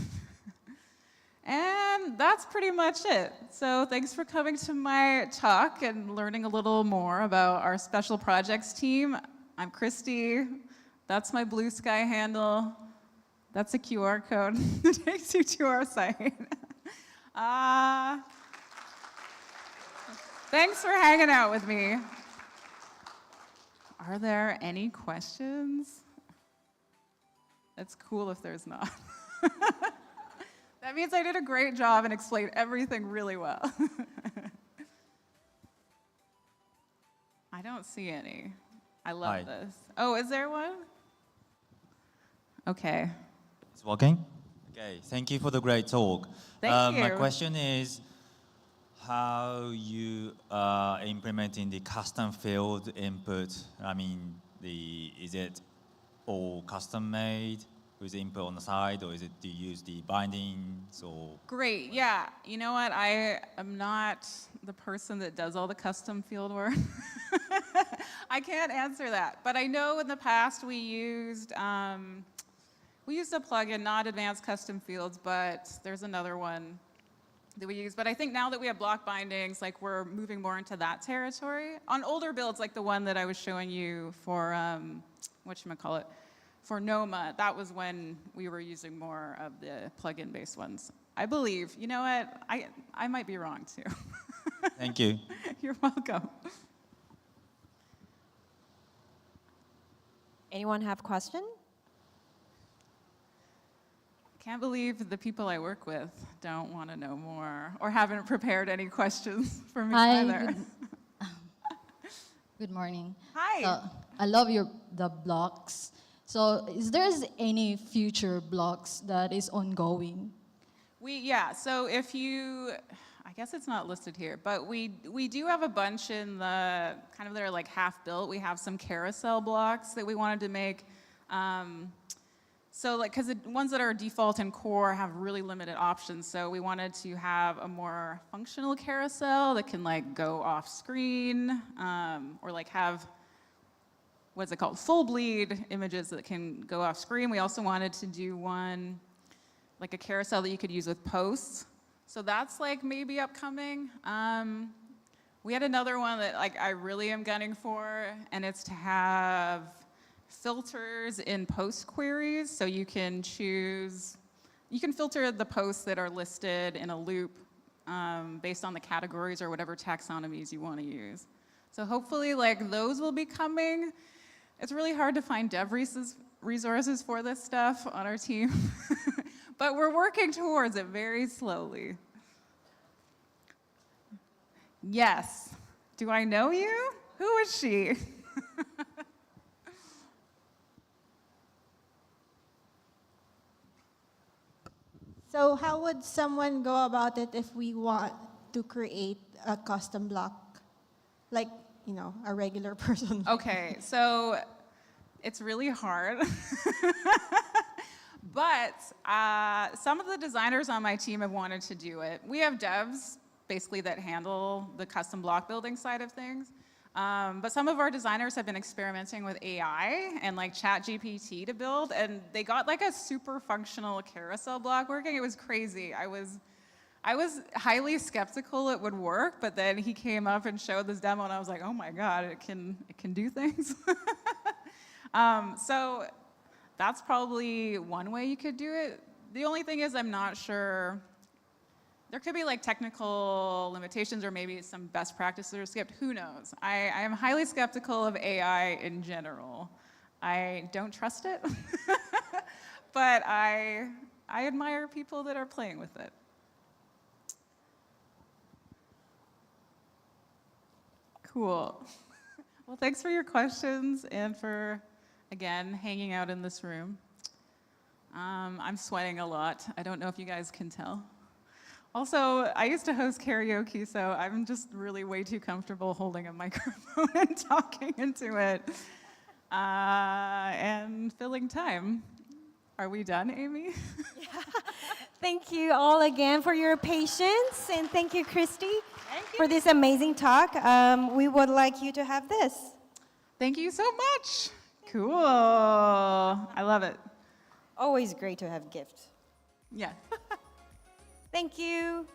And that's pretty much it. So thanks for coming to my talk and learning a little more about our special projects team. I'm Christy. That's my Blue Sky handle. That's a QR code that takes you to our site. Thanks for hanging out with me. Are there any questions? It's cool if there's not. That means I did a great job and explained everything really well. I don't see any. I love this. Oh, is there one? Okay. It's working? Okay, thank you for the great talk. Thank you. My question is, how you implementing the custom field input. I mean, is it all custom made with input on the side, or is it do you use the bindings or? Great, yeah. You know what? I am not the person that does all the custom field work. I can't answer that. But I know in the past we used a plugin, not advanced custom fields, but there's another one that we use. But I think now that we have block bindings, like we're moving more into that territory. On older builds, like the one that I was showing you for, whatchamacallit, for Noma, that was when we were using more of the plugin-based ones. I believe. You know what? I might be wrong, too. Thank you. You're welcome. Anyone have question? Can't believe the people I work with don't want to know more or haven't prepared any questions for me either. Good morning. Hi. So, I love the blocks. So is there any future blocks that is ongoing? So if you, I guess it's not listed here, but we do have a bunch in the kind of that are like half built. We have some carousel blocks that we wanted to make. So like, because the ones that are default and core have really limited options, so we wanted to have a more functional carousel that can like go off screen, or like have, what's it called, full bleed images that can go off screen. We also wanted to do one, like a carousel that you could use with posts. So that's like maybe upcoming. We had another one that like I really am gunning for, and it's to have filters in post queries, so you can filter the posts that are listed in a loop based on the categories or whatever taxonomies you want to use. So hopefully like those will be coming. It's really hard to find dev resources for this stuff on our team, but we're working towards it very slowly. Yes. Do I know you? Who is she? So how would someone go about it if we want to create a custom block? Like, you know, a regular person. Okay, so it's really hard. But some of the designers on my team have wanted to do it. We have devs, basically, that handle the custom block building side of things. But some of our designers have been experimenting with AI and like ChatGPT to build, and they got like a super functional carousel block working. It was crazy. I was highly skeptical it would work, but then he came up and showed this demo, and I was like, oh my God, it can do things. So that's probably one way you could do it. The only thing is I'm not sure. There could be like technical limitations or maybe some best practices are skipped. Who knows? I am highly skeptical of AI in general. I don't trust it, but I admire people that are playing with it. Cool. Well, thanks for your questions and for, again, hanging out in this room. I'm sweating a lot. I don't know if you guys can tell. Also, I used to host karaoke, so I'm just really way too comfortable holding a microphone and talking into it and filling time. Are we done, Amy? Thank you all again for your patience, and thank you, Christy, for this amazing talk. We would like you to have this. Thank you so much. Cool. I love it. Always great to have gifts. Yeah. Thank you.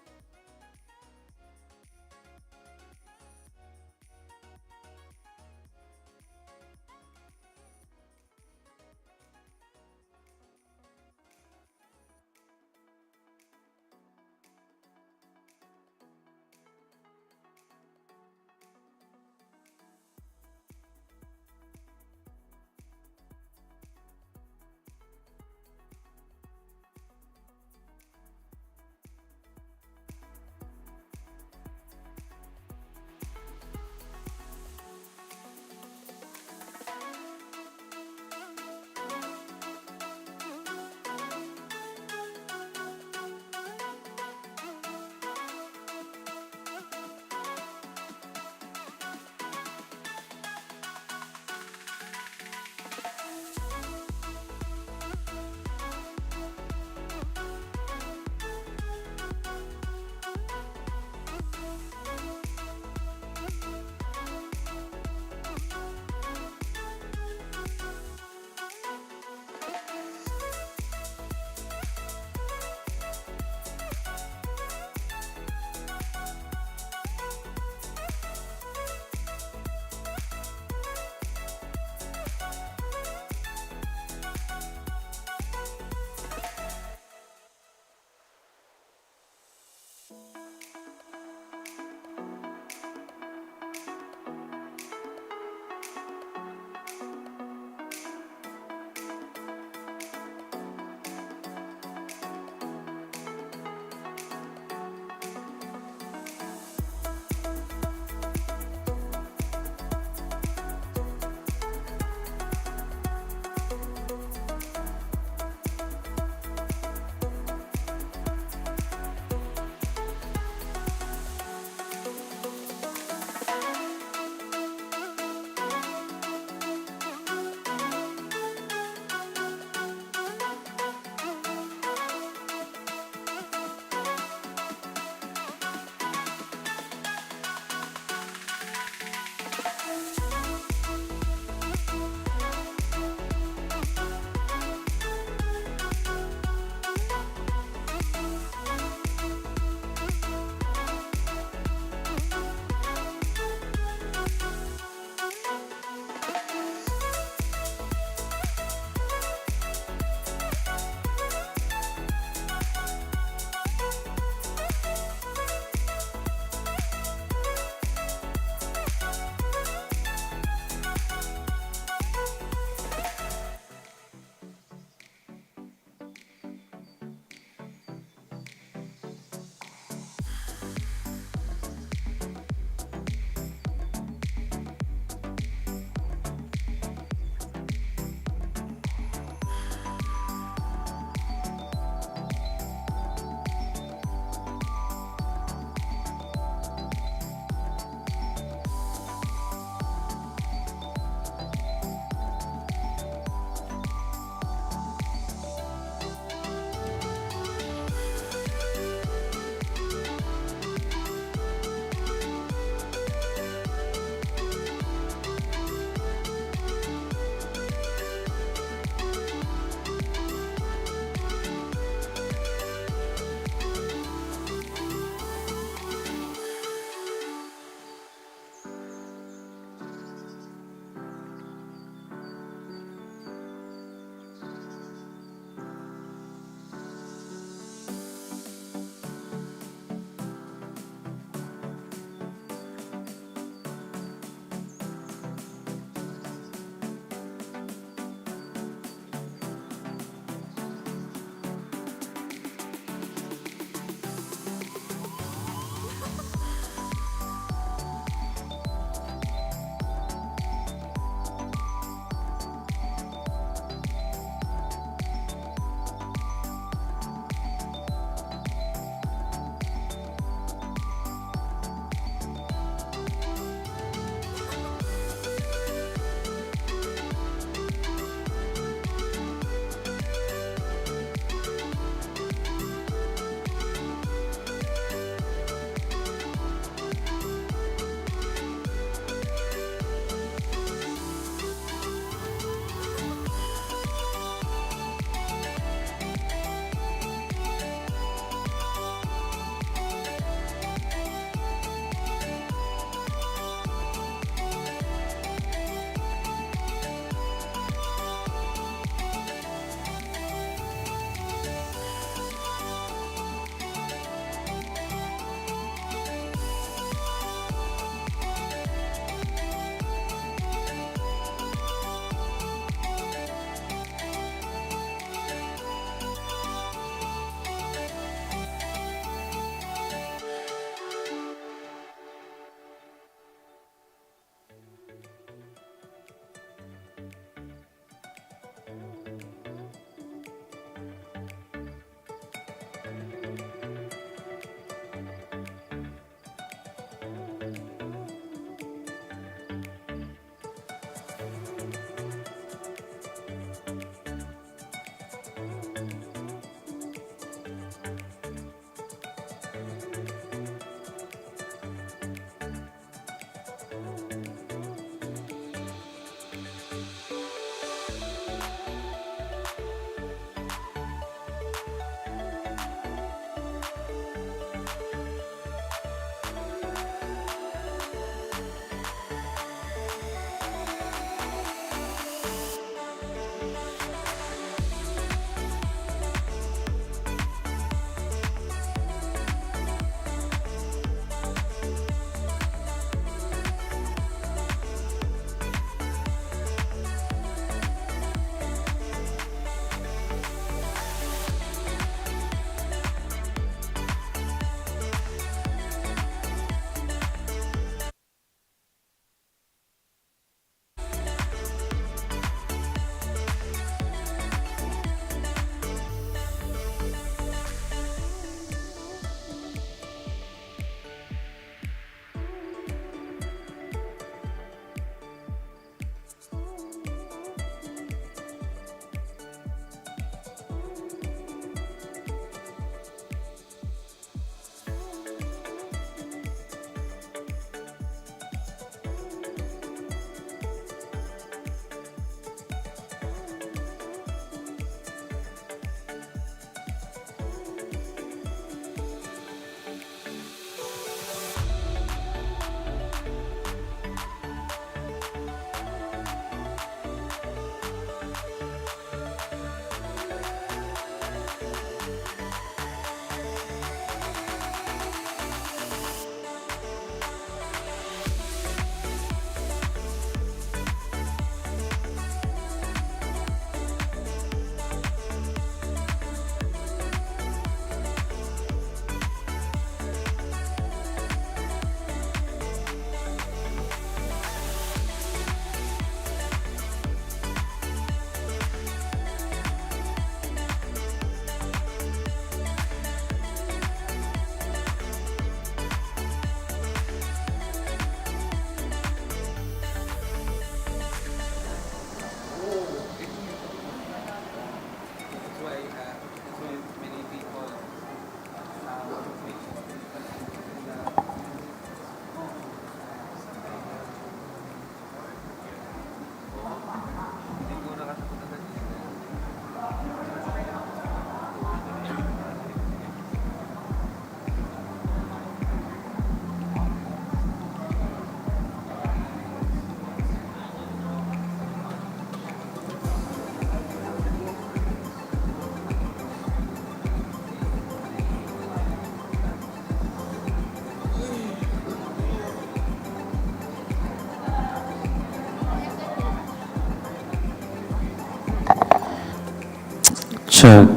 Sure.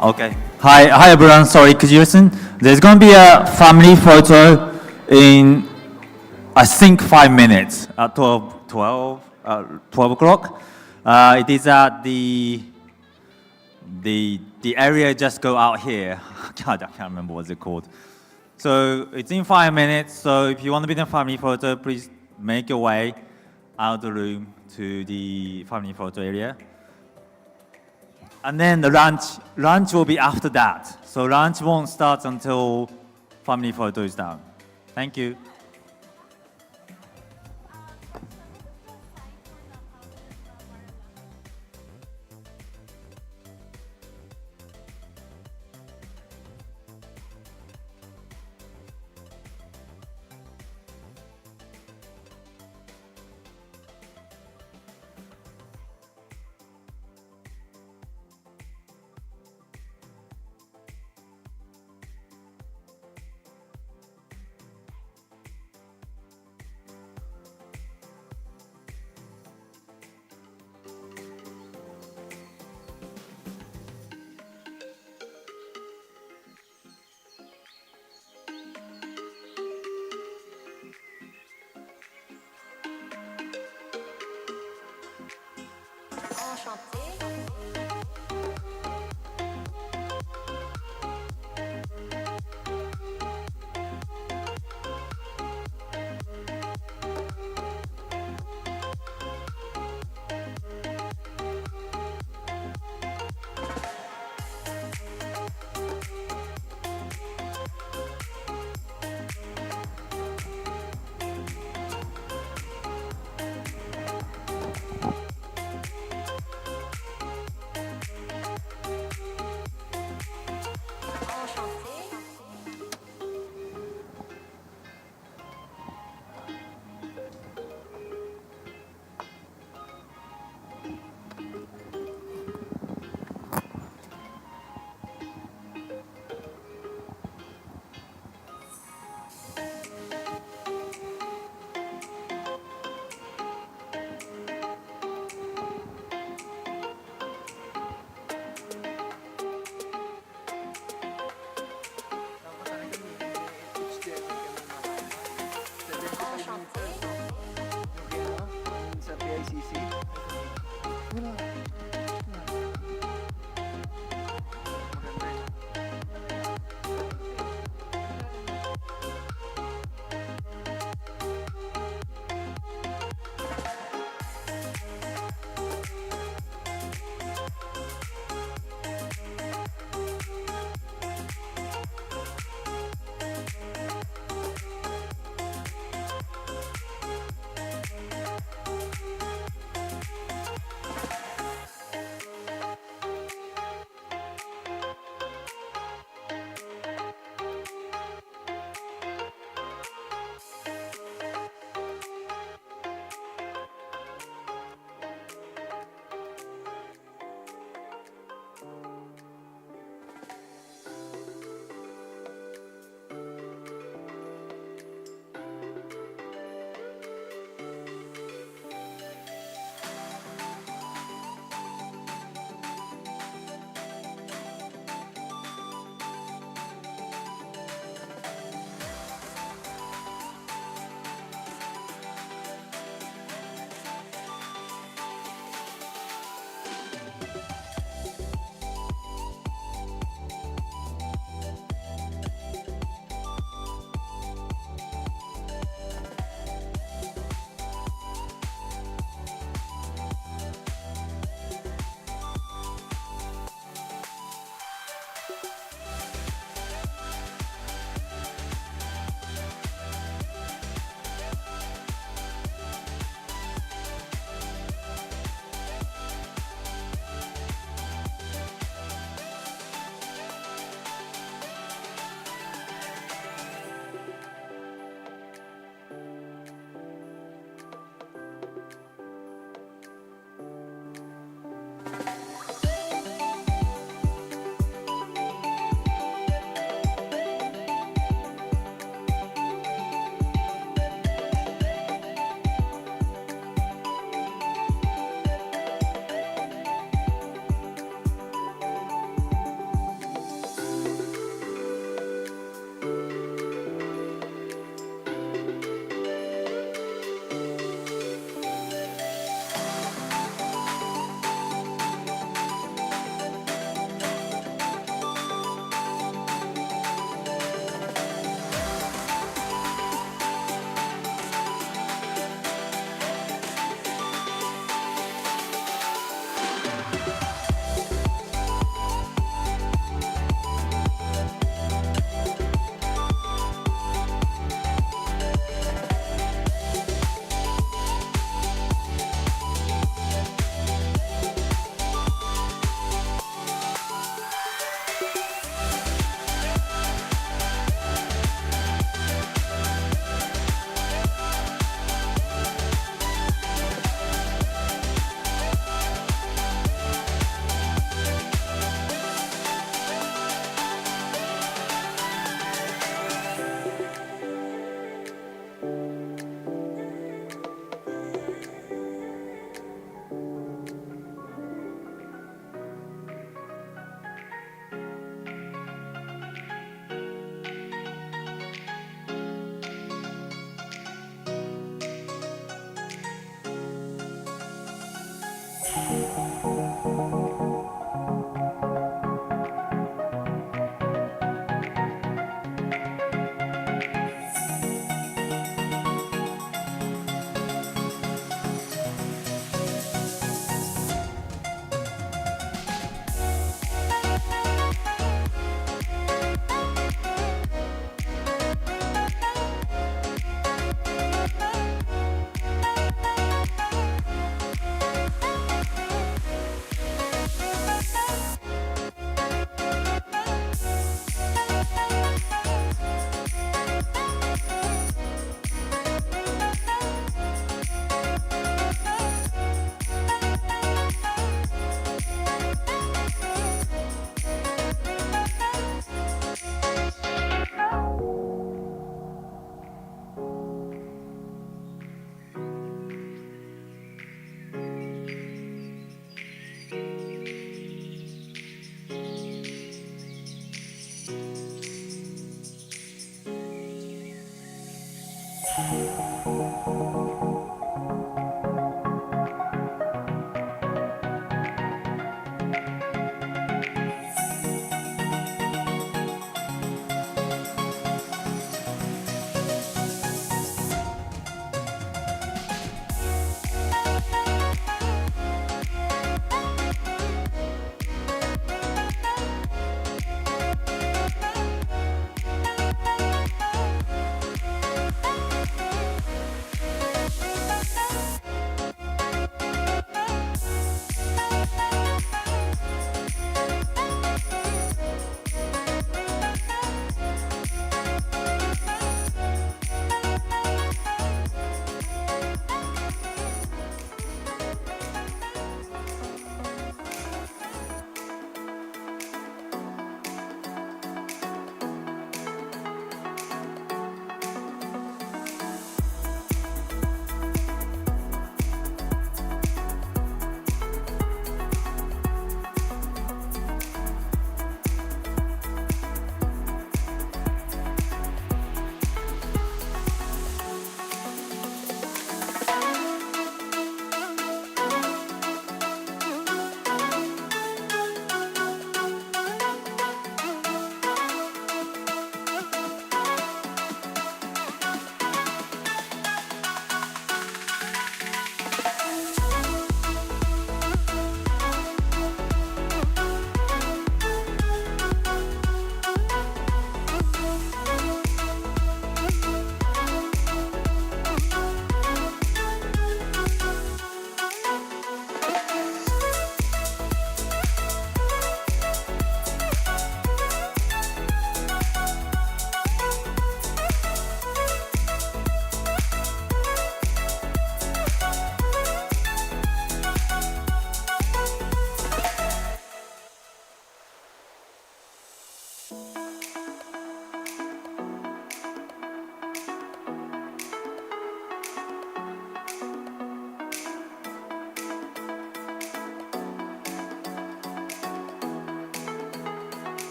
Okay. Hi everyone. Sorry, could you listen? There's going to be a family photo in, I think, 5 minutes at 12 o'clock. It is at the area just go out here. God, I can't remember what's it called. So it's in 5 minutes. So if you want to be in a family photo, please make your way out of the room to the family photo area. And then the lunch will be after that. So lunch won't start until family photo is done. Thank you.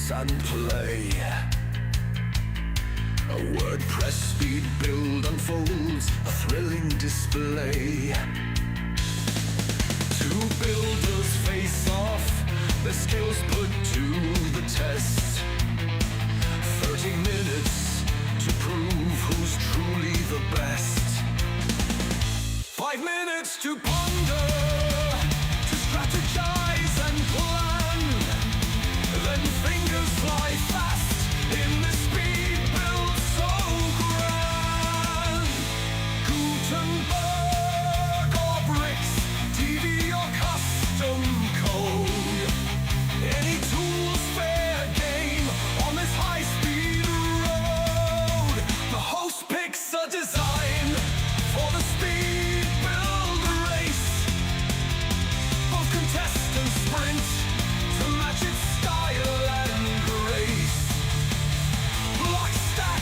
dance and play. A WordPress speed build unfolds, a thrilling display. Two builders face off, their skills put to the test. 30 minutes to prove who's truly the best. 5 minutes to ponder, to strategize and plan. Then fingers fly fast in the speed build so grand. Gutenberg or bricks, TV or custom code. Any tool's fair game on this high-speed road. The host picks a design for the speed build race. Both contestants sprint to match its style and grace. Block stack.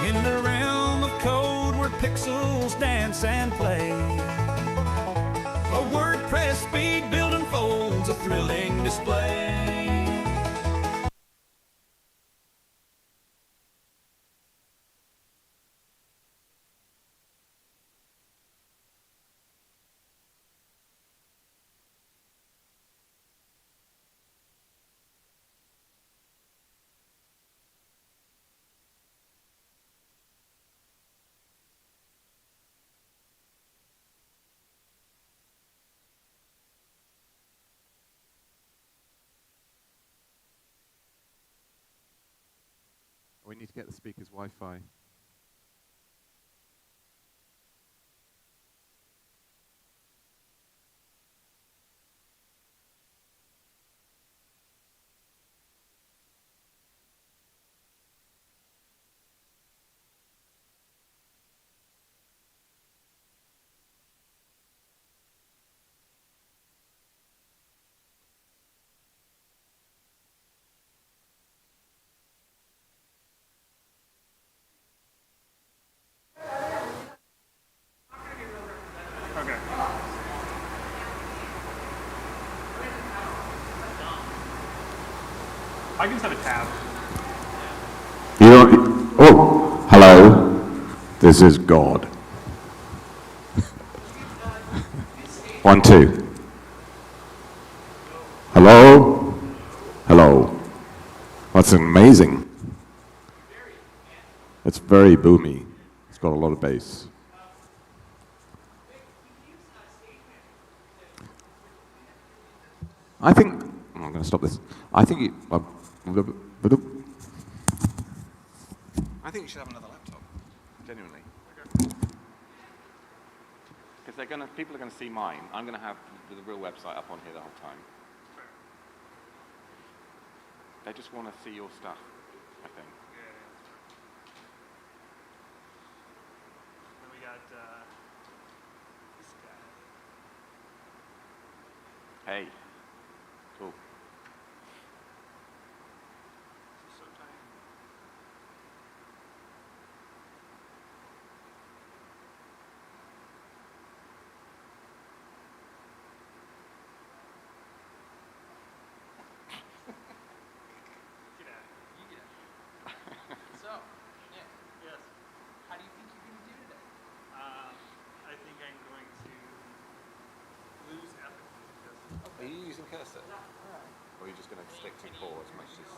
In the realm of code where pixels dance and play, a WordPress speed build unfolds, a thrilling display. We need to get the speaker's Wi-Fi. Okay. I can set a tab. You don't, oh, hello. This is God. 1, 2. Hello? Hello. That's amazing. It's very boomy. It's got a lot of bass. I think, I'm going to stop this. I think you should have another laptop, genuinely. Because people are going to see mine. I'm going to have the real website up on here the whole time. They just want to see your stuff, I think. Then we got this guy. Hey, cool. So tiny. Get out. You get out. So, yeah. Yes. How do you think you're going to do today? I think I'm going to lose ethically because. Are you using cursor? Or are you just going to stick to 4 as much as...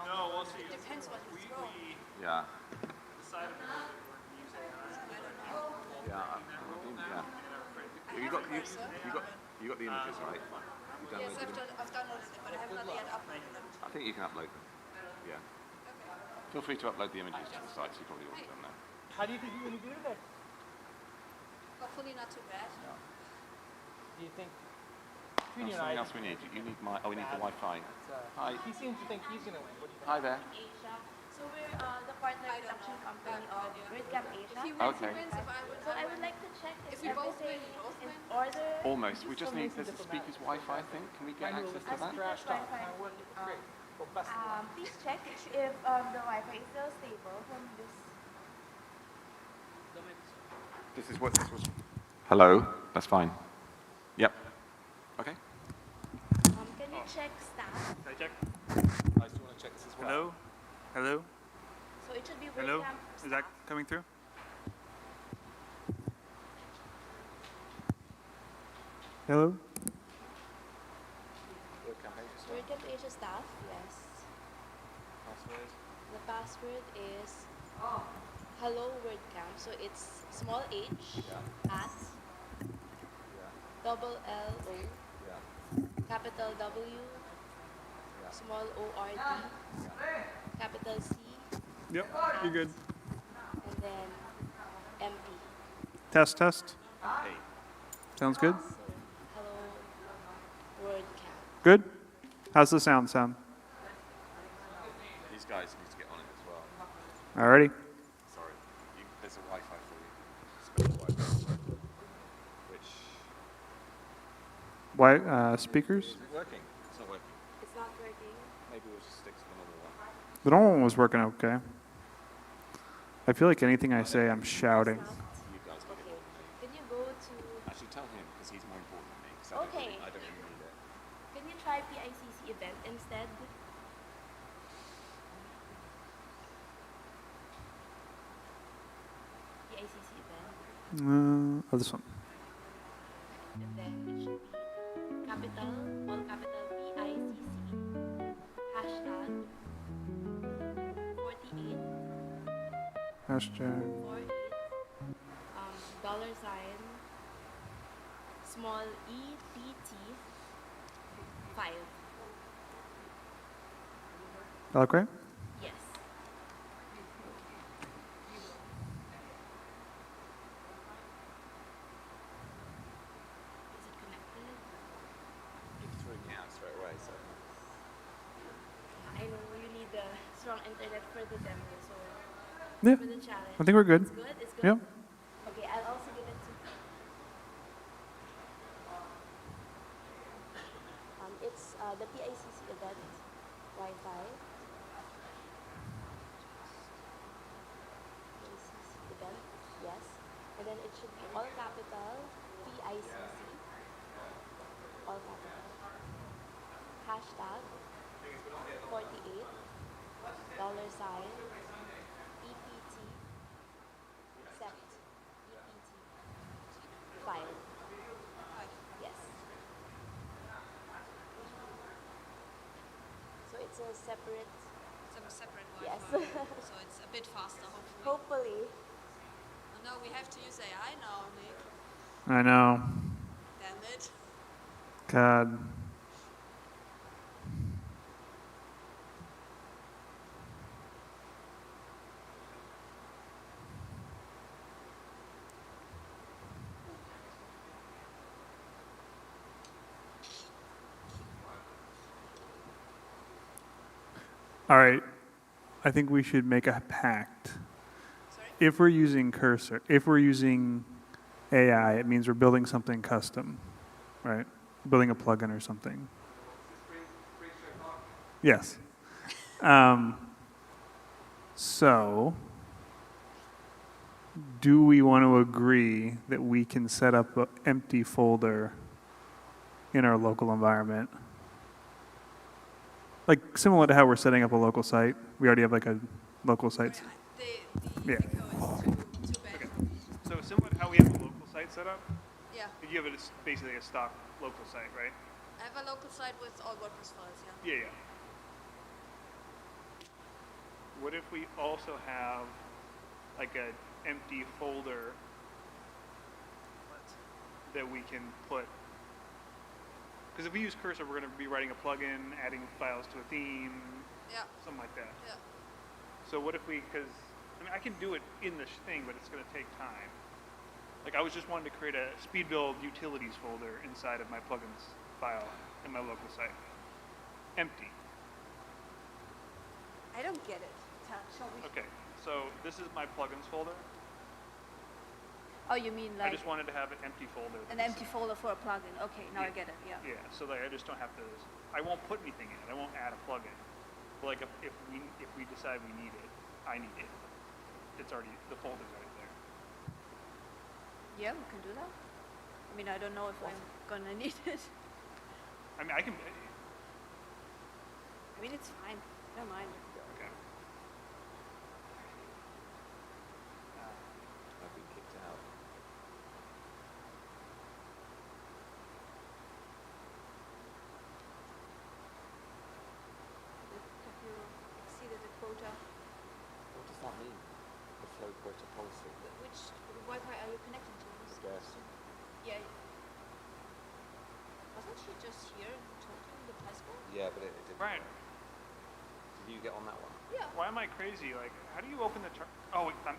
No, we'll see. It depends what he's Yeah. outside of the world that we're using. Yeah. You got the images, right? You Yes, downloaded them? I've downloaded it, but I have not yet uploaded them. I think you can upload them. Yeah. Feel free to upload the images to the site, so you probably already done that. How do you think you're going to do today? Hopefully not too bad. Do you think? There's something else we need. We need the Wi-Fi. Hi. He seems to think he's going to win. What do you think? Hi there. Asia. So we're the partner production company of WordCamp Asia. Okay. So I would like to check if we both everything win, both in win? order. Almost. We just need the speaker's Wi-Fi, I think. Can we get access to that? Great. Well, best of luck. Please check if the Wi-Fi is still stable from this. This is what this was. Hello. That's fine. Yep. Okay. Can you check staff? Can I check? I just want to check this as well. Hello? Hello? So it should be Hello? WordCamp Is that coming through? Hello? WordCamp Asia staff, yes. Password. The password is hello WordCamp. So it's small h at double L O capital W small O R D capital C Yep, you're good. and then MP. Test, test. Okay. Sounds good? So hello WordCamp. Good? How's the sound sound? These guys need to get on it as well. Alrighty. Sorry. There's a Wi-Fi for you. Special Wi-Fi. Which Why, speakers? is it working? It's not working. It's not working. Maybe we'll just stick to the normal one. The normal one was working okay. I feel like anything I say, I'm shouting. You guys can get Okay. on me. Can you go to Actually, tell him because he's more important than me. 'Cause Okay. I don't really need it. can you try PICC event instead? PICC event. Oh, this one. And then it should be capital, all capital PICC, hashtag 48, Hashtag. 48, dollar sign, small EPT, 5. Okay. Yes. Is it connected? You can throw me out straight away. So. I know you need the strong internet for the demo, so Yeah. for the challenge. I think we're good. It's good? It's good? Yep. Okay, I'll also give it to it's the PICC event Wi-Fi. PICC event, yes. And then it should be all capital PICC, all capital. Hashtag 48, dollar sign, EPT, sept, EPT, 5. Yes. So it's a separate. It's a separate one. Yes. So it's a bit faster, hopefully. Hopefully. Oh, no, we have to use AI now, Nick. I know. Damn it. God. All right. I think we should make a pact. If we're using cursor, if we're using AI, it means we're building something custom, right? Building a plugin or something. Yes. So, do we want to agree that we can set up an empty folder in our local environment? Like similar to how we're setting up a local site. We already have like a local site. Yeah. Too bad. So similar to how we have a local site set up, Yeah. you have basically a stock local site, right? I have a local site with all WordPress files, yeah. Yeah, yeah. What if we also have like an empty folder that we can put, because if we use Cursor, we're going to be writing a plugin, adding files to a theme, something like that. Yeah. So what if we, because, I mean, I can do it in the thing, but it's going to take time. Like I was just wanting to create a speed build utilities folder inside of my plugins file in my local site. Empty. I don't get it. Shall we? Okay, so this is my plugins folder. Oh, you mean I like just wanted to have an empty folder. an empty folder for a plugin? Okay, now I get it. Yeah. Yeah, so like I just don't have to, I won't put anything in it. I won't add a plugin. But like if we decide we need it, I need it. It's already, the folder's already there. Yeah, we can do that. I mean, I don't know if I'm gonna need it. I mean, I can, I mean, it's fine. I don't mind. okay. I've been kicked out. Have you exceeded the quota? What does that mean? The flow quota policy? Which Wi-Fi are you connected to? I guess. Yeah. Wasn't she just here and told him the password? Yeah, but it didn't. Brian, Did you get on that one? Yeah. why am I crazy? Like, how do you open the oh, wait, wait.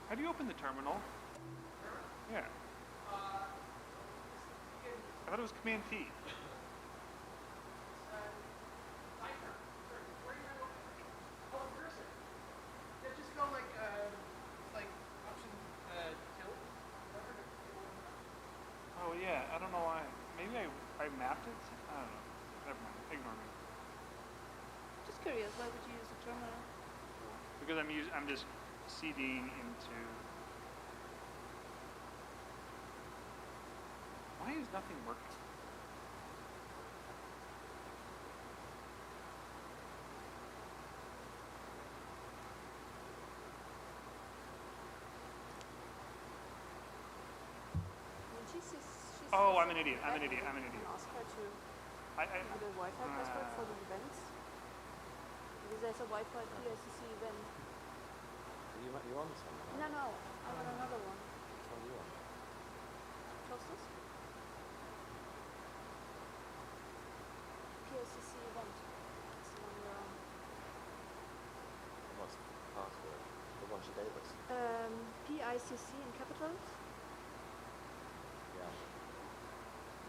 How do you open the terminal? Yeah. I thought it was Command T. Oh yeah, I don't know why. Maybe I mapped it? I don't know. Never mind. Ignore me. Just curious, why would you use a terminal? Because I'm just CDing into. Why is nothing working? When she's Oh, I'm an idiot. I'm an idiot. I'm an idiot. Ask her to I give you the Wi-Fi password for the events. Because there's a Wi-Fi PSCC event. You on this one? No, no, I'm on another one. Which one are you on? Close this. PSCC event. That's the one we're on. And what's the password? The one she gave us? PICC in capitals. Yeah.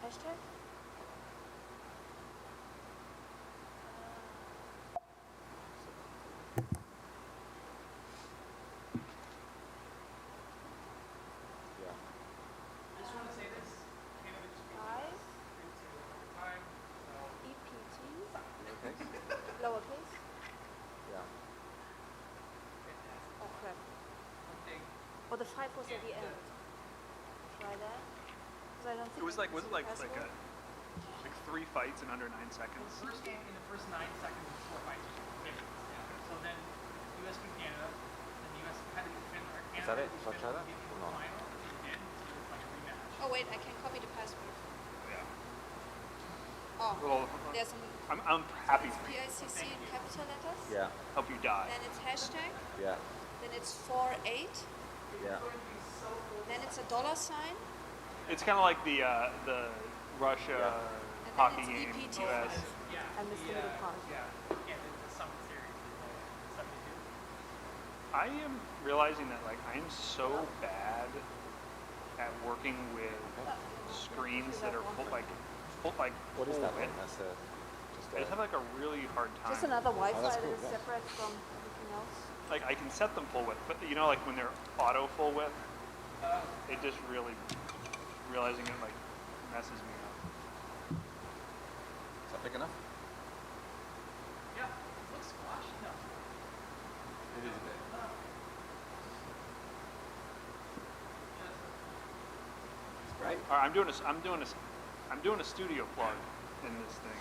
Hashtag. Yeah. I just want to say this. EPT. Lowercase? Lowercase. Yeah. Oh crap. Oh, the 5 was at the end. Try that. Because I don't think Was it like 3 fights in under 9 seconds? First game in the first 9 seconds, 4 fights. Yeah. So then U.S. and Canada, then U.S. had to defend our Canada. Is that it? Shall I try that? Or not? Final, and so it's like a rematch. Oh wait, I can copy the password. Yeah. Oh, Well, there's some. I'm happy for you. PICC in capital letters. Yeah. Help you die. Then it's hashtag. Yeah. Then it's 48. Yeah. Then it's a dollar sign. It's kind of like the Russia hockey it's game. EPT. US. I missed the middle part. And the summit series, 72. I am realizing that like I'm so bad at working with screens that are full like What is full that width. one? That's I just have like a really hard time. Just another Wi-Fi that's that cool, is yeah. separate from everything else. Like I can set them full width, but you know, like when they're auto full width, it just really realizing it like messes me up. Is that big enough? Yeah, it looks squashy. No. It is a bit. It's great. All right, I'm doing a studio plug in this thing.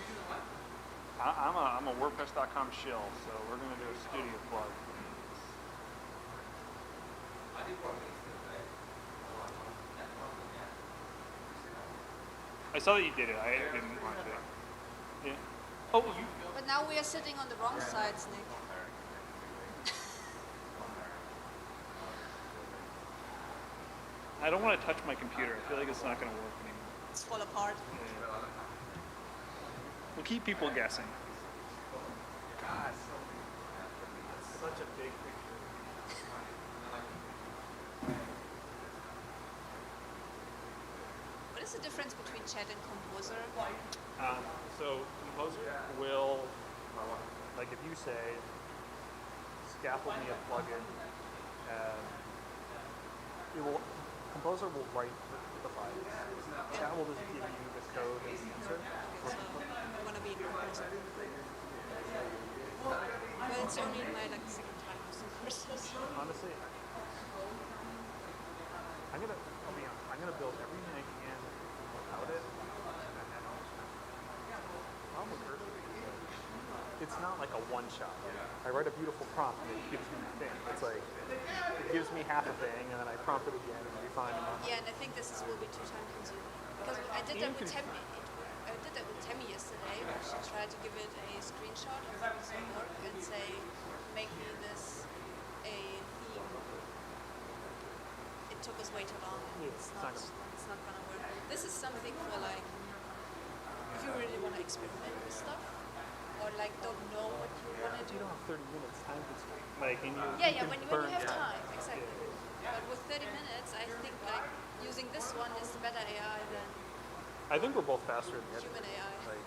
I'm a WordPress.com shill, so we're gonna do a studio plug. I saw that you did it. I didn't watch it. Yeah. Oh, you. But now we are sitting on the wrong sides, Nick. I don't want to touch my computer. I feel like it's not going to work anymore. It's fall apart. We'll keep people guessing. God, that's such a big picture. What is the difference between chat and composer? So Composer will, like if you say, scaffold me a plugin, Composer will write the files. Chat will just give you the code and the answer. So I want to be in composer. Well, it's only my second time using courses. Honestly, I'm gonna build everything I can without it. I'm a cursor. It's not like a one-shot. I write a beautiful prompt and it gives me the thing. It's like, it gives me half a thing and then I prompt it again and refine it. Yeah, and I think this will be too time consuming. Because I did that with Temi. I did that with Temi yesterday, where she tried to give it a screenshot of some work and say, make me this a theme. It took us way too long. It's not gonna work. This is something for like, if you really want to experiment with stuff, or like don't know what you want to do. You don't have 30 minutes time constraint. Like, and you When you have time, exactly. But with 30 minutes, I think like using this one is better AI than I think we're both faster than the other. human AI. Like,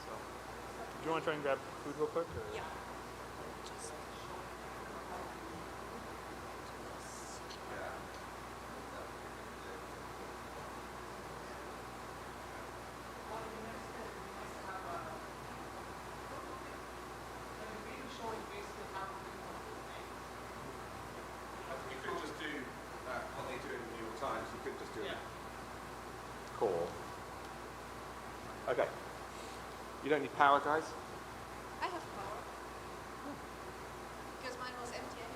so. Do you want to try and grab food real quick? Or? Yeah. You could just do what they do in the New York Times. You could just do it. Cool. Okay. You don't need power, guys? I have power. Because mine was empty anyway.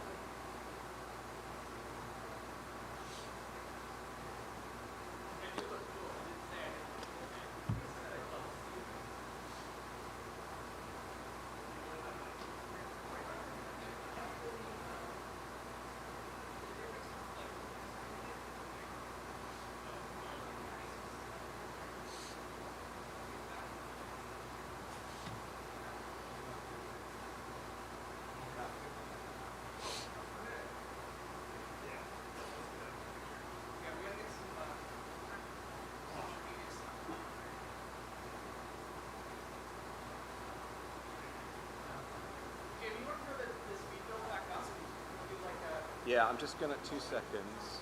Yeah, I'm just going to 2 seconds.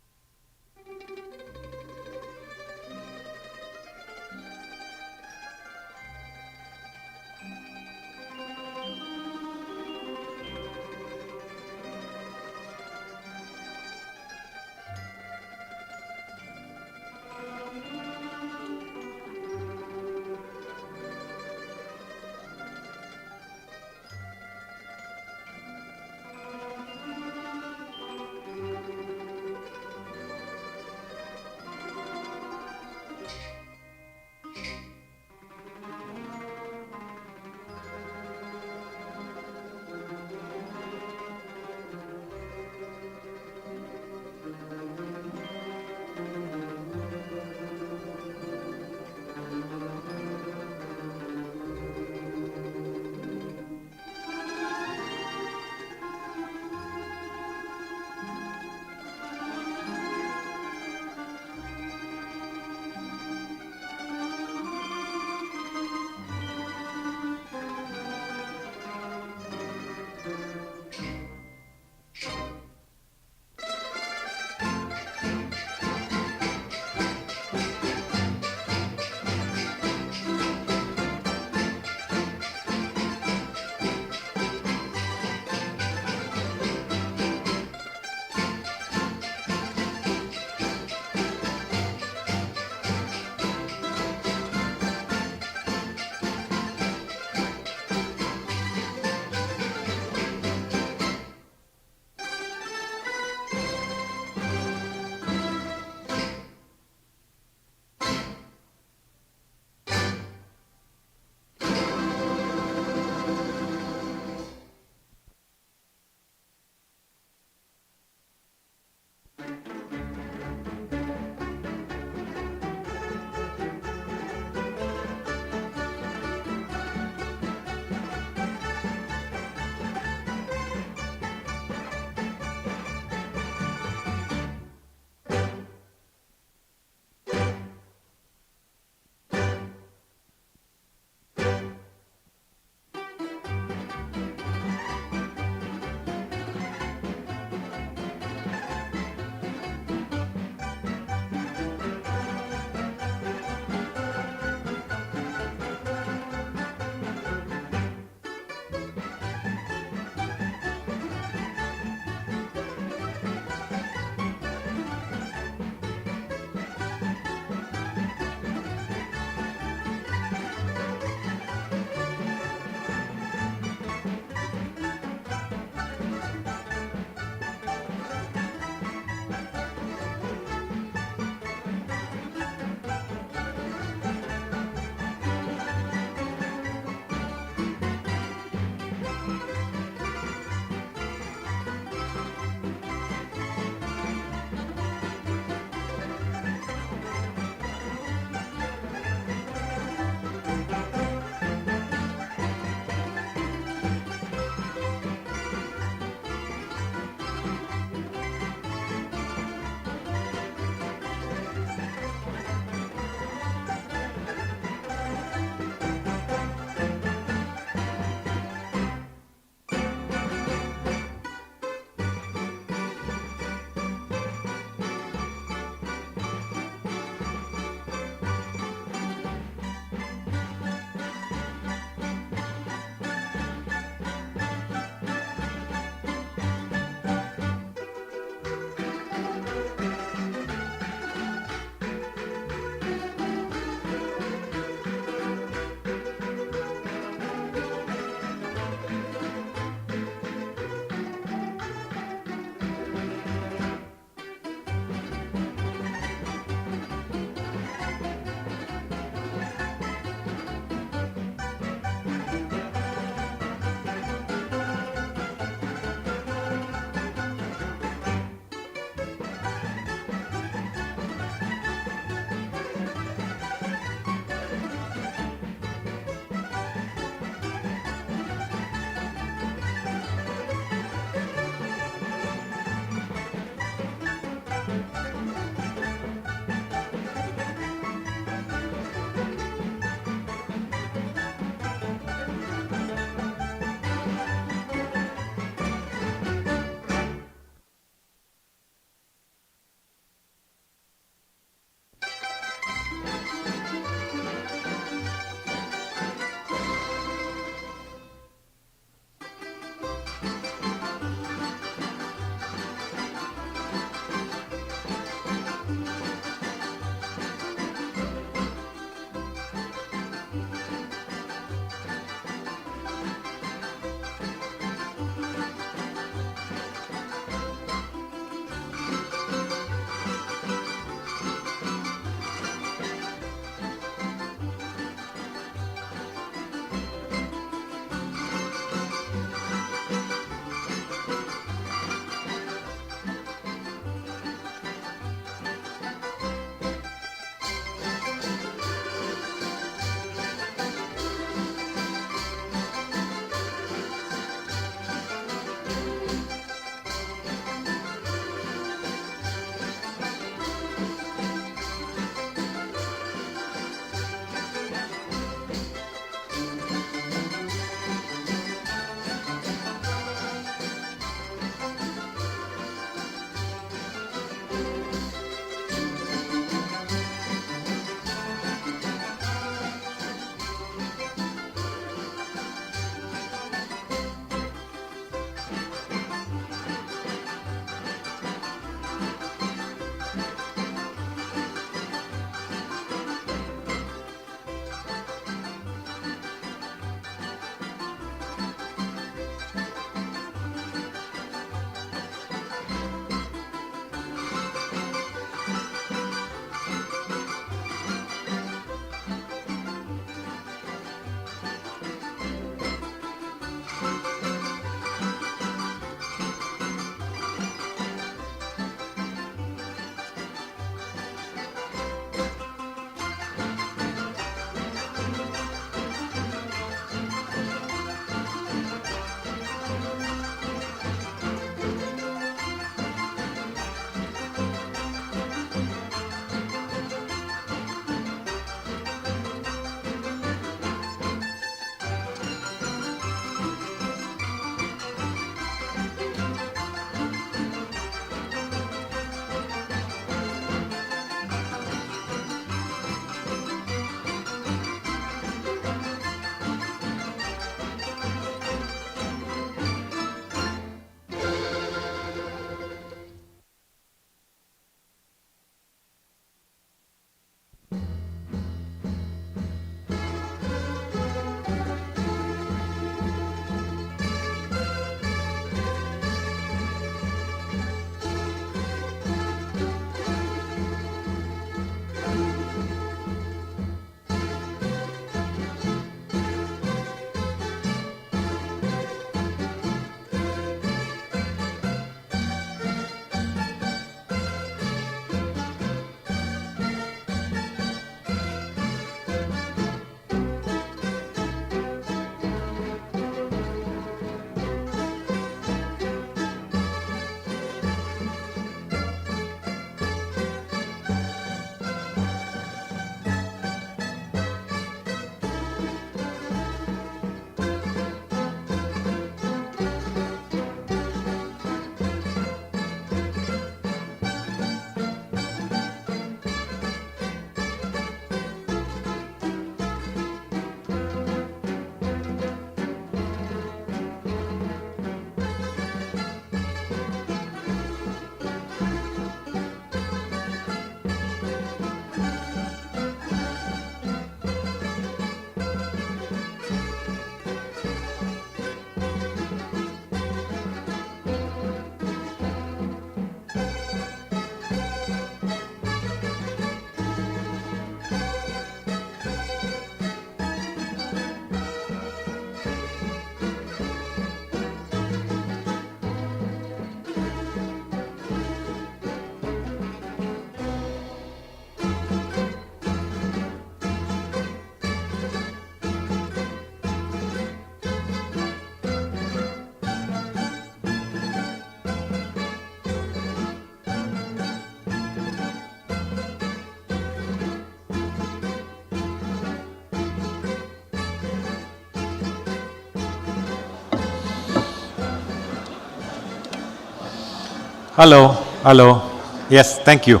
Hello, hello. Yes, thank you.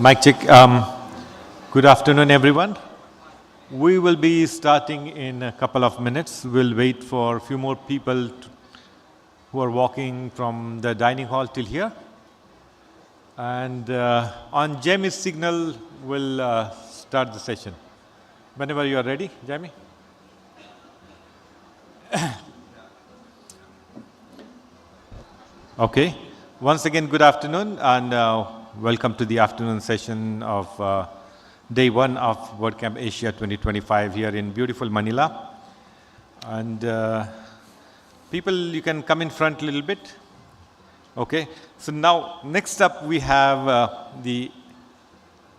Mic check. Good afternoon, everyone. We will be starting in a couple of minutes. We'll wait for a few more people who are walking from the dining hall till here. And on Jamie's signal, we'll start the session. Whenever you are ready, Jamie. Okay. Once again, good afternoon, and welcome to the afternoon session of day one of WordCamp Asia 2025 here in beautiful Manila. And people, you can come in front a little bit. Okay. So now, next up, we have the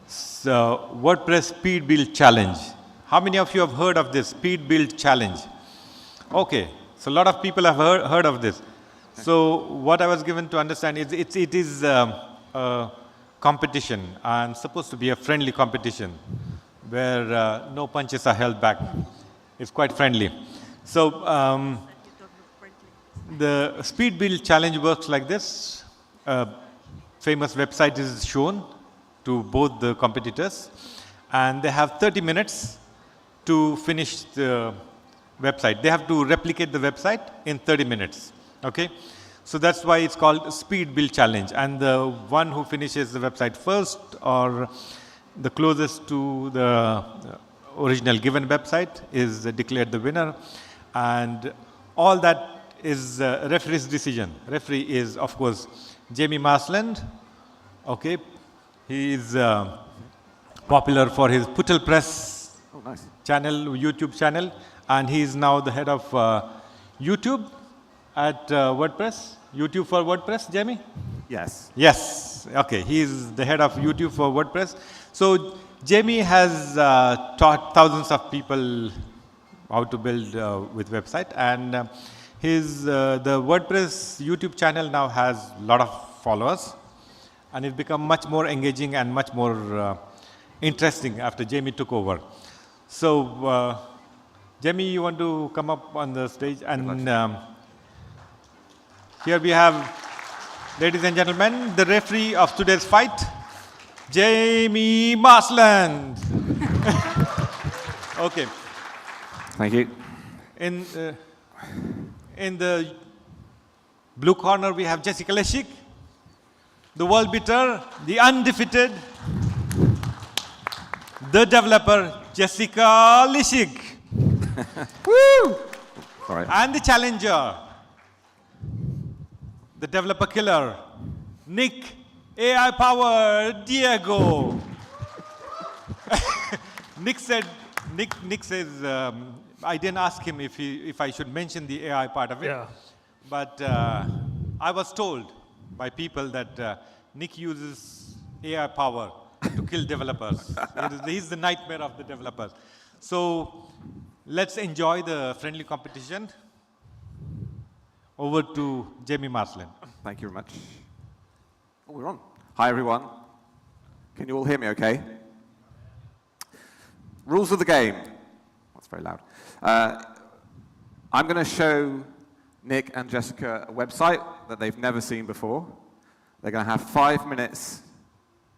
WordPress Speed Build Challenge. How many of you have heard of this Speed Build Challenge? Okay. So a lot of people have heard of this. So what I was given to understand is it is a competition, and supposed to be a friendly competition where no punches are held back. It's quite friendly. So the Speed Build Challenge works like this. Famous website is shown to both the competitors, and they have 30 minutes to finish the website. They have to replicate the website in 30 minutes. Okay, so that's why it's called Speed Build Challenge, and the one who finishes the website first or the closest to the original given website is declared the winner, and all that is referee's decision. Referee is, of course, Jamie Marsland. Okay, he is popular for his Puttle Press channel, YouTube channel, and he is now the head of YouTube at WordPress, YouTube for WordPress, Jamie? Yes. Yes, okay, he is the head of YouTube for WordPress. So Jamie has taught thousands of people how to build with website, and the WordPress YouTube channel now has a lot of followers, and it's become much more engaging and much more interesting after Jamie took over. So Jamie, you want to come up on the stage? And here we have, ladies and gentlemen, the referee of today's fight, Jamie Marsland. Okay. Thank you. In the blue corner, we have Jessica Leshik, the world beater, the undefeated, the developer, Jessica Leshik. Woo! Sorry. And the challenger, the developer killer, Nick, AI Power Diego. Nick says, I didn't ask him if I should mention the AI part of it. Yeah. But I was told by people that Nick uses AI power to kill developers. He's the nightmare of the developers. So let's enjoy the friendly competition. Over to Jamie Marsland. Thank you very much. Oh, we're on. Hi, everyone. Can you all hear me okay? Rules of the game. That's very loud. I'm going to show Nick and Jessica a website that they've never seen before. They're going to have 5 minutes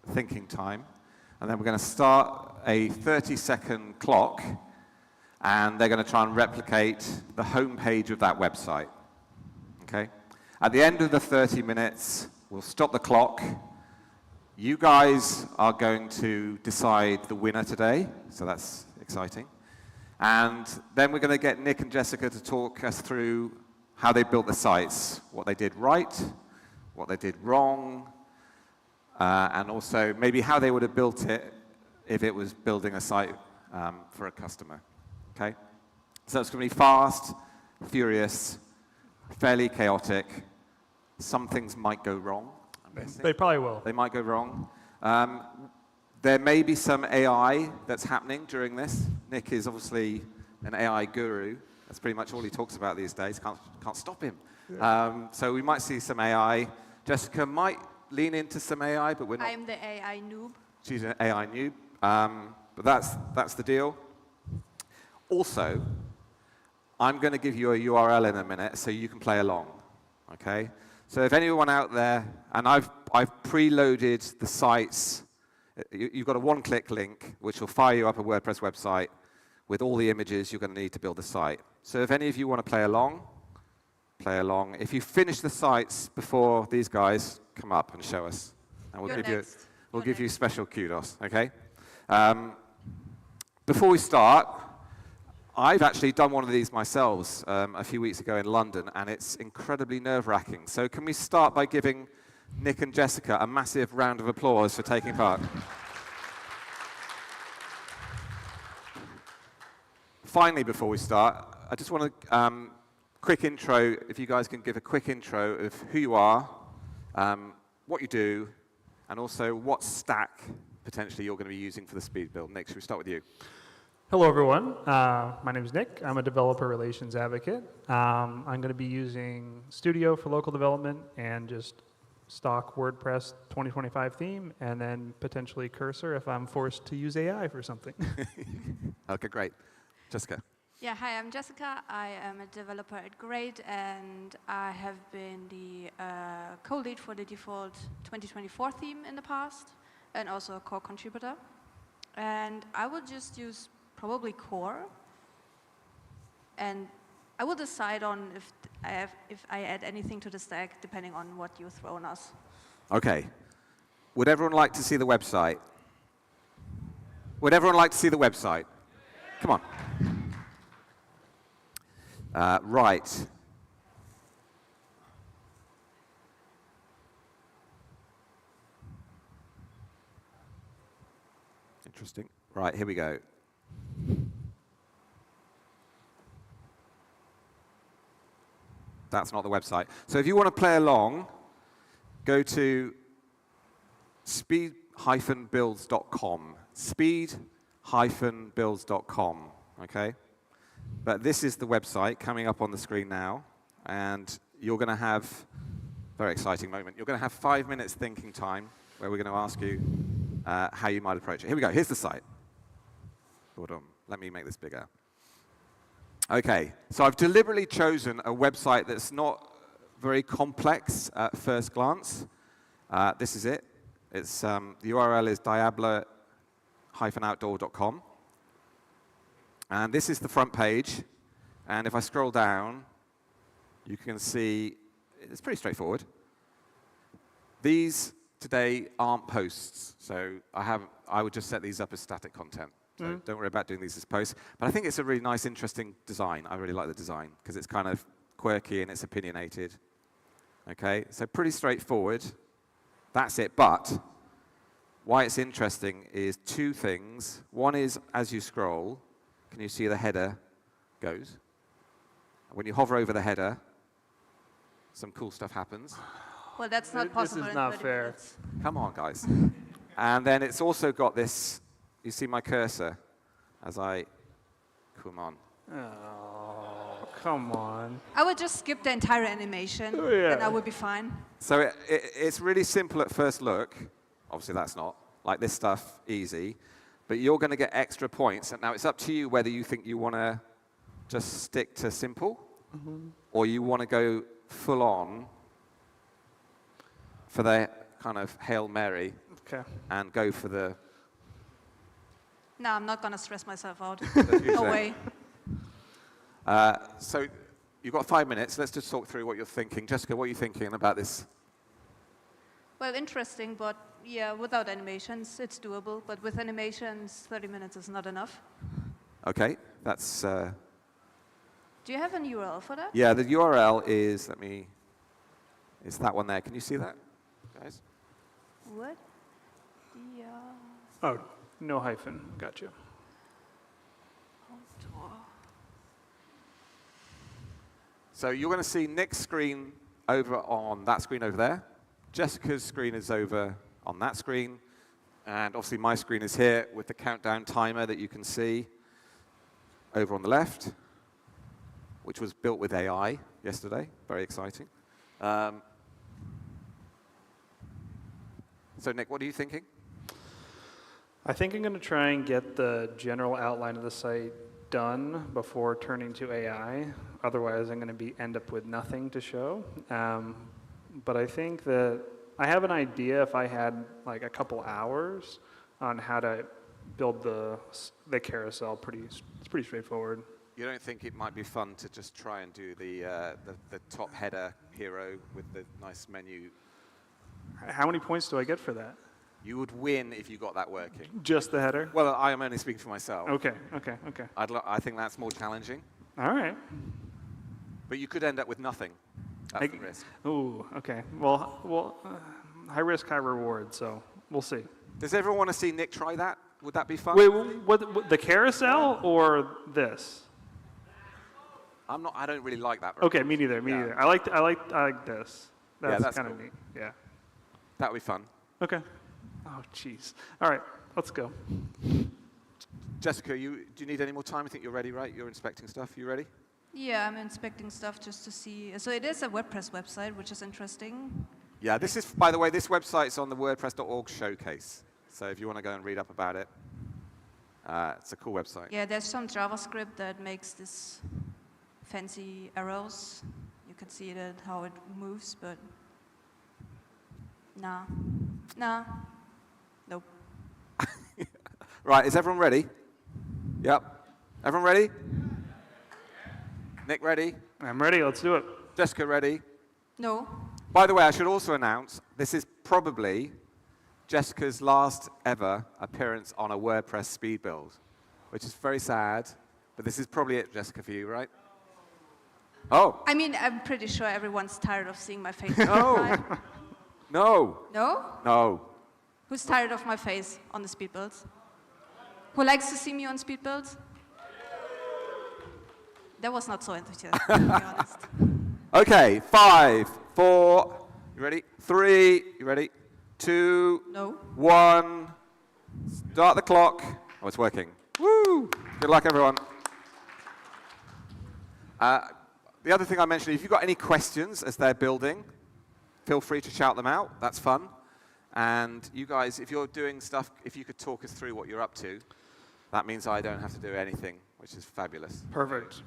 thinking time, and then we're going to start a 30-second clock, and they're going to try and replicate the home page of that website. Okay? At the end of the 30 minutes, we'll stop the clock. You guys are going to decide the winner today, so that's exciting. And then we're going to get Nick and Jessica to talk us through how they built the sites, what they did right, what they did wrong, and also maybe how they would have built it if it was building a site for a customer. Okay? So it's going to be fast, furious, fairly chaotic. Some things might go wrong. They probably will. They might go wrong. There may be some AI that's happening during this. Nick is obviously an AI guru. That's pretty much all he talks about these days. Can't stop him. Yeah. So we might see some AI. Jessica might lean into some AI, but we're not. I'm the AI noob. She's an AI noob. But that's the deal. Also, I'm going to give you a URL in a minute so you can play along. Okay? So if anyone out there, and I've preloaded the sites, you've got a one-click link which will fire you up a WordPress website with all the images you're going to need to build the site. So if any of you want to play along, play along. If you finish the sites before these guys, come up and show us, and we'll give you special kudos. Okay. Before we start, I've actually done one of these myself a few weeks ago in London, and it's incredibly nerve-wracking. So can we start by giving Nick and Jessica a massive round of applause for taking part? Finally, before we start, I just want to quick intro, if you guys can give a quick intro of who you are, what you do, and also what stack potentially you're going to be using for the speed build. Nick, should we start with you? Hello, everyone. My name is Nick. I'm a developer relations advocate. I'm going to be using Studio for local development and just stock WordPress 2025 theme, and then potentially Cursor if I'm forced to use AI for something. Okay, great. Jessica. Yeah, hi, I'm Jessica. I am a developer at Great, and I have been the co-lead for the default 2024 theme in the past, and also a core contributor. And I will just use probably core, and I will decide on if I add anything to the stack depending on what you throw on us. Okay. Would everyone like to see the website? Would everyone like to see the website? Come on. Right. Interesting. Right, here we go. That's not the website. So if you want to play along, go to speed-builds.com. Speed-builds.com, okay? But this is the website coming up on the screen now, and you're going to have a very exciting moment. You're going to have 5 minutes thinking time where we're going to ask you how you might approach it. Here we go. Here's the site. Hold on. Let me make this bigger. Okay, so I've deliberately chosen a website that's not very complex at first glance. This is it. It's, the URL is diablo-outdoor.com. And this is the front page. And if I scroll down, you can see it's pretty straightforward. These today aren't posts, so I would just set these up as static content. So don't worry about doing these as posts. But I think it's a really nice, interesting design. I really like the design because it's kind of quirky and it's opinionated. Okay, so pretty straightforward. That's it. But why it's interesting is two things. One is as you scroll, can you see the header goes? When you hover over the header, some cool stuff happens. Well, that's not possible. This is not fair. Minutes. Come on, guys. And then it's also got this. You see my cursor as I come on. Oh, come on. I would just skip the entire animation, and I would be fine. So it's really simple at first look. Obviously, that's not. Like this stuff, easy. But you're going to get extra points. And now it's up to you whether you think you want to just stick to simple, or you want to go full on for the kind of Hail Mary and go for the... No, I'm not going to stress myself out. No way. So you've got 5 minutes. Let's just talk through what you're thinking. Jessica, what are you thinking about this? Well, interesting, but yeah, without animations, it's doable. But with animations, 30 minutes is not enough. Okay, that's... Do you have an URL for that? Yeah, the URL is, it's that one there. Can you see that, guys? What? Yeah. Oh, no hyphen. Gotcha. So you're going to see Nick's screen over on that screen over there. Jessica's screen is over on that screen. And obviously my screen is here with the countdown timer that you can see over on the left, which was built with AI yesterday. Very exciting. So Nick, what are you thinking? I think I'm going to try and get the general outline of the site done before turning to AI. Otherwise, I'm going to end up with nothing to show. but I think that I have an idea if I had like a couple hours on how to build the carousel. It's pretty straightforward. You don't think it might be fun to just try and do the top header hero with the nice menu? How many points do I get for that? You would win if you got that working. Just the header? Well, I am only speaking for myself. Okay. I think that's more challenging. All right. But you could end up with nothing. That's the risk. Ooh, okay. Well, high risk, high reward, so we'll see. Does everyone want to see Nick try that? Would that be fun? Wait, what the carousel or this? I don't really like that. Okay, me neither. I like this. That's kind of cool. neat. Yeah. That would be fun. Okay. Oh, jeez. All right, let's go. Jessica, do you need any more time? I think you're ready, right? You're inspecting stuff. You ready? Yeah, I'm inspecting stuff just to see. So it is a WordPress website, which is interesting. Yeah, this is, by the way, this website's on the WordPress.org showcase. So if you want to go and read up about it, it's a cool website. Yeah, there's some JavaScript that makes this fancy arrows. You can see that how it moves, but nah, nope. Right, is everyone ready? Yep. Everyone ready? Nick ready? I'm ready. Let's do it. Jessica ready? No. By the way, I should also announce this is probably Jessica's last ever appearance on a WordPress speed build, which is very sad, but this is probably it, Jessica, for you, right? Oh. I mean, I'm pretty sure everyone's tired of seeing my face. No. No. No? No. Who's tired of my face on the speed builds? Who likes to see me on speed builds? That was not so enthusiastic, to be honest. Okay, 5, 4, you ready? 3, you ready? 2, No. 1, start the clock. Oh, it's working. Woo! Good luck, everyone. The other thing I mentioned, if you've got any questions as they're building, feel free to shout them out. That's fun. And you guys, if you're doing stuff, if you could talk us through what you're up to, that means I don't have to do anything, which is fabulous. Perfect.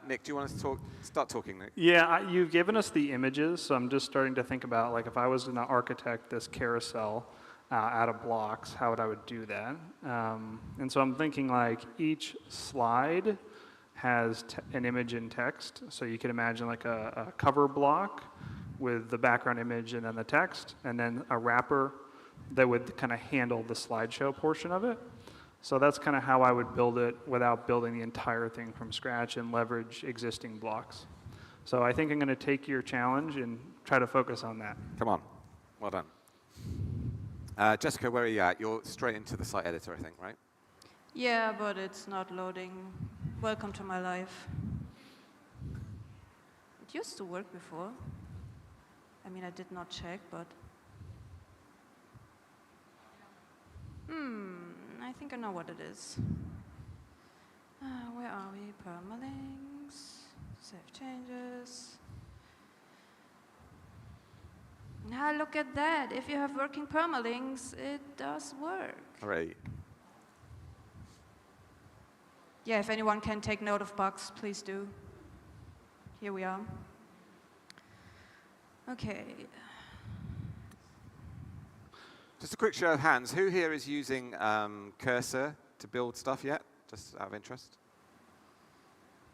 Nick, do you want us to start talking, Nick? Yeah, you've given us the images, so I'm just starting to think about, like, if I was going to architect this carousel out of blocks, how I would do that. And so I'm thinking, like, each slide has an image and text. So you can imagine, like, a cover block with the background image and then the text, and then a wrapper that would kind of handle the slideshow portion of it. So that's kind of how I would build it without building the entire thing from scratch and leverage existing blocks. So I think I'm going to take your challenge and try to focus on that. Come on. Well done. Jessica, where are you at? You're straight into the site editor, I think, right? Yeah, but it's not loading. Welcome to my life. It used to work before. I mean, I did not check, but... I think I know what it is. Where are we? Permalinks. Save changes. Now look at that. If you have working permalinks, it does work. Great. Yeah, if anyone can take note of bugs, please do. Here we are. Okay. Just a quick show of hands. Who here is using Cursor to build stuff yet? Just out of interest.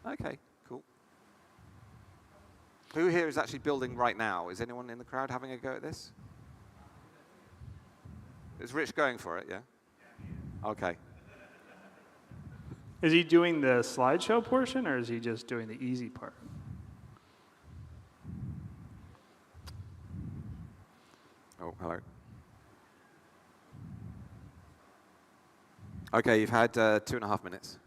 Okay, cool. Who here is actually building right now? Is anyone in the crowd having a go at this? Is Rich going for it, yeah? Okay. Is he doing the slideshow portion, or is he just doing the easy part? Oh, hello. Okay, you've had 2.5 minutes.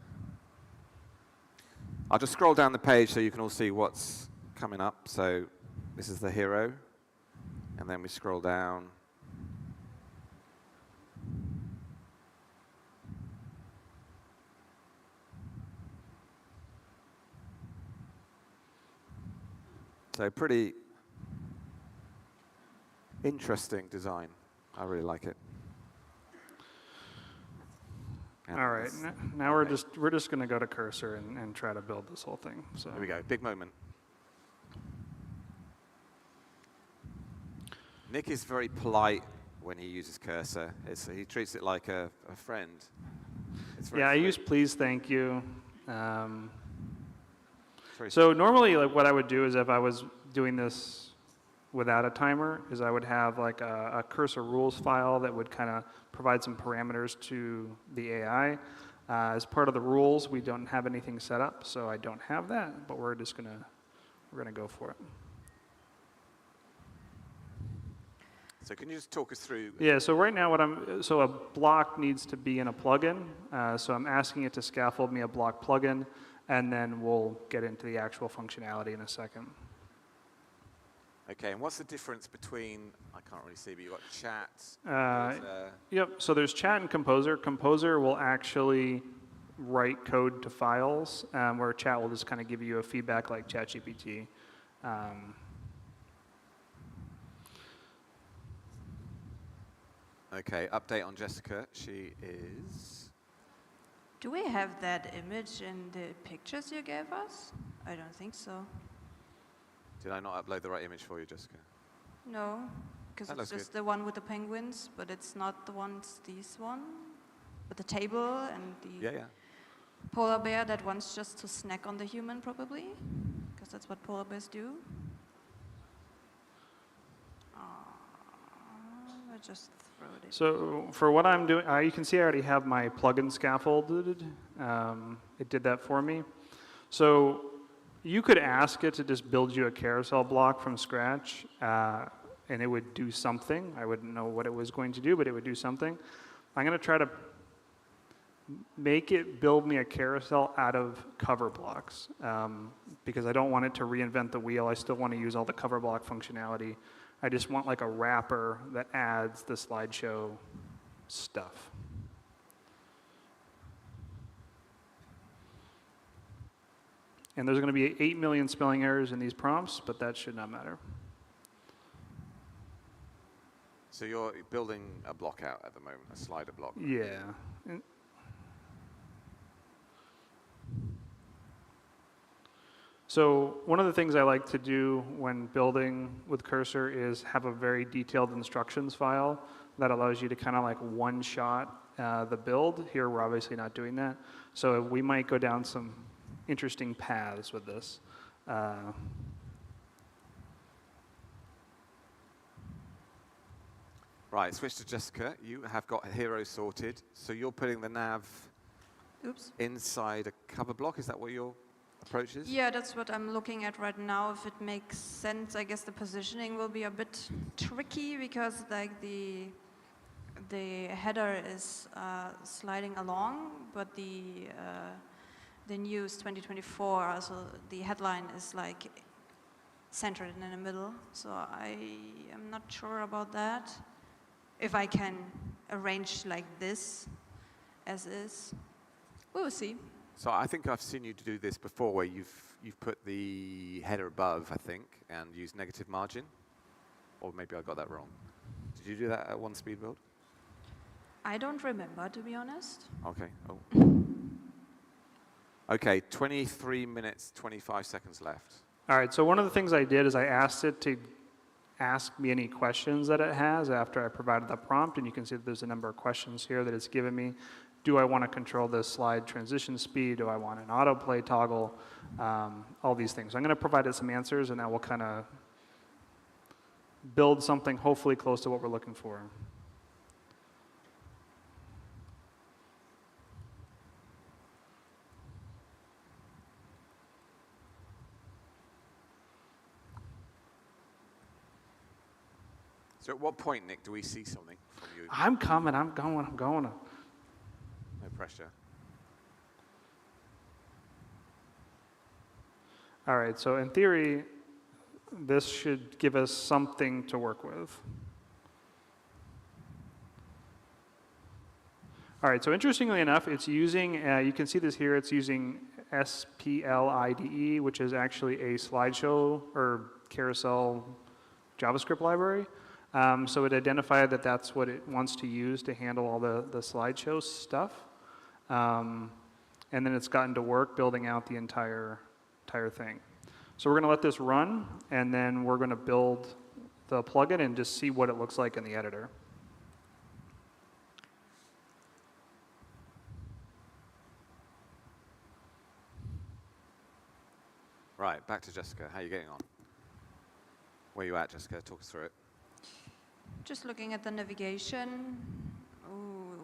I'll just scroll down the page so you can all see what's coming up. So this is the hero, and then we scroll down. So pretty interesting design. I really like it. All right, now we're just going to go to Cursor and try to build this whole thing. So here we go, big moment. Nick is very polite when he uses cursor. He treats it like a friend. It's very Yeah, I free. use please, thank you. So normally, like what I would do is if I was doing this without a timer, is I would have like a cursor rules file that would kind of provide some parameters to the AI. As part of the rules, we don't have anything set up, so I don't have that. But we're gonna go for it. So can you just talk us through? Yeah, so right now so a block needs to be in a plugin. So I'm asking it to scaffold me a block plugin, and then we'll get into the actual functionality in a second. Okay, and what's the difference between, I can't really see, but you've got chat. Yep, so there's chat and Composer. Composer will actually write code to files, where chat will just kind of give you a feedback like ChatGPT. Okay, update on Jessica. She is... Do we have that image in the pictures you gave us? I don't think so. Did I not upload the right image for you, Jessica? No, because That it's looks just the one with the penguins, but it's not the ones, this one. But the table and the polar bear that wants just to snack on the human, probably, because that's what polar bears do. I just throw it in. So for what I'm doing, you can see I already have my plugin scaffolded. It did that for me. So you could ask it to just build you a carousel block from scratch, and it would do something. I wouldn't know what it was going to do, but it would do something. I'm going to try to make it build me a carousel out of cover blocks, because I don't want it to reinvent the wheel. I still want to use all the cover block functionality. I just want like a wrapper that adds the slideshow stuff. And there's going to be 8 million spelling errors in these prompts, but that should not matter. So you're building a block out at the moment, a slider block. Yeah. So one of the things I like to do when building with Cursor is have a very detailed instructions file that allows you to kind of like one-shot the build. Here we're obviously not doing that. So we might go down some interesting paths with this. Right, switch to Jessica. You have got hero sorted. So you're putting the nav inside a cover block. Is that what your approach is? Yeah, that's what I'm looking at right now. If it makes sense, I guess the positioning will be a bit tricky because like the header is sliding along, but the news 2024, also the headline is like centered in the middle. So I am not sure about that. If I can arrange like this as is, we will see. So I think I've seen you do this before, where you've put the header above, I think, and used negative margin, or maybe I got that wrong. Did you do that at one speed build? I don't remember, to be honest. Okay. Oh. Okay. 23 minutes, 25 seconds left. All right, so one of the things I did is I asked it to ask me any questions that it has after I provided the prompt, and you can see that there's a number of questions here that it's given me. Do I want to control this slide transition speed? Do I want an autoplay toggle? All these things. So I'm going to provide it some answers, and that will kind of build something hopefully close to what we're looking for. So at what point, Nick, do we see something from you? I'm coming, I'm going. No pressure. All right, so in theory, this should give us something to work with. All right, so interestingly enough, it's using, you can see this here, it's using SPLIDE, which is actually a slideshow or carousel JavaScript library. So it identified that that's what it wants to use to handle all the slideshow stuff. And then it's gotten to work building out the entire thing. So we're going to let this run, and then we're going to build the plugin and just see what it looks like in the editor. Right, back to Jessica. How are you getting on? Where are you at, Jessica? Talk us through it. Just looking at the navigation. Ooh,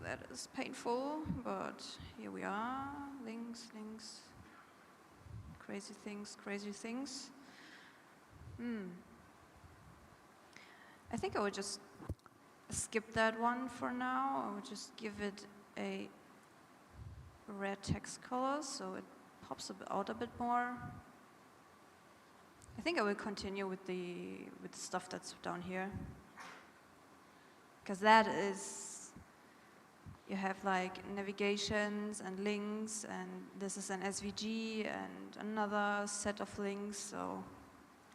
that is painful, but here we are. Links, links. Crazy things, crazy things. I think I would just skip that one for now. I would just give it a red text color so it pops out a bit more. I think I will continue with the stuff that's down here, because that is, you have like navigations and links, and this is an SVG and another set of links, so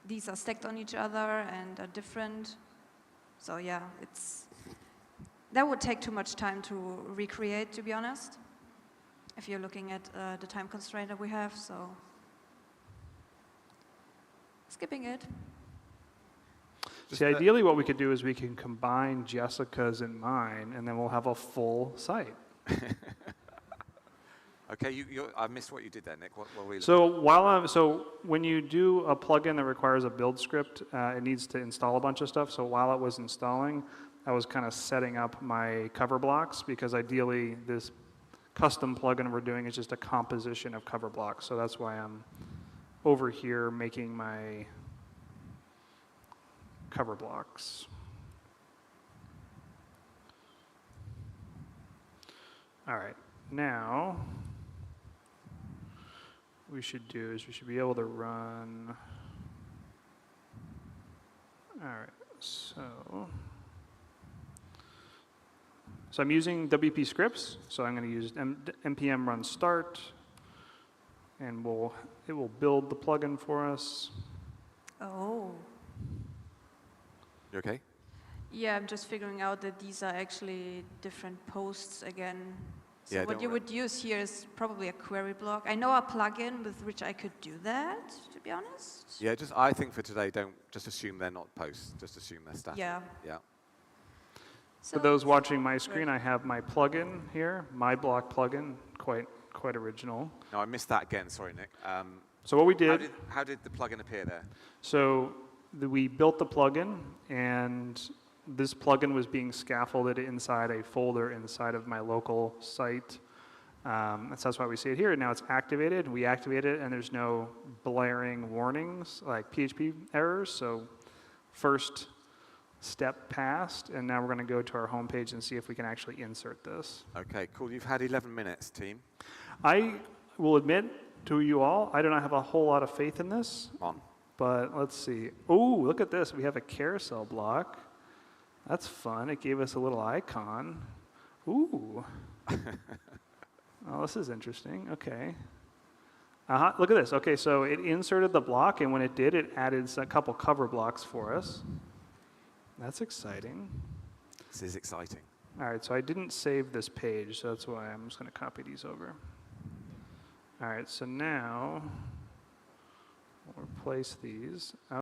these are stacked on each other and are different. So yeah, that would take too much time to recreate, to be honest, if you're looking at the time constraint that we have, so skipping it. See, ideally what we could do is we can combine Jessica's and mine, and then we'll have a full site. Okay, I missed what you did there, Nick. What were we So when you do a plugin that requires a build script, it needs to install a bunch of stuff. So while it was installing, I was kind of setting up my cover blocks, because ideally this custom plugin we're doing is just a composition of cover blocks. So that's why I'm over here making my cover blocks. All right, now we should do is we should be able to run. All right, so I'm using WP scripts. So I'm going to use npm run start, and it will build the plugin for us. Oh. You okay? Yeah, I'm just figuring out that these are actually different posts again. So Yeah, what you would use here is probably a query block. I know a plugin with which I could do that, to be honest. Yeah, I think for today, don't just assume they're not posts. Just assume they're static. Yeah. Yeah. For those watching my screen, I have my plugin here, my block plugin, quite original. No, I missed that again. Sorry, Nick. So what we did. How did the plugin appear there? So we built the plugin, and this plugin was being scaffolded inside a folder inside of my local site. That's why we see it here. Now it's activated. We activate it, and there's no blaring warnings like PHP errors. So first step passed, and now we're going to go to our home page and see if we can actually insert this. Okay, cool. You've had 11 minutes, team. I will admit to you all, I do not have a whole lot of faith in this. Come on. But let's see. Oh, look at this. We have a carousel block. That's fun. It gave us a little icon. Ooh. Oh, this is interesting. Okay. Look at this. Okay, so it inserted the block, and when it did, it added a couple cover blocks for us. That's exciting. This is exciting. All right, so I didn't save this page, so that's why I'm just going to copy these over. All right, so now we'll replace these.